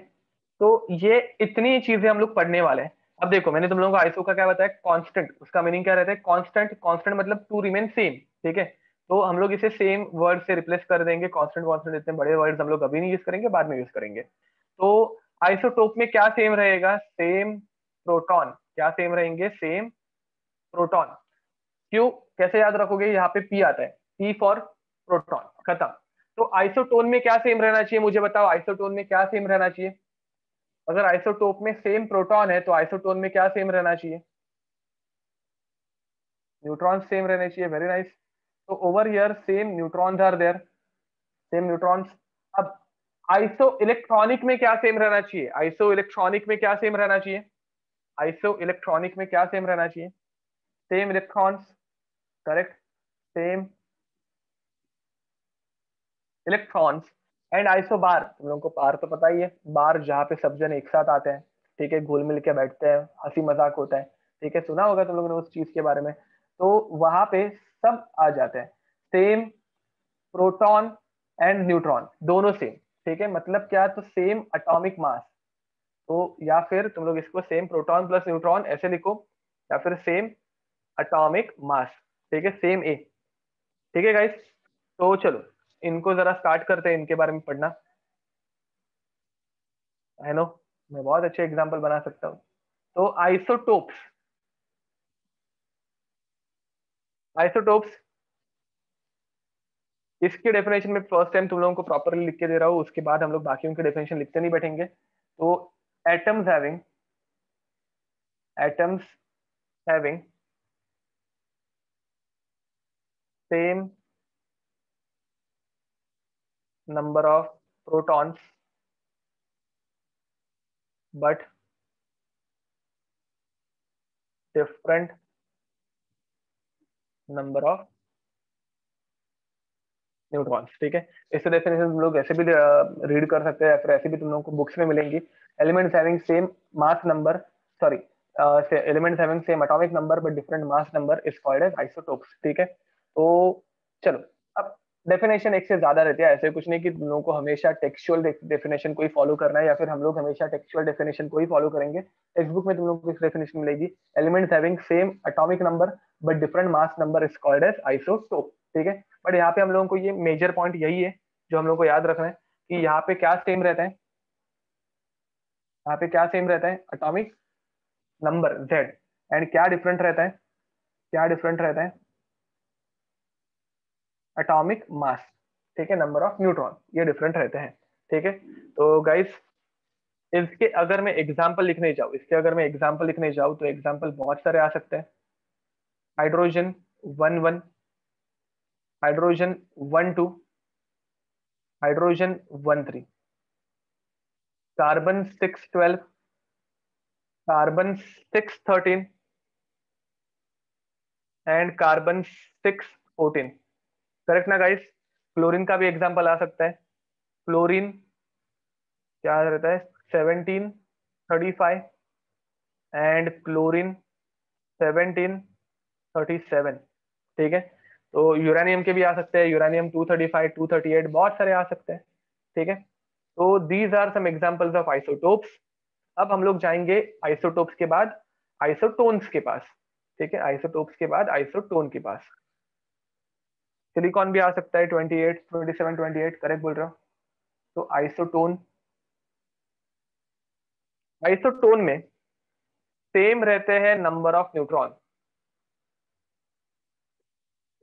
तो ये इतनी चीजें हम लोग पढ़ने वाले हैं। अब देखो, मैंने तुम लोगों को आइसो का क्या बताया, कांस्टेंट, उसका मीनिंग क्या रहता है? कांस्टेंट, कांस्टेंट मतलब टू रिमेन सेम, ठीक है। तो हम लोग इसे सेम वर्ड से रिप्लेस कर देंगे। कांस्टेंट, कांस्टेंट इतने बड़े वर्ड्स हम लोग अभी नहीं यूज करेंगे, बाद में यूज करेंगे। तो आइसोटोप में क्या सेम रहेगा? Same proton. क्या सेम रहेंगे? Same proton. क्यों? कैसे याद रखोगे? यहाँ पे पी आता है, पी फॉर प्रोटॉन, खत्म। तो आइसोटोन में क्या सेम रहना चाहिए? मुझे बताओ, आइसोटोन में क्या सेम रहना चाहिए? अगर आइसोटोप में सेम प्रोटॉन है तो आइसोटोन में क्या सेम रहना चाहिए? न्यूट्रॉन सेम रहने चाहिए। Very nice. तो over here same neutrons are there, same neutrons. अब आइसो इलेक्ट्रॉनिक में क्या सेम रहना चाहिए? आइसो इलेक्ट्रॉनिक में क्या सेम रहना चाहिए? आइसो इलेक्ट्रॉनिक में क्या सेम रहना चाहिए? Same electrons, correct. Same electrons. And isobar, तुम लोगों को बार तो पता ही है, बार जहाँ पे सब जन एक साथ आते हैं, ठीक है, घुल मिल के बैठते हैं, हंसी मजाक होता है, ठीक है। सुना होगा तुम लोगों ने उस चीज के बारे में। तो वहां पे सब आ जाते हैं। सेम प्रोटॉन एंड न्यूट्रॉन दोनों सेम, ठीक है। मतलब क्या? तो सेम एटॉमिक मास। तो या फिर तुम लोग इसको सेम प्रोटॉन प्लस न्यूट्रॉन ऐसे लिखो, या फिर सेम एटॉमिक मास, ठीक है, सेम ए, ठीक है गाइस। तो चलो इनको जरा स्टार्ट करते हैं, इनके बारे में पढ़ना है नो। मैं बहुत अच्छे एग्जाम्पल बना सकता हूँ। तो आइसोटोप्स, आइसोटोप्स, इसके डेफिनेशन में फर्स्ट टाइम तुम लोगों को प्रॉपरली लिख के दे रहा हूँ, उसके बाद हम लोग बाकी उनके डेफिनेशन लिखते नहीं बैठेंगे। तो atoms having, atoms having same number of protons but different number of neutrons, ठीक है। इससे डेफिनेशन तुम लोग ऐसे भी रीड कर सकते हैं, या फिर ऐसे भी तुम लोगों को बुक्स में मिलेंगी। Elements having same mass number, sorry, elements having same atomic number but different mass number is called as isotopes, ठीक है। तो चलो, अब डेफिनेशन एक से ज्यादा रहती है, ऐसे कुछ नहीं कि तुम लोगों को हमेशा टेक्सचुअल डेफिनेशन को ही फॉलो करना है, या फिर हम लोग हमेशा टेक्सचुअल डेफिनेशन को ही फॉलो करेंगे। टेक्स्ट बुक में तुम लोगों को इस डेफिनेशन मिलेगी, elements having same atomic number but different mass number is called as isotope, ठीक है। बट यहाँ पे हम लोगों को ये मेजर पॉइंट यही है जो हम लोग को याद रखना है, कि यहाँ पे क्या सेम रहता है? यहाँ पे क्या सेम रहता है? Atomic number Z. एंड क्या डिफरेंट रहता है? क्या डिफरेंट रहता है? एटॉमिक मास, ठीक है, नंबर ऑफ न्यूट्रॉन, ये डिफरेंट रहते हैं, ठीक है। तो गाइस, इसके अगर मैं एग्जाम्पल लिखने जाऊँ, इसके अगर मैं एग्जाम्पल लिखने जाऊँ तो एग्जाम्पल बहुत सारे आ सकते हैं। Hydrogen 1 1, hydrogen 1 2, hydrogen 1 3, carbon 6 12, carbon 6 13, and carbon 6 14, correct ना गाइस? क्लोरीन का भी एग्जाम्पल आ सकता है। क्लोरीन क्या रहता है? 17 35, एंड क्लोरीन 17 37, ठीक है। तो यूरेनियम के भी आ सकते हैं, यूरेनियम 235 238, बहुत सारे आ सकते हैं, ठीक है। तो these are some examples of isotopes. अब हम लोग जाएंगे आइसोटोप्स के बाद आइसोटोन्स के पास। ठीक है, आइसोटोप्स के बाद आइसोटोन के पास। सिलिकॉन भी आ सकता है, 28, 27, 28 करेक्ट बोल रहा हूँ। तो आइसोटोन, आइसोटोन में सेम रहते हैं नंबर ऑफ न्यूट्रॉन,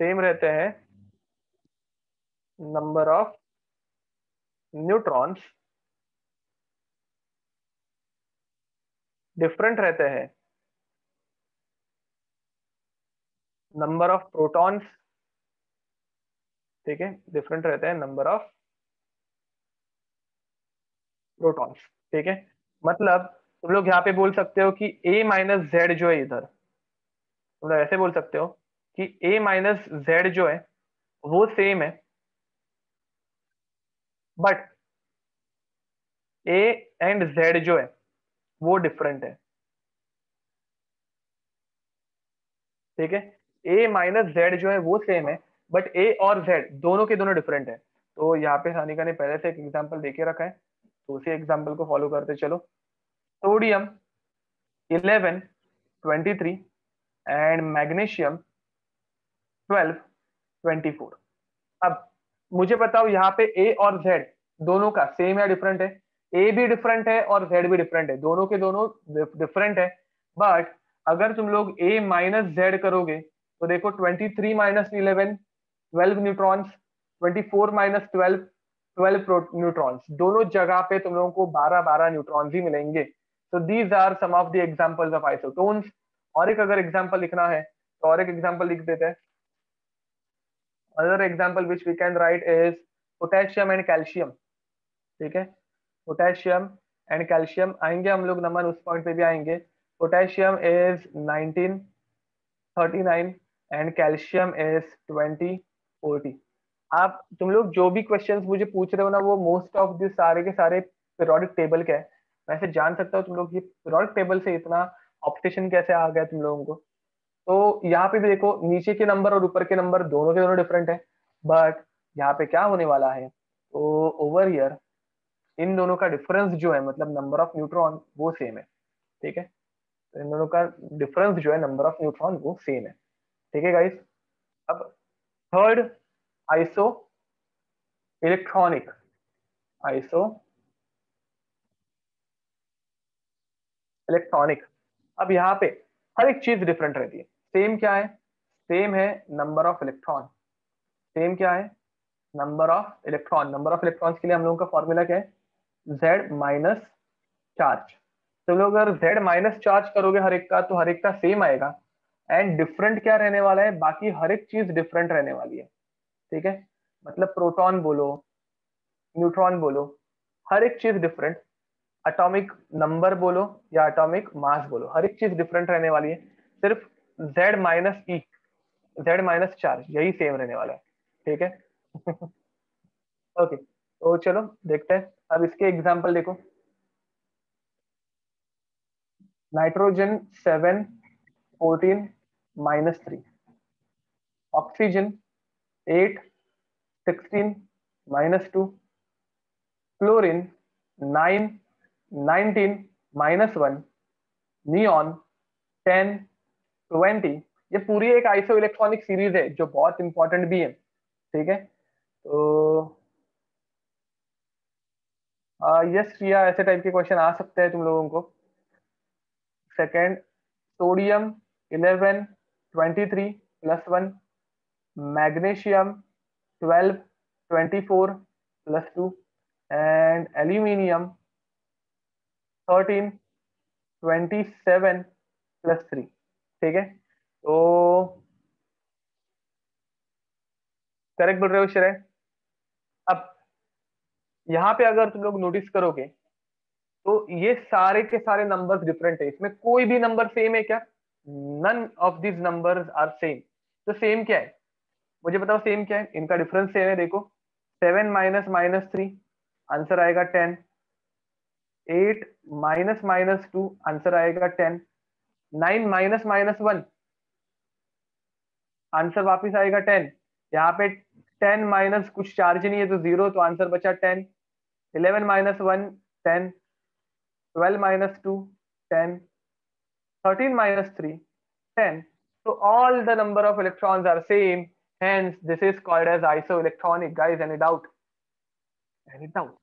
सेम रहते हैं नंबर ऑफ न्यूट्रॉन्स, डिफरेंट रहते हैं नंबर ऑफ प्रोटॉन्स। ठीक है, डिफरेंट रहते हैं नंबर ऑफ प्रोटॉन्स। ठीक है, मतलब तुम लोग यहाँ पे बोल सकते हो कि ए माइनस जेड जो है इधर, तुम लोग ऐसे बोल सकते हो कि ए माइनस जेड जो है वो सेम है, बट ए एंड जेड जो है वो डिफरेंट है। ठीक है, ए माइनस जेड जो है वो सेम है, बट ए और जेड दोनों के दोनों डिफरेंट है। तो यहाँ पे सानिका ने पहले से एक एग्जांपल देके रखा है, तो उसी एग्जांपल को फॉलो करते चलो। Sodium 11, 23 and magnesium 12, 24। अब मुझे बताओ यहाँ पे ए और जेड दोनों का सेम या डिफरेंट है? ए भी डिफरेंट है और जेड भी डिफरेंट है, दोनों के दोनों डिफरेंट है। बट अगर तुम लोग ए माइनस जेड करोगे तो देखो 23 माइनस 11, 12 न्यूट्रॉन्स, 24 माइनस 12, 12 न्यूट्रॉन्स। दोनों जगह पे तुम लोगों को 12-12 न्यूट्रॉन्स ही मिलेंगे। तो these are some of the examples of isotones. और एक अगर एग्जांपल लिखना है तो और एक एग्जांपल लिख देते हैं। Another example which we can write is potassium and calcium। ठीक है, पोटेशियम एंड कैल्शियम आएंगे हम लोग, नमन उस पॉइंट पे भी आएंगे। Potassium is 19, 39 and calcium is 20, 40। आप तुम लोग जो भी क्वेश्चंस मुझे पूछ रहे हो ना, वो मोस्ट ऑफ दिस सारे के सारे पीरियोडिक टेबल के हैं। वैसे जान सकता हूँ तुम लोग ये पीरियोडिक टेबल से इतना ऑप्टेशन कैसे आ गया तुम लोगों को। तो यहाँ पे भी देखो नीचे के नंबर और ऊपर के नंबर दोनों के दोनों डिफरेंट है, बट यहाँ पे क्या होने वाला है, तो ओवर हियर इन दोनों का डिफरेंस जो है, मतलब नंबर ऑफ न्यूट्रॉन वो सेम है। ठीक है, तो इन दोनों का डिफरेंस जो है नंबर ऑफ न्यूट्रॉन वो सेम है। ठीक है गाइस। अब third, iso electronic, iso electronic. अब यहाँ पे हर एक चीज डिफरेंट रहती है। सेम क्या है? सेम है नंबर ऑफ इलेक्ट्रॉन। सेम क्या है? Number of electron. Number of electrons के लिए हम लोगों का फॉर्मूला क्या है? Z minus charge. तो लोग अगर जेड माइनस चार्ज करोगे हर एक का, तो हर एक का सेम आएगा। एंड डिफरेंट क्या रहने वाला है? बाकी हर एक चीज डिफरेंट रहने वाली है। ठीक है, मतलब प्रोटॉन बोलो, न्यूट्रॉन बोलो, हर एक चीज डिफरेंट। एटॉमिक नंबर बोलो या एटॉमिक मास बोलो, हर एक चीज डिफरेंट रहने वाली है। सिर्फ जेड माइनस ई, जेड माइनस चार्ज यही सेम रहने वाला है। ठीक है। ओके, तो चलो देखते हैं। अब इसके एग्जाम्पल देखो। नाइट्रोजन 7, 14, -3। ऑक्सीजन 8, 16, -2। क्लोरीन 9, 19, -1। नियॉन 10, 20। ये पूरी एक आइसो इलेक्ट्रॉनिक सीरीज है जो बहुत इंपॉर्टेंट भी है। ठीक है, तो यस या ऐसे टाइप के क्वेश्चन आ सकते हैं तुम लोगों को। Second, sodium 11, 23 +1। Magnesium 12, 24 +2 and aluminium 13, 27 +3। ठीक है, तो करेक्ट बोल रहे हो श्रेय। अब यहाँ पे अगर तुम लोग नोटिस करोगे तो ये सारे के सारे नंबर्स डिफरेंट है, इसमें कोई भी नंबर सेम है क्या? None of this numbers are same. तो सेम क्या है? मुझे बताओ सेम क्या है? इनका डिफरेंस सेम है, देखो। 7 माइनस -3 आंसर आएगा 10। 8 माइनस -2 आंसर आएगा 10। 9 माइनस -1 आंसर वापिस आएगा 10। यहाँ पे 10 माइनस कुछ चार्ज नहीं है तो 0, तो आंसर बचा 10। 11 minus 1 10, 12 minus 2 10, 13 minus 3 10. So all the number of electrons are same, hence this is called as isoelectronic. Guys, any doubt? Any doubt?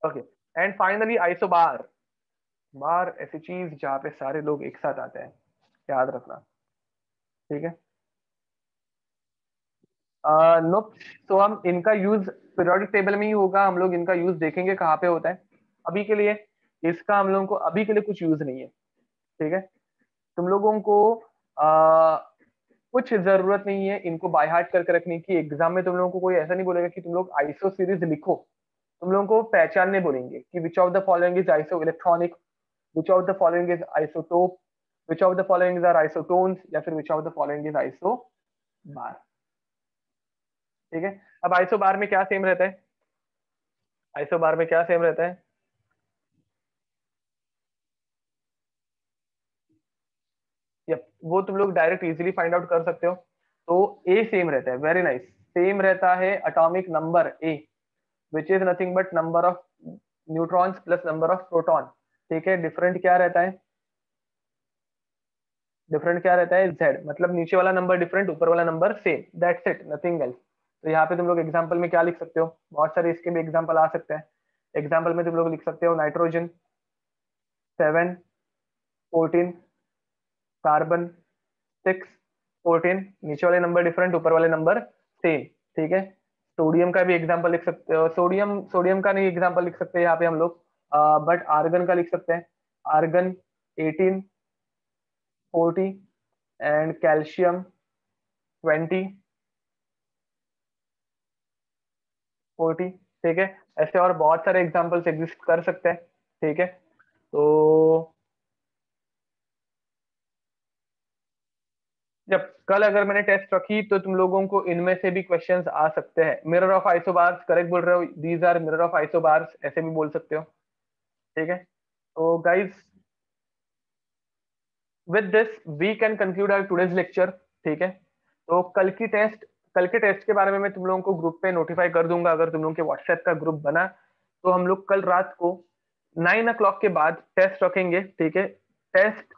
Okay. And finally isobar. बार ऐसी चीज जहाँ पे सारे लोग एक साथ आते हैं, याद रखना। ठीक है। नो, तो हम इनका यूज पीरियोडिक टेबल में ही होगा, हम लोग इनका यूज देखेंगे कहाँ पे होता है। अभी के लिए इसका हम लोगों को अभी के लिए कुछ यूज नहीं है। ठीक है। तुम लोगों को आ, कुछ जरूरत नहीं है इनको बाय हार्ट करके रखने की। एग्जाम में तुम लोगों को कोई ऐसा नहीं बोलेगा कि तुम लोग आइसो सीरीज लिखो। तुम लोगों को पहचानने बोलेंगे कि which of the following is isoelectronic, which of the following is isotope, which of the following are isotones, या फिर which of the following is isobar. ठीक है। अब आइसो बार में क्या सेम रहता है? आइसो बार में क्या सेम रहता है? यप, वो तुम लोग डायरेक्ट इजीली फाइंड आउट कर सकते हो। तो ए सेम रहता है, वेरी नाइस। सेम रहता है atomic number A, which is nothing but number of neutrons plus number of proton. ठीक है। डिफरेंट क्या रहता है? डिफरेंट क्या रहता है? जेड, मतलब नीचे वाला नंबर डिफरेंट, ऊपर वाला number same, that's it, nothing else. तो यहाँ पे तुम लोग एग्जाम्पल में क्या लिख सकते हो? बहुत सारे इसके भी एग्जाम्पल आ सकते हैं। एग्जाम्पल में तुम लोग लिख सकते हो नाइट्रोजन 7 14, कार्बन 6 14, नीचे वाले नंबर डिफरेंट, ऊपर वाले नंबर सेम। ठीक है। सोडियम का भी एग्जाम्पल लिख सकते हो, सोडियम सोडियम का नहीं एग्जाम्पल लिख सकते हैं यहाँ पे हम लोग, बट आर्गन का लिख सकते हैं। Argon 18 40, and calcium 20 40। ठीक है। ऐसे और बहुत सारे एग्जाम्पल्स एग्जिस्ट कर सकते हैं। ठीक है। तो जब कल अगर मैंने टेस्ट रखी तो तुम लोगों को इनमें से भी क्वेश्चंस आ सकते हैं। मिरर ऑफ आइसोबार्स करेक्ट बोल रहे हो, these are mirror of isobars, ऐसे भी बोल सकते हो। ठीक है। तो guys, with this we can conclude our today's lecture. ठीक है। तो कल के टेस्ट के बारे में मैं तुम लोगों को ग्रुप पे नोटिफाई कर दूंगा। अगर तुम लोगों के व्हाट्सएप का ग्रुप बना तो हम लोग कल रात को 9 o'clock के बाद टेस्ट रखेंगे। ठीक है। टेस्ट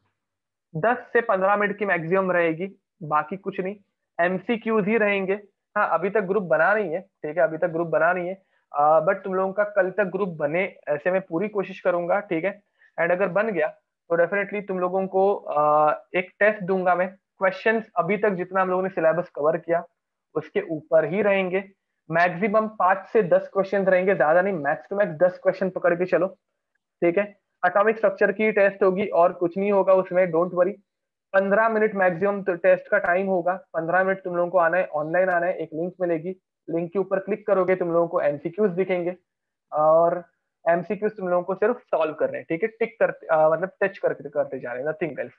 10 से 15 मिनट की मैक्सिमम रहेगी, बाकी कुछ नहीं, एमसीक्यूज ही रहेंगे। हाँ, अभी तक ग्रुप बना नहीं है। ठीक है। अभी तक ग्रुप बना नहीं है, बट तुम लोगों का कल तक ग्रुप बने ऐसे मैं पूरी कोशिश करूंगा। ठीक है। एंड अगर बन गया तो डेफिनेटली तुम लोगों को एक टेस्ट दूंगा मैं। क्वेश्चंस अभी तक जितना हम लोगों ने सिलेबस कवर किया उसके ऊपर ही रहेंगे। मैक्सिमम 5 से 10 क्वेश्चन रहेंगे, ज्यादा नहीं, मैक्स टू मैक्स 10 क्वेश्चन पकड़ के चलो। ठीक है। एटॉमिक स्ट्रक्चर की टेस्ट होगी और कुछ नहीं होगा उसमें, don't worry. 15 minute maximum test का टाइम होगा। 15 मिनट तुम लोगों को आना है, ऑनलाइन आना है, एक लिंक मिलेगी, लिंक के ऊपर क्लिक करोगे तुम लोगों को एमसीक्यूज दिखेंगे, और एमसीक्यूज तुम लोगों को सिर्फ सॉल्व करने हैं। ठीक है। टिक करते मतलब टच करते करते जा रहे हैं, नथिंग एल्स।